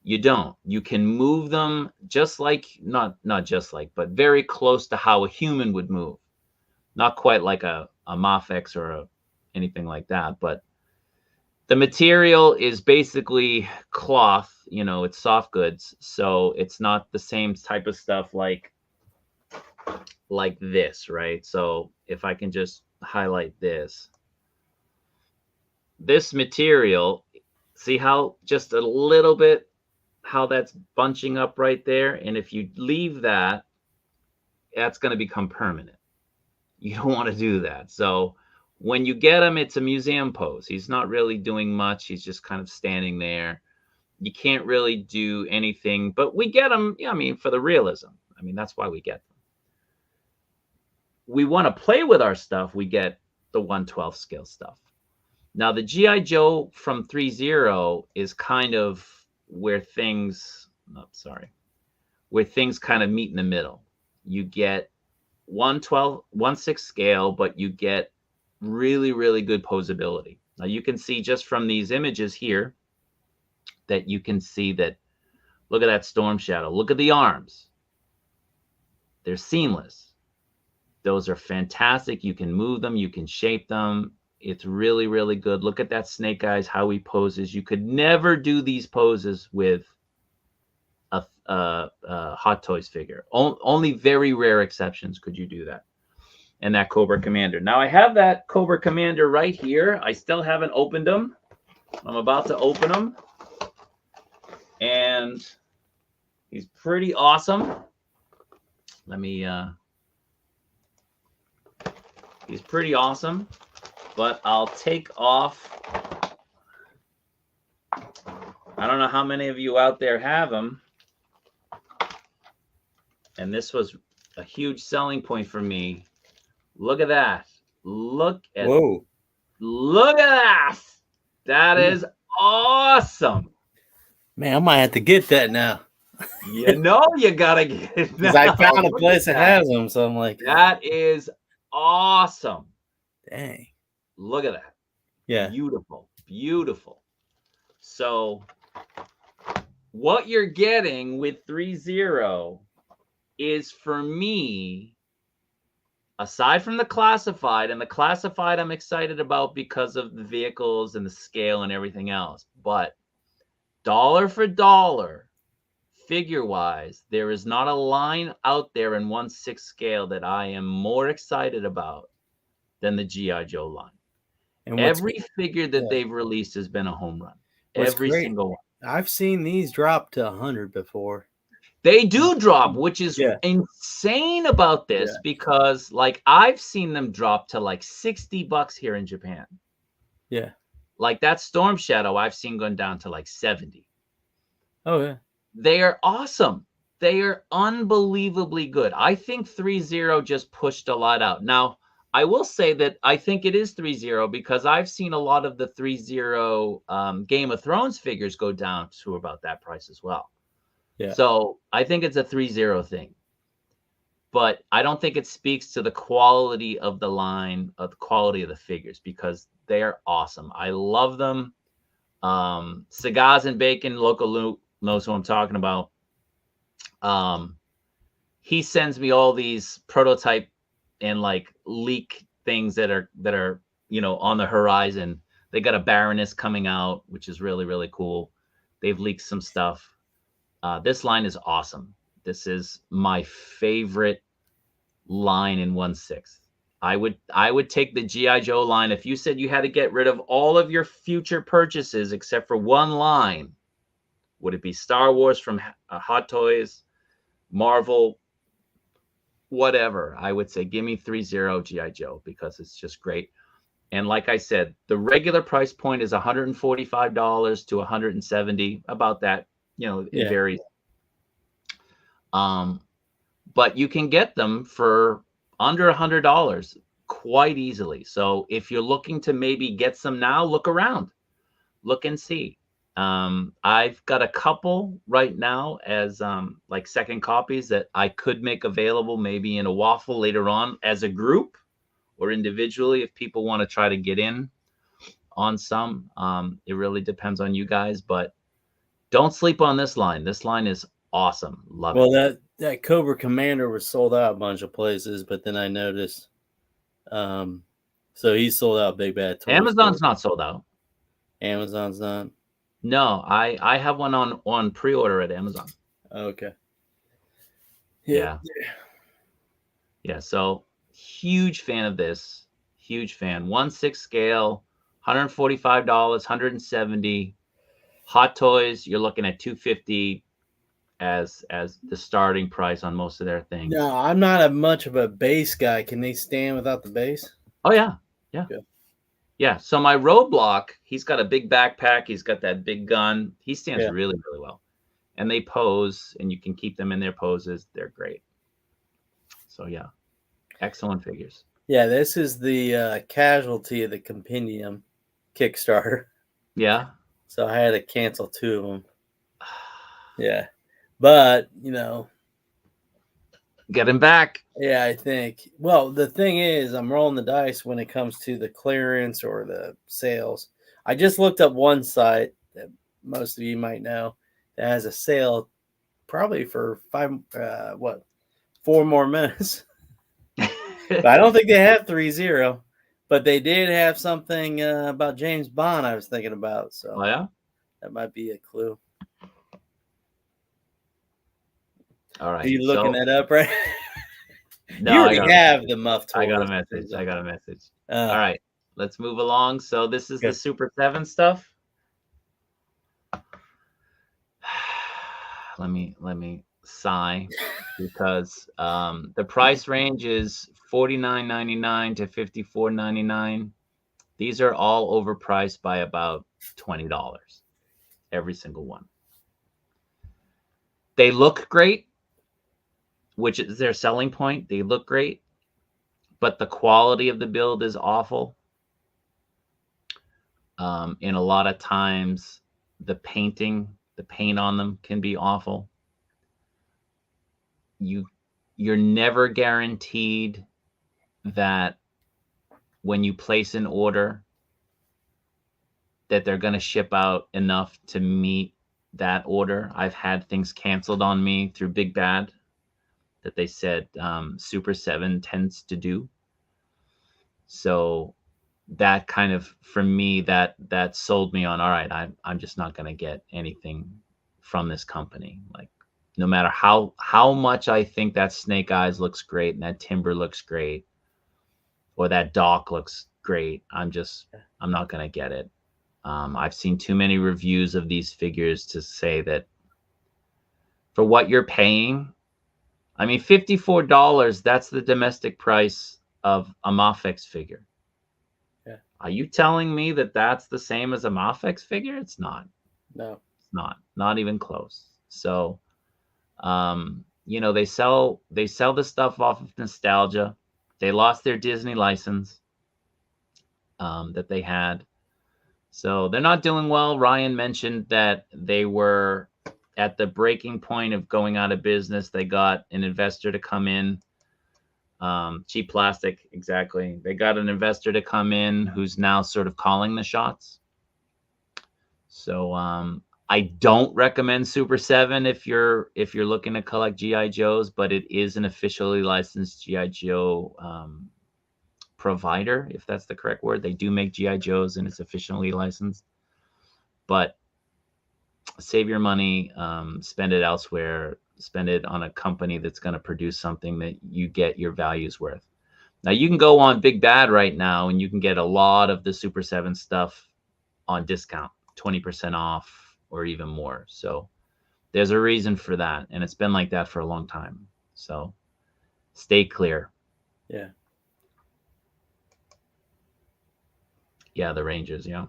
you don't. You can move them just like, not just like, but very close to how a human would move. Not quite like a Mafex or anything like that, but the material is basically cloth. It's soft goods, so it's not the same type of stuff like this, right? So if I can just highlight this material, see how just a little bit, how that's bunching up right there? And if you leave that, that's going to become permanent. You don't want to do that. So when you get him, it's a museum pose. He's not really doing much. He's just kind of standing there. You can't really do anything, but we get them, for the realism. That's why we get them. We want to play with our stuff. We get the 1/12 scale stuff. Now the G.I. Joe from 3/0 is kind of where things kind of meet in the middle. You get 1/6 scale, but you get really, really good posability. Now you can see just from these images here that you can see that, look at that storm shadow. Look at the arms. They're seamless. Those are fantastic. You can move them. You can shape them. It's really, really good. Look at that Snake Eyes, how he poses. You could never do these poses with a Hot Toys figure. Only very rare exceptions could you do that. And that Cobra Commander. Now I have that Cobra Commander right here. I still haven't opened him. I'm about to open him. And he's pretty awesome. He's pretty awesome. But I'll take off. I don't know how many of you out there have him. And this was a huge selling point for me. Look at that. Look at that. That is awesome. Man, I might have to get that now. You know you gotta get it Because I now. found a Look place at that has them, so I'm like, that is awesome. dang. Look at that. Yeah. Beautiful. Beautiful. So what you're getting with 3.0 is, for me, aside from the classified, and the classified I'm excited about because of the vehicles and the scale and everything else, but dollar for dollar, figure wise, there is not a line out there in 1/6 scale that I am more excited about than the GI Joe line. And Every figure that yeah. they've released has been a home run. What's Every great, single one. I've seen these drop to 100 before. They do drop, which is Yeah. insane about this, Yeah. because like I've seen them drop to like $60 here in Japan. Yeah. Like that Storm Shadow I've seen going down to like 70. Oh yeah. They are awesome. They are unbelievably good. I think 3.0 just pushed a lot out. Now, I will say that I think it is 3.0 because I've seen a lot of the 3.0 Game of Thrones figures go down to about that price as well. Yeah. So I think it's a 3.0 thing. But I don't think it speaks to the quality of the line, of the quality of the figures, because they are awesome. I love them. Cigars and Bacon, local Luke knows who I'm talking about. He sends me all these prototype and like leak things that are on the horizon. They got a Baroness coming out, which is really, really cool. They've leaked some stuff. This line is awesome. This is my favorite line in 1/6. I would take the GI Joe line. If you said you had to get rid of all of your future purchases except for one line, would it be Star Wars from Hot Toys, Marvel, whatever? I would say give me 3.0 GI Joe, because it's just great. And like I said, the regular price point is $145 to $170, about that. It varies. But you can get them for under $100 quite easily. So if you're looking to maybe get some now, look around, look and see. I've got a couple right now as like second copies that I could make available, maybe in a waffle later on as a group or individually, if people want to try to get in on some. It really depends on you guys, but don't sleep on this line. This line is awesome. Love it. Well, that Cobra Commander was sold out a bunch of places, but then I noticed, so he's sold out Big Bad Toys. Amazon's not sold out. Amazon's not. No, I have one on pre-order at Amazon. Okay. Yeah. So huge fan of this. Huge fan. 1/6 scale, $145, $170. Hot Toys, you're looking at $250 as the starting price on most of their things. No, I'm not much of a base guy. Can they stand without the base? Oh yeah. Yeah. So my Roadblock, he's got a big backpack. He's got that big gun. He stands really, really well. And they pose, and you can keep them in their poses. They're great. So yeah, excellent figures. Yeah, this is the casualty of the Compendium Kickstarter. Yeah. So I had to cancel 2 of them. Yeah. But, get him back. Yeah, I think. Well, the thing is, I'm rolling the dice when it comes to the clearance or the sales. I just looked up one site that most of you might know that has a sale probably for 4 more minutes. But I don't think they have 3.0, but they did have something about James Bond I was thinking about. So that might be a clue. All right. Are you looking that up, right? No, you already have the Muff toy. I got a message. All right. Let's move along. So this is the Super 7 stuff. Let me sigh, because the price range is $49.99 to $54.99. These are all overpriced by about $20, every single one. They look great, which is their selling point. They look great, but the quality of the build is awful. And a lot of times the paint on them can be awful. you're never guaranteed that when you place an order that they're going to ship out enough to meet that order. I've had things canceled on me through Big Bad that they said Super 7 tends to do. So that kind of, for me, that sold me on, all right, I'm just not going to get anything from this company. Like, no matter how much I think that Snake Eyes looks great and that timber looks great or that dock looks great, I'm not going to get it. I've seen too many reviews of these figures to say that for what you're paying, I mean, $54, that's the domestic price of a Mafex figure. Yeah. Are you telling me that that's the same as a Mafex figure? It's not. No. It's not even close. So, they sell the stuff off of nostalgia. They lost their Disney license that they had. So they're not doing well. Ryan mentioned that they were at the breaking point of going out of business. They got an investor to come in. Cheap plastic, exactly. They got an investor to come in who's now sort of calling the shots. So I don't recommend Super 7 if you're looking to collect GI Joes, but it is an officially licensed GI Joe provider, if that's the correct word. They do make GI Joes and it's officially licensed. But save your money, spend it elsewhere, spend it on a company that's going to produce something that you get your value's worth. Now, you can go on Big Bad right now and you can get a lot of the Super 7 stuff on discount, 20% off or even more. So there's a reason for that. And it's been like that for a long time. So stay clear. Yeah. Yeah, the Rangers, yeah.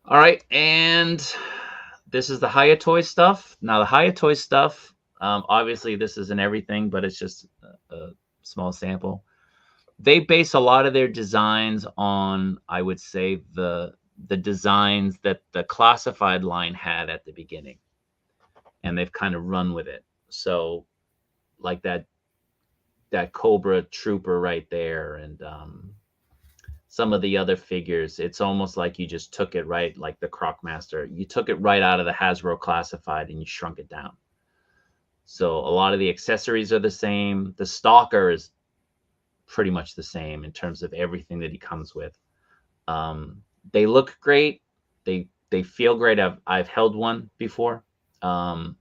All right, and this is the Hayatoy stuff. Now, the Hayatoy stuff, obviously this isn't everything, but it's just a small sample. They base a lot of their designs on, I would say, the designs that the classified line had at the beginning, and they've kind of run with it. So, like that Cobra Trooper right there, and some of the other figures, it's almost like you just took it right, like the Crocmaster. You took it right out of the Hasbro Classified and you shrunk it down. So a lot of the accessories are the same. The Stalker is pretty much the same in terms of everything that he comes with. They look great. They feel great. I've held one before. The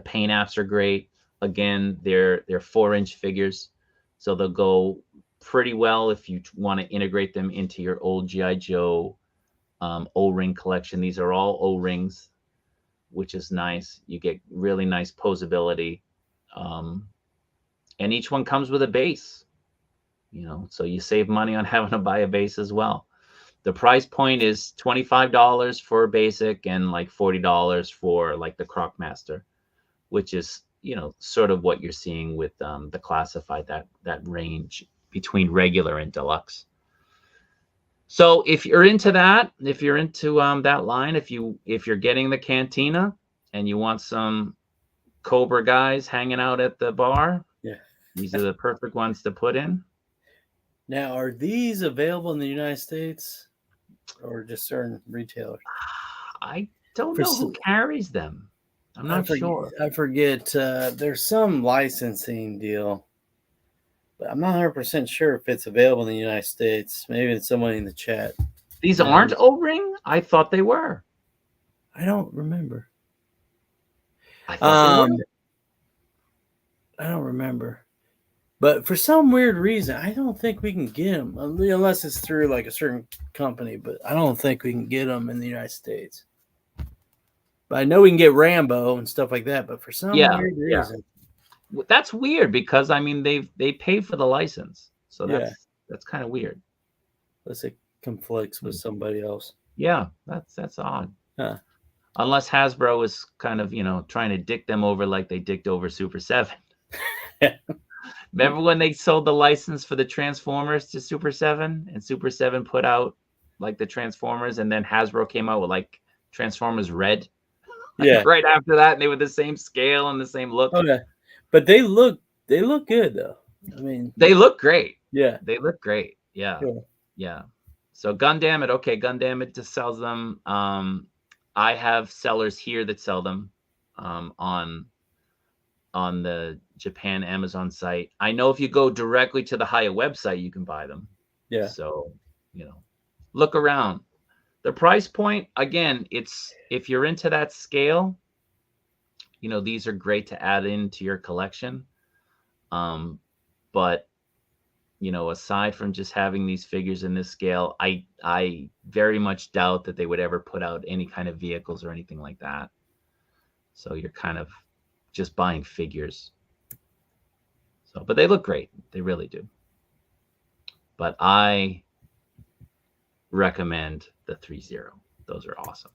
paint apps are great. Again, they're 4-inch figures, so they'll go pretty well if you want to integrate them into your old GI Joe O-ring collection. These are all O-rings, which is nice. You get really nice posability, and each one comes with a base. So you save money on having to buy a base as well. The price point is $25 for a basic and like $40 for like the Crocmaster, which is sort of what you're seeing with the classified, that range between regular and deluxe. So if you're into that, if you're into that line, if you're getting the Cantina and you want some Cobra guys hanging out at the bar, yeah, these are the perfect ones to put in. Now, are these available in the United States or just certain retailers? I don't know who carries them. I'm not sure. I forget. There's some licensing deal, but I'm not 100% sure if it's available in the United States. Maybe it's someone in the chat. These aren't O-ring? I thought they were. I don't remember. I thought they were. I don't remember. But for some weird reason, I don't think we can get them unless it's through like a certain company. But I don't think we can get them in the United States. But I know we can get Rambo and stuff like that. But for some weird reason, that's weird because I mean they pay for the license, so that's kind of weird. Unless it conflicts with somebody else. Yeah, that's odd. Huh. Unless Hasbro is kind of trying to dick them over like they dicked over Super 7. Remember when they sold the license for the Transformers to Super 7 and Super 7 put out like the Transformers and then Hasbro came out with like Transformers Red? Yeah. right after that, and they were the same scale and the same look. Okay. But they look good though. I mean, They look great. yeah. They look great. Yeah. Cool. Yeah. So Gundam okay, Gundam just sells them. I have sellers here that sell them on the Japan Amazon site. I know if you go directly to the Haya website, you can buy them. Yeah. So, look around. The price point, again, it's if you're into that scale, these are great to add into your collection. But aside from just having these figures in this scale, I very much doubt that they would ever put out any kind of vehicles or anything like that. So you're kind of just buying figures. So, but they look great. They really do. But I recommend the 3.0. Those are awesome.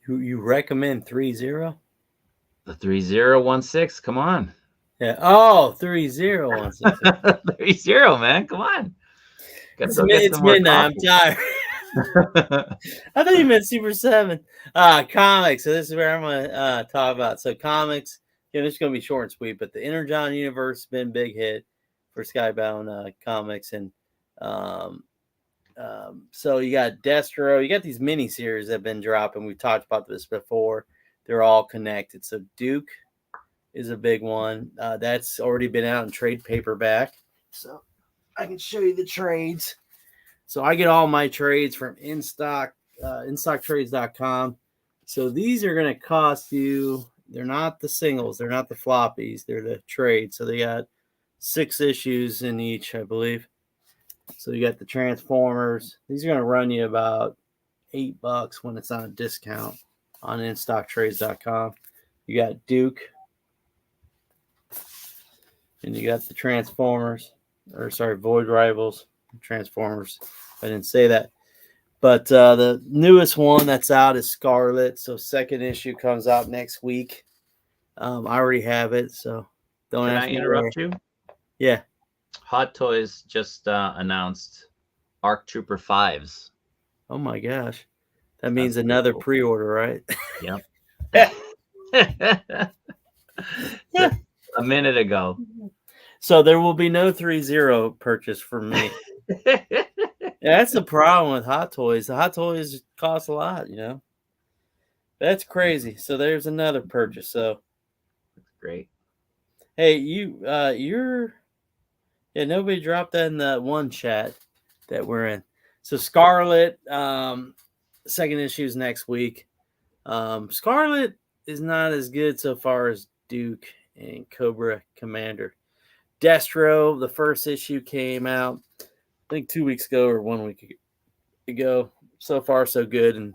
You recommend 3.0? The 3.016. Come on. Yeah. Oh, 3.016. 3.0, man. Come on. It's midnight. I'm tired. I thought you meant Super 7. Comics. So this is where I'm going to talk about. So comics. This is going to be short and sweet, but the Energon universe has been a big hit for Skybound Comics. And so you got Destro. You got these mini-series that have been dropping. We've talked about this before. They're all connected. So Duke is a big one. That's already been out in trade paperback. So I can show you the trades. So I get all my trades from InStockTrades.com. So these are going to cost you, they're not the singles, they're not the floppies, they're the trades. So they got 6 issues in each, I believe. So you got the Transformers. These are going to run you about $8 when it's on a discount on InStockTrades.com. You got Duke. And you got the Transformers. Void Rivals. Transformers. I didn't say that. But the newest one that's out is Scarlet. So second issue comes out next week. I already have it, so don't Can ask I me interrupt where. you? Yeah. Hot Toys just announced ARC Trooper 5s. Oh my gosh. That means another cool pre-order, right? Yep. A minute ago. So there will be no 3.0 purchase for me. Yeah, that's the problem with Hot Toys. The Hot Toys cost a lot, That's crazy. So there's another purchase. So that's great. Hey, nobody dropped that in the one chat that we're in. So Scarlet, second issue is next week. Scarlet is not as good so far as Duke and Cobra Commander. Destro, the first issue came out, I think 2 weeks ago or 1 week ago. So far, so good. And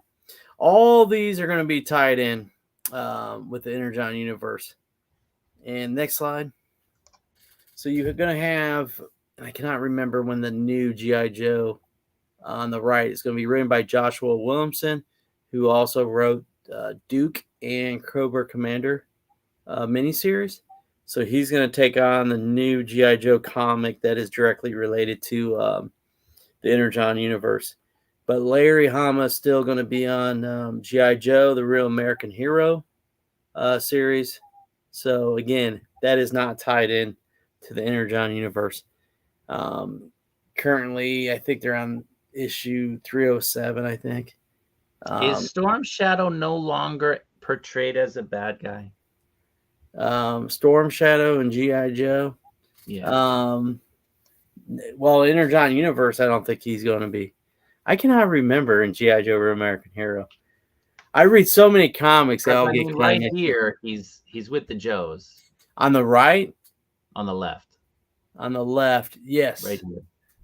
all these are going to be tied in with the Energon universe. And next slide. So you're going to have, I cannot remember when the new G.I. Joe on the right is going to be written by Joshua Williamson, who also wrote Duke and Cobra Commander miniseries. So he's going to take on the new G.I. Joe comic that is directly related to the Energon universe. But Larry Hama is still going to be on G.I. Joe, the Real American Hero series. So again, that is not tied in to the Energon universe. Currently, I think they're on issue 307, I think. Is Storm Shadow no longer portrayed as a bad guy? Storm Shadow and G.I. Joe. Yeah. Well, Energon universe, I don't think he's going to be. I cannot remember in G.I. Joe Real American Hero. I read so many comics. Right here, he's with the Joes. On the right? On the left. On the left, yes. Right here.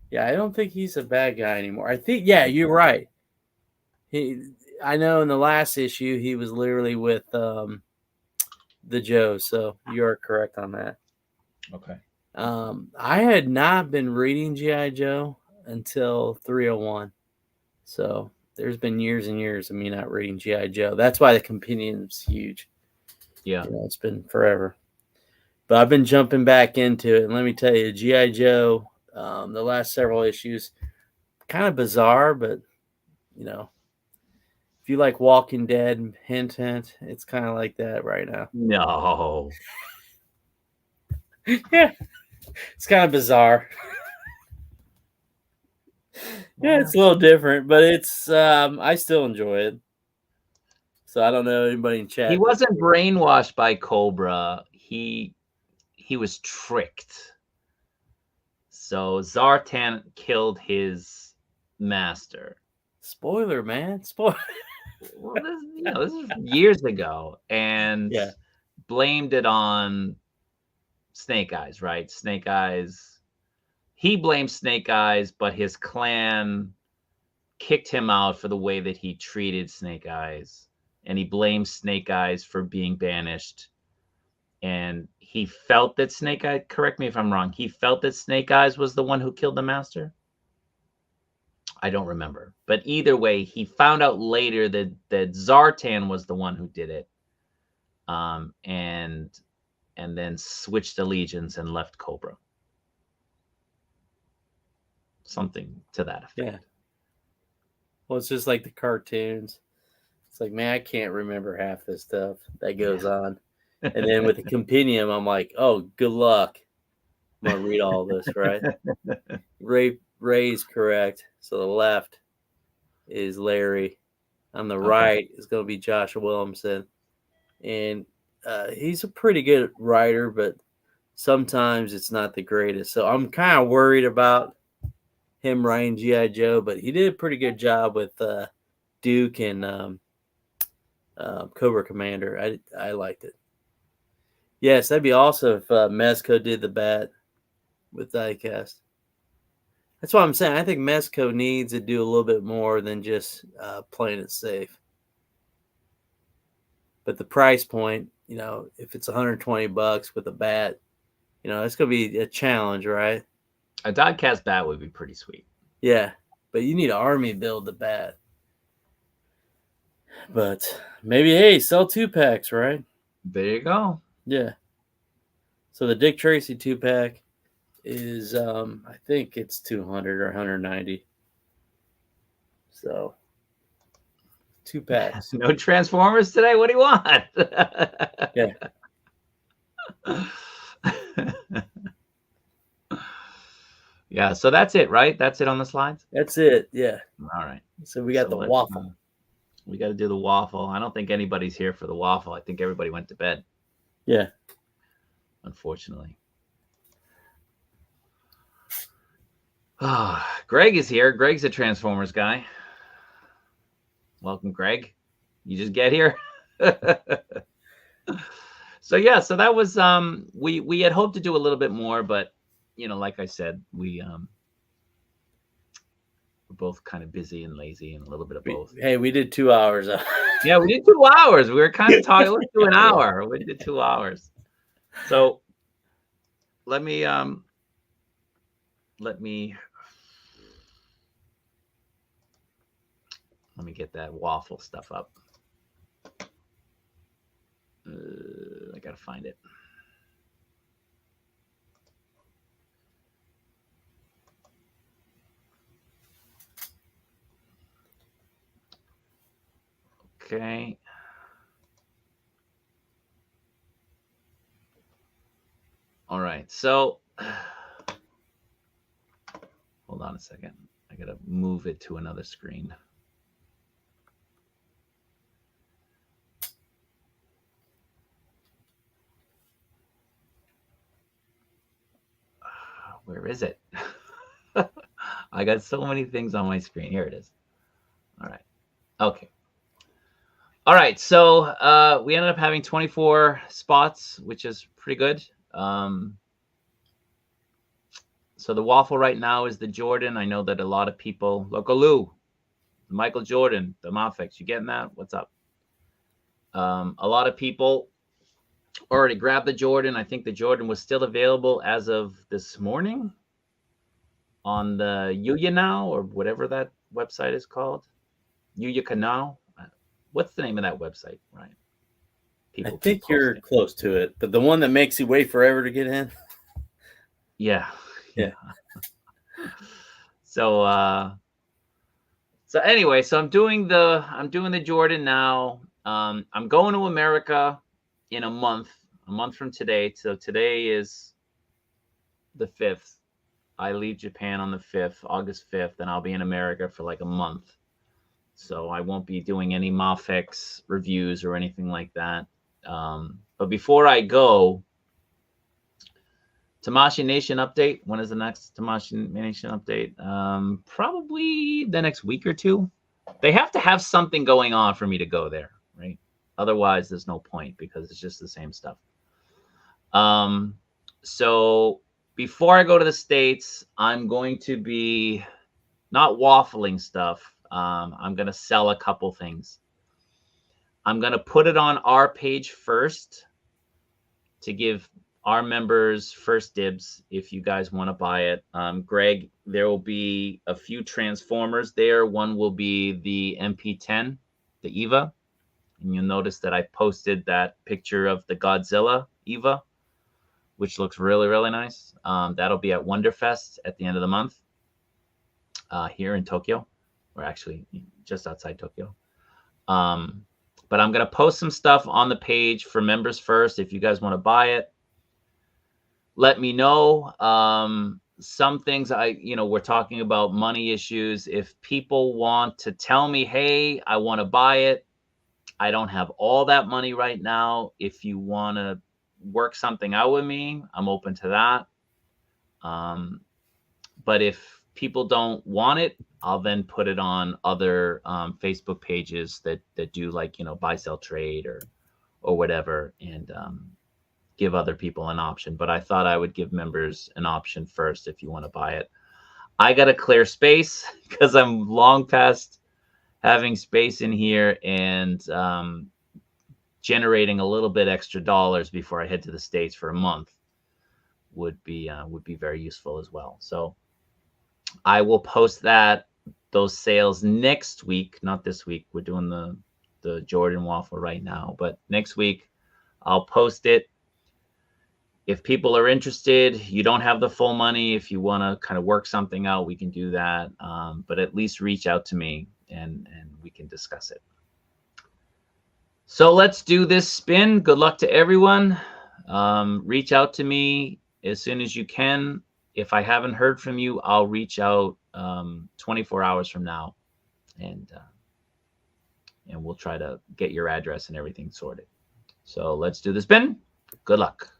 Yeah, I don't think he's a bad guy anymore. I think, yeah, you're right. I know in the last issue, he was literally with the Joes, so you're correct on that. Okay. I had not been reading G.I. Joe until 301. So there's been years and years of me not reading G.I. Joe. That's why the compendium is huge. Yeah. It's been forever. But I've been jumping back into it. And let me tell you, G.I. Joe, the last several issues, kind of bizarre, but, If you like Walking Dead, hint, hint, it's kind of like that right now. No. Yeah, it's kind of bizarre. Yeah, it's a little different, but it's I still enjoy it. So I don't know anybody in chat. He wasn't brainwashed by Cobra. He was tricked. So Zartan killed his master. Spoiler, man. Spoiler. Well, this is years ago, and Yeah. blamed it on Snake Eyes, right? Snake Eyes. He blamed Snake Eyes, but his clan kicked him out for the way that he treated Snake Eyes, and he blamed Snake Eyes for being banished. And he felt that Snake Eyes, correct me if I'm wrong, he felt that Snake Eyes was the one who killed the master. I don't remember. But either way, he found out later that Zartan was the one who did it. And then switched allegiance and left Cobra. Something to that effect. Yeah. Well, it's just like the cartoons. It's like, man, I can't remember half this stuff that goes on. And then with the compendium, I'm like, oh, good luck. I'm going to read all this, right? Ray's correct. So the left is Larry. On the right is going to be Joshua Williamson. And he's a pretty good writer, but sometimes it's not the greatest. So I'm kind of worried about him writing G.I. Joe, but he did a pretty good job with Duke and Cobra Commander. I liked it. Yes, that'd be awesome if Mezco did the bat with diecast. That's what I'm saying. I think Mezco needs to do a little bit more than just playing it safe. But the price point, if it's $120 with a bat, it's going to be a challenge, right? A diecast bat would be pretty sweet. Yeah, but you need an army build the bat. But maybe, hey, sell 2-packs, right? There you go. Yeah. So the Dick Tracy 2-pack is, I think it's 200 or 190. So 2-packs. No Transformers today? What do you want? Yeah. Yeah, so that's it, right? That's it on the slides? That's it, yeah. All right. So we got the waffle. We got to do the waffle. I don't think anybody's here for the waffle. I think everybody went to bed. Yeah. Unfortunately. Greg is here. Greg's a Transformers guy. Welcome, Greg. You just get here. So yeah, so that was we had hoped to do a little bit more, but like I said, we're both kind of busy and lazy and a little bit of both. Hey, we did 2 hours. Yeah, we did 2 hours. We were kind of talking. Let's do an hour. We did 2 hours. So let me get that waffle stuff up. I gotta find it. Okay. All right. So hold on a second. I gotta move it to another screen. Where is it? I got so many things on my screen. Here it is. All right. Okay. All right. So we ended up having 24 spots, which is pretty good. So the waffle right now is the Jordan. I know that a lot of people, Loco Lou, Michael Jordan, the Mafex. You getting that? What's up? A lot of people already grabbed the Jordan. I think the Jordan was still available as of this morning on the Yuya Now or whatever that website is called. Yuya Canal. What's the name of that website, Ryan? I think you're close to it, but the one that makes you wait forever to get in. Yeah. Yeah. So So anyway, so I'm doing the Jordan now. I'm going to America in a month from today. So today is the 5th. I leave Japan on the 5th, August 5th, and I'll be in America for like a month. So I won't be doing any Mafex reviews or anything like that. But before I go, Tamashii Nation update. When is the next Tamashii Nation update? Probably the next week or two. They have to have something going on for me to go there, right? Otherwise, there's no point because it's just the same stuff. So before I go to the States, I'm going to be not waffling stuff. I'm going to sell a couple things. I'm going to put it on our page first to give our members first dibs if you guys want to buy it. Greg, there will be a few Transformers there. One will be the MP10, the EVA. And you'll notice that I posted that picture of the Godzilla EVA, which looks really, really nice. That'll be at Wonderfest at the end of the month here in Tokyo, or actually just outside Tokyo. But I'm going to post some stuff on the page for members first. If you guys want to buy it, let me know. Some things we're talking about money issues. If people want to tell me, hey, I want to buy it, I don't have all that money right now. If you want to work something out with me, I'm open to that. But if people don't want it, I'll then put it on other Facebook pages that do like, buy, sell, trade or whatever, and give other people an option. But I thought I would give members an option first if you want to buy it. I got to clear space because I'm long past having space in here and generating a little bit extra dollars before I head to the States for a month would be very useful as well. So I will post those sales next week, not this week. We're doing the Jordan waffle right now, but next week I'll post it. If people are interested, you don't have the full money. If you want to kind of work something out, we can do that. But at least reach out to me and we can discuss it. So let's do this spin. Good luck to everyone. Reach out to me as soon as you can. If I haven't heard from you, I'll reach out 24 hours from now, and we'll try to get your address and everything sorted. So let's do the spin. Good luck.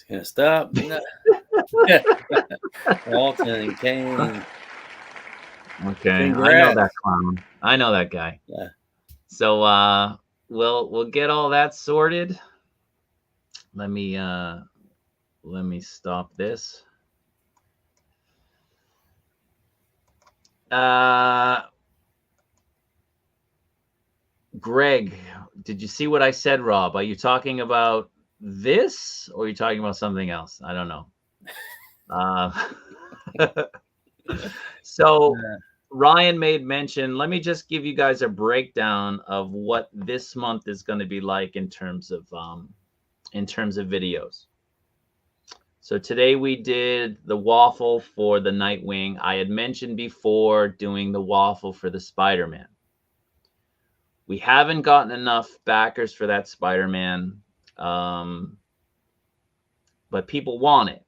Gonna stop. No. Walton and Kane. Okay, Congrats. I know that clown. I know that guy. Yeah. So we'll get all that sorted. Let me stop this. Greg, did you see what I said, Rob? Are you talking about this or are you talking about something else? I don't know. So Ryan made mention, let me just give you guys a breakdown of what this month is going to be like in terms of videos. So today we did the waffle for the Nightwing. I had mentioned before doing the waffle for the Spider-Man. We haven't gotten enough backers for that Spider-Man, but people want it.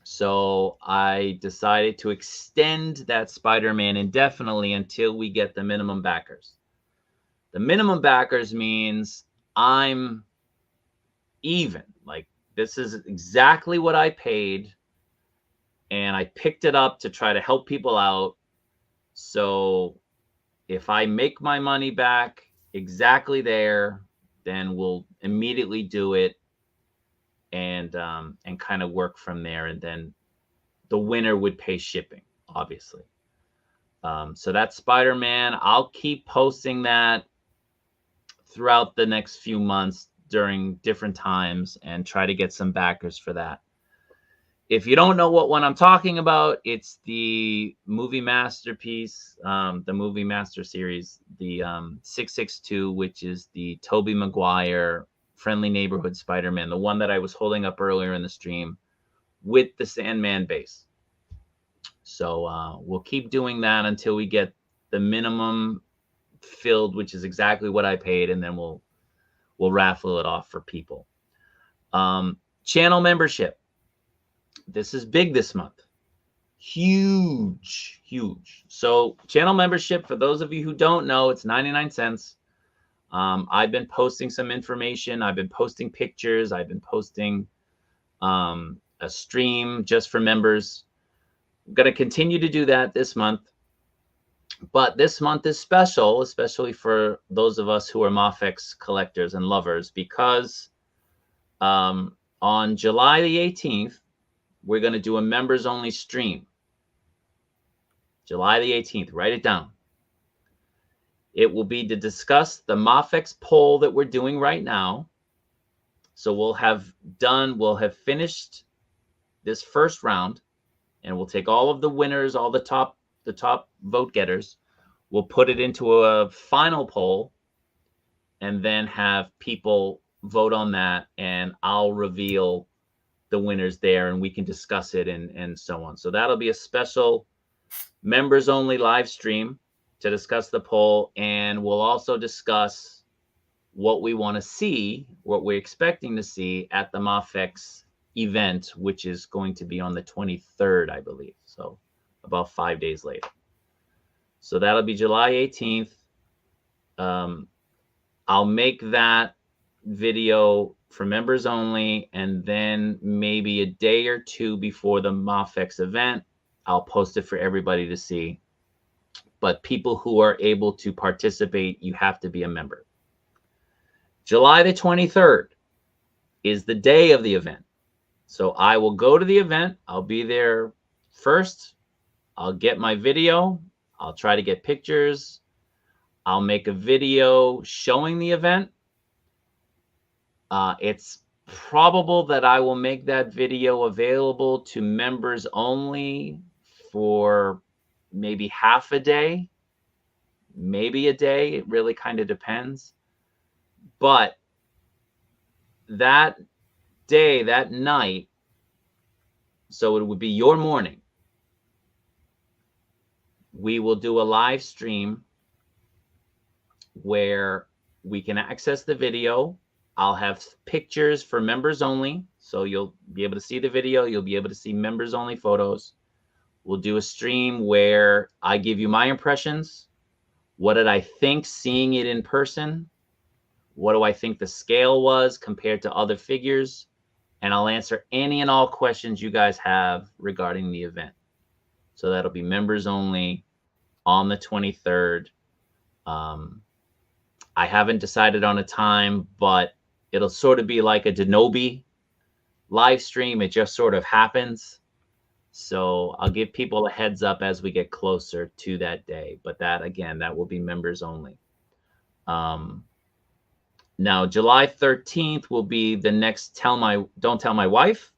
So I decided to extend that Spider-Man indefinitely until we get the minimum backers. The minimum backers means I'm even. Like, this is exactly what I paid, and I picked it up to try to help people out. So if I make my money back exactly there, then we'll immediately do it and kind of work from there. And then the winner would pay shipping, obviously. So that's Spider-Man. I'll keep posting that throughout the next few months during different times and try to get some backers for that. If you don't know what one I'm talking about, it's the movie masterpiece, the movie master series, the 662, which is the Tobey Maguire Friendly Neighborhood Spider-Man, the one that I was holding up earlier in the stream with the Sandman base. So we'll keep doing that until we get the minimum filled, which is exactly what I paid, and then we'll raffle it off for people. Channel membership. This is big this month. Huge. So channel membership, for those of you who don't know, it's 99 cents. I've been posting some information. I've been posting pictures. I've been posting a stream just for members. I'm going to continue to do that this month. But this month is special, especially for those of us who are Mafex collectors and lovers, because on July the 18th, we're going to do a members only stream. July the 18th, write it down. It will be to discuss the Mafex poll that we're doing right now. So we'll have finished this first round, and we'll take all of the winners, all the top vote getters. We'll put it into a final poll and then have people vote on that, and I'll reveal the winners there, and we can discuss it and so on. So that'll be a special members only live stream to discuss the poll, and we'll also discuss what we want to see, what we're expecting to see at the Mafex event, which is going to be on the 23rd, I believe. So about 5 days later. So that'll be July 18th. I'll make that video for members only, and then maybe a day or two before the Mafex event, I'll post it for everybody to see. But people who are able to participate, you have to be a member. July the 23rd is the day of the event. So I will go to the event. I'll be there first. I'll get my video. I'll try to get pictures. I'll make a video showing the event. It's probable that I will make that video available to members only for maybe half a day, maybe a day. It really kind of depends. But that day, that night, so it would be your morning, we will do a live stream where we can access the video. I'll have pictures for members only. So you'll be able to see the video. You'll be able to see members only photos. We'll do a stream where I give you my impressions. What did I think seeing it in person? What do I think the scale was compared to other figures? And I'll answer any and all questions you guys have regarding the event. So that'll be members only on the 23rd. I haven't decided on a time, but it'll sort of be like a Denobi live stream. It just sort of happens. So I'll give people a heads up as we get closer to that day. But that, again, that will be members only. Now, July 13th will be the next Don't Tell My Wife.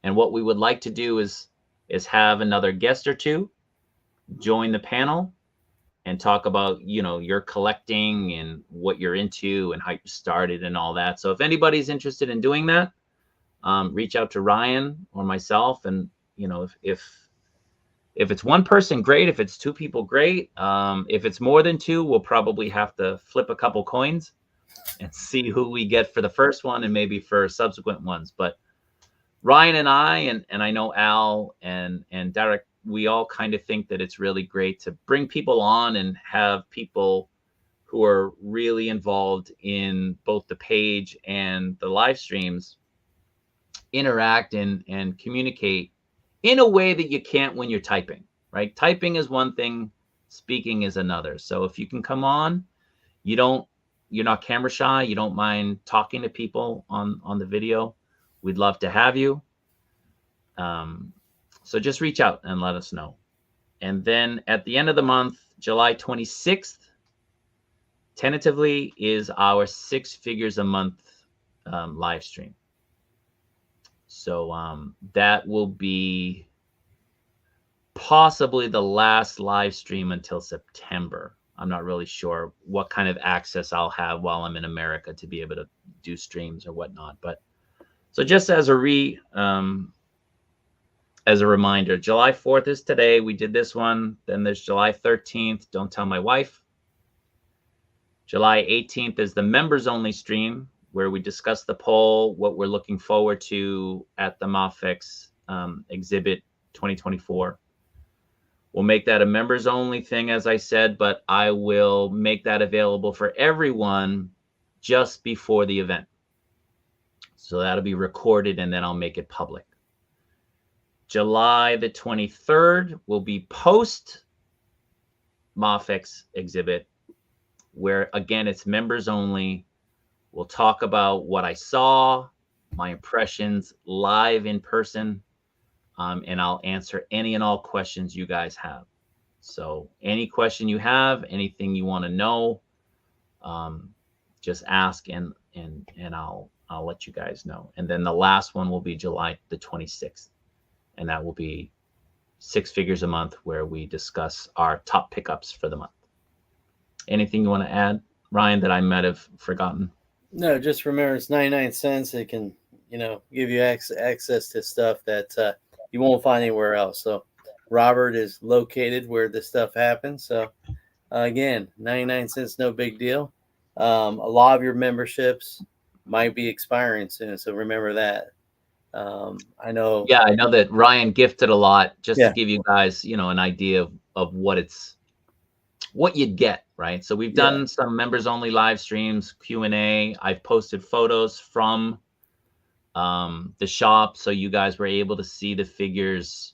And what we would like to do is have another guest or two join the panel and talk about, your collecting and what you're into and how you started and all that. So if anybody's interested in doing that, reach out to Ryan or myself. And, if it's one person, great. If it's two people, great. If it's more than two, we'll probably have to flip a couple coins and see who we get for the first one and maybe for subsequent ones. But Ryan and I, and I know Al and Derek, we all kind of think that it's really great to bring people on and have people who are really involved in both the page and the live streams interact and communicate in a way that you can't when you're typing, right? Typing is one thing, speaking is another. So if you can come on, you don't you're not camera shy, you don't mind talking to people on the video, we'd love to have you. So just reach out and let us know. And then at the end of the month, July 26th, tentatively is our 6 figures a month live stream. So that will be possibly the last live stream until September. I'm not really sure what kind of access I'll have while I'm in America to be able to do streams or whatnot. But so just as a reminder, July 4th is today. We did this one. Then there's July 13th. Don't tell my wife. July 18th is the members only stream where we discuss the poll, what we're looking forward to at the Mafex exhibit 2024. We'll make that a members only thing, as I said, but I will make that available for everyone just before the event. So that'll be recorded and then I'll make it public. July the 23rd will be post Mafex exhibit, where again, it's members only. We'll talk about what I saw, my impressions live in person, and I'll answer any and all questions you guys have. So any question you have, anything you want to know, just ask and I'll let you guys know. And then the last one will be July the 26th. And that will be 6 figures a month where we discuss our top pickups for the month. Anything you want to add, Ryan, that I might have forgotten? No, just remember it's 99 cents. It can, give you access to stuff that you won't find anywhere else. So Robert is located where this stuff happens. So again, 99 cents, no big deal. A lot of your memberships might be expiring soon. So remember that. I know. Yeah, I know that Ryan gifted a lot just to give you guys, an idea of what you'd get, right? So we've done some members only live streams, Q&A. I've posted photos from the shop, so you guys were able to see the figures,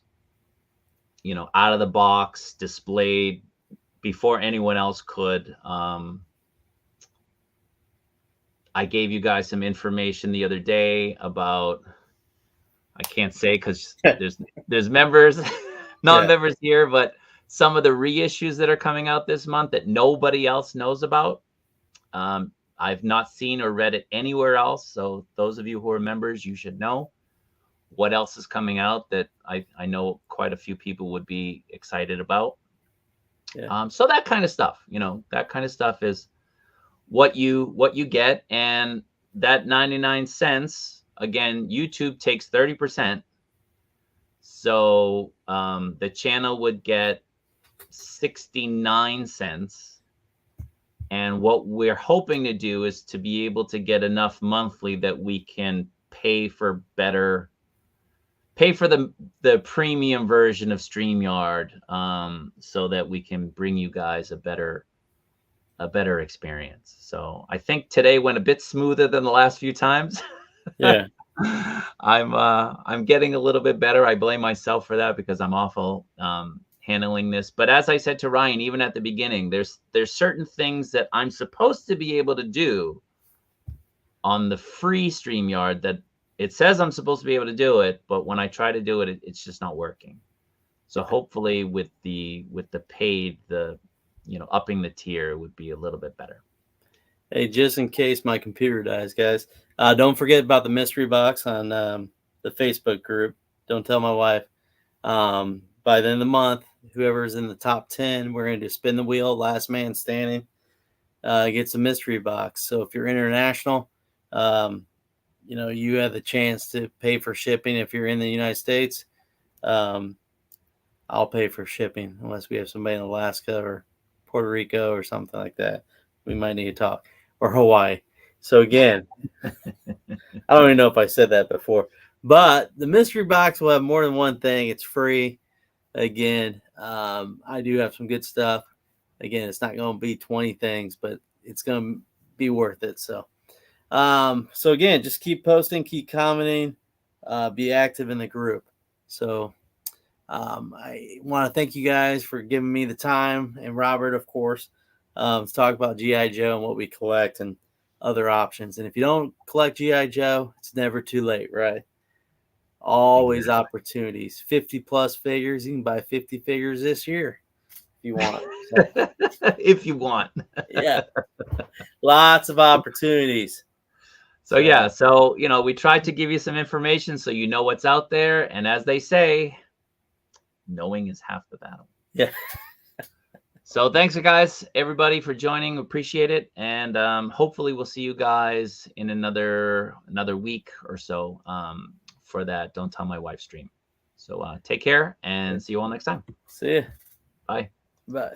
out of the box, displayed before anyone else could. I gave you guys some information the other day about, I can't say because there's members, non-members here, but some of the reissues that are coming out this month that nobody else knows about. I've not seen or read it anywhere else. So those of you who are members, you should know what else is coming out that I know quite a few people would be excited about. So that kind of stuff, that kind of stuff is what you get. And that 99 cents, again, YouTube takes 30%. So the channel would get 69 cents. And what we're hoping to do is to be able to get enough monthly that we can pay for the premium version of StreamYard, so that we can bring you guys a better experience. So I think today went a bit smoother than the last few times. Yeah. I'm getting a little bit better. I blame myself for that because I'm awful handling this. But as I said to Ryan, even at the beginning, there's certain things that I'm supposed to be able to do on the free StreamYard that it says I'm supposed to be able to do it, but when I try to do it, it's just not working. So hopefully with the paid, upping the tier would be a little bit better. Hey, just in case my computer dies, guys, don't forget about the mystery box on the Facebook group. Don't tell my wife. By the end of the month, whoever's in the top 10, we're going to spin the wheel. Last man standing gets a mystery box. So if you're international, you have the chance to pay for shipping. If you're in the United States, I'll pay for shipping unless we have somebody in Alaska or Puerto Rico or something like that. We might need to talk. Or Hawaii. So again, I don't even know if I said that before, but the mystery box will have more than one thing. It's free. Again, I do have some good stuff. Again, it's not going to be 20 things, but it's going to be worth it. So again, just keep posting, keep commenting, be active in the group. So I want to thank you guys for giving me the time, and Robert, of course. to talk about GI Joe and what we collect and other options. And if you don't collect GI Joe, it's never too late, right? Always Exactly. opportunities. 50+ figures. You can buy 50 figures this year if you want. So, If you want. yeah, lots of opportunities. So yeah, so we tried to give you some information so you know what's out there, and as they say, knowing is half the battle. Yeah. So thanks, guys, everybody, for joining. Appreciate it, and hopefully we'll see you guys in another week or so for that Don't Tell My Wife stream. So take care and see you all next time. See ya. Bye. Bye.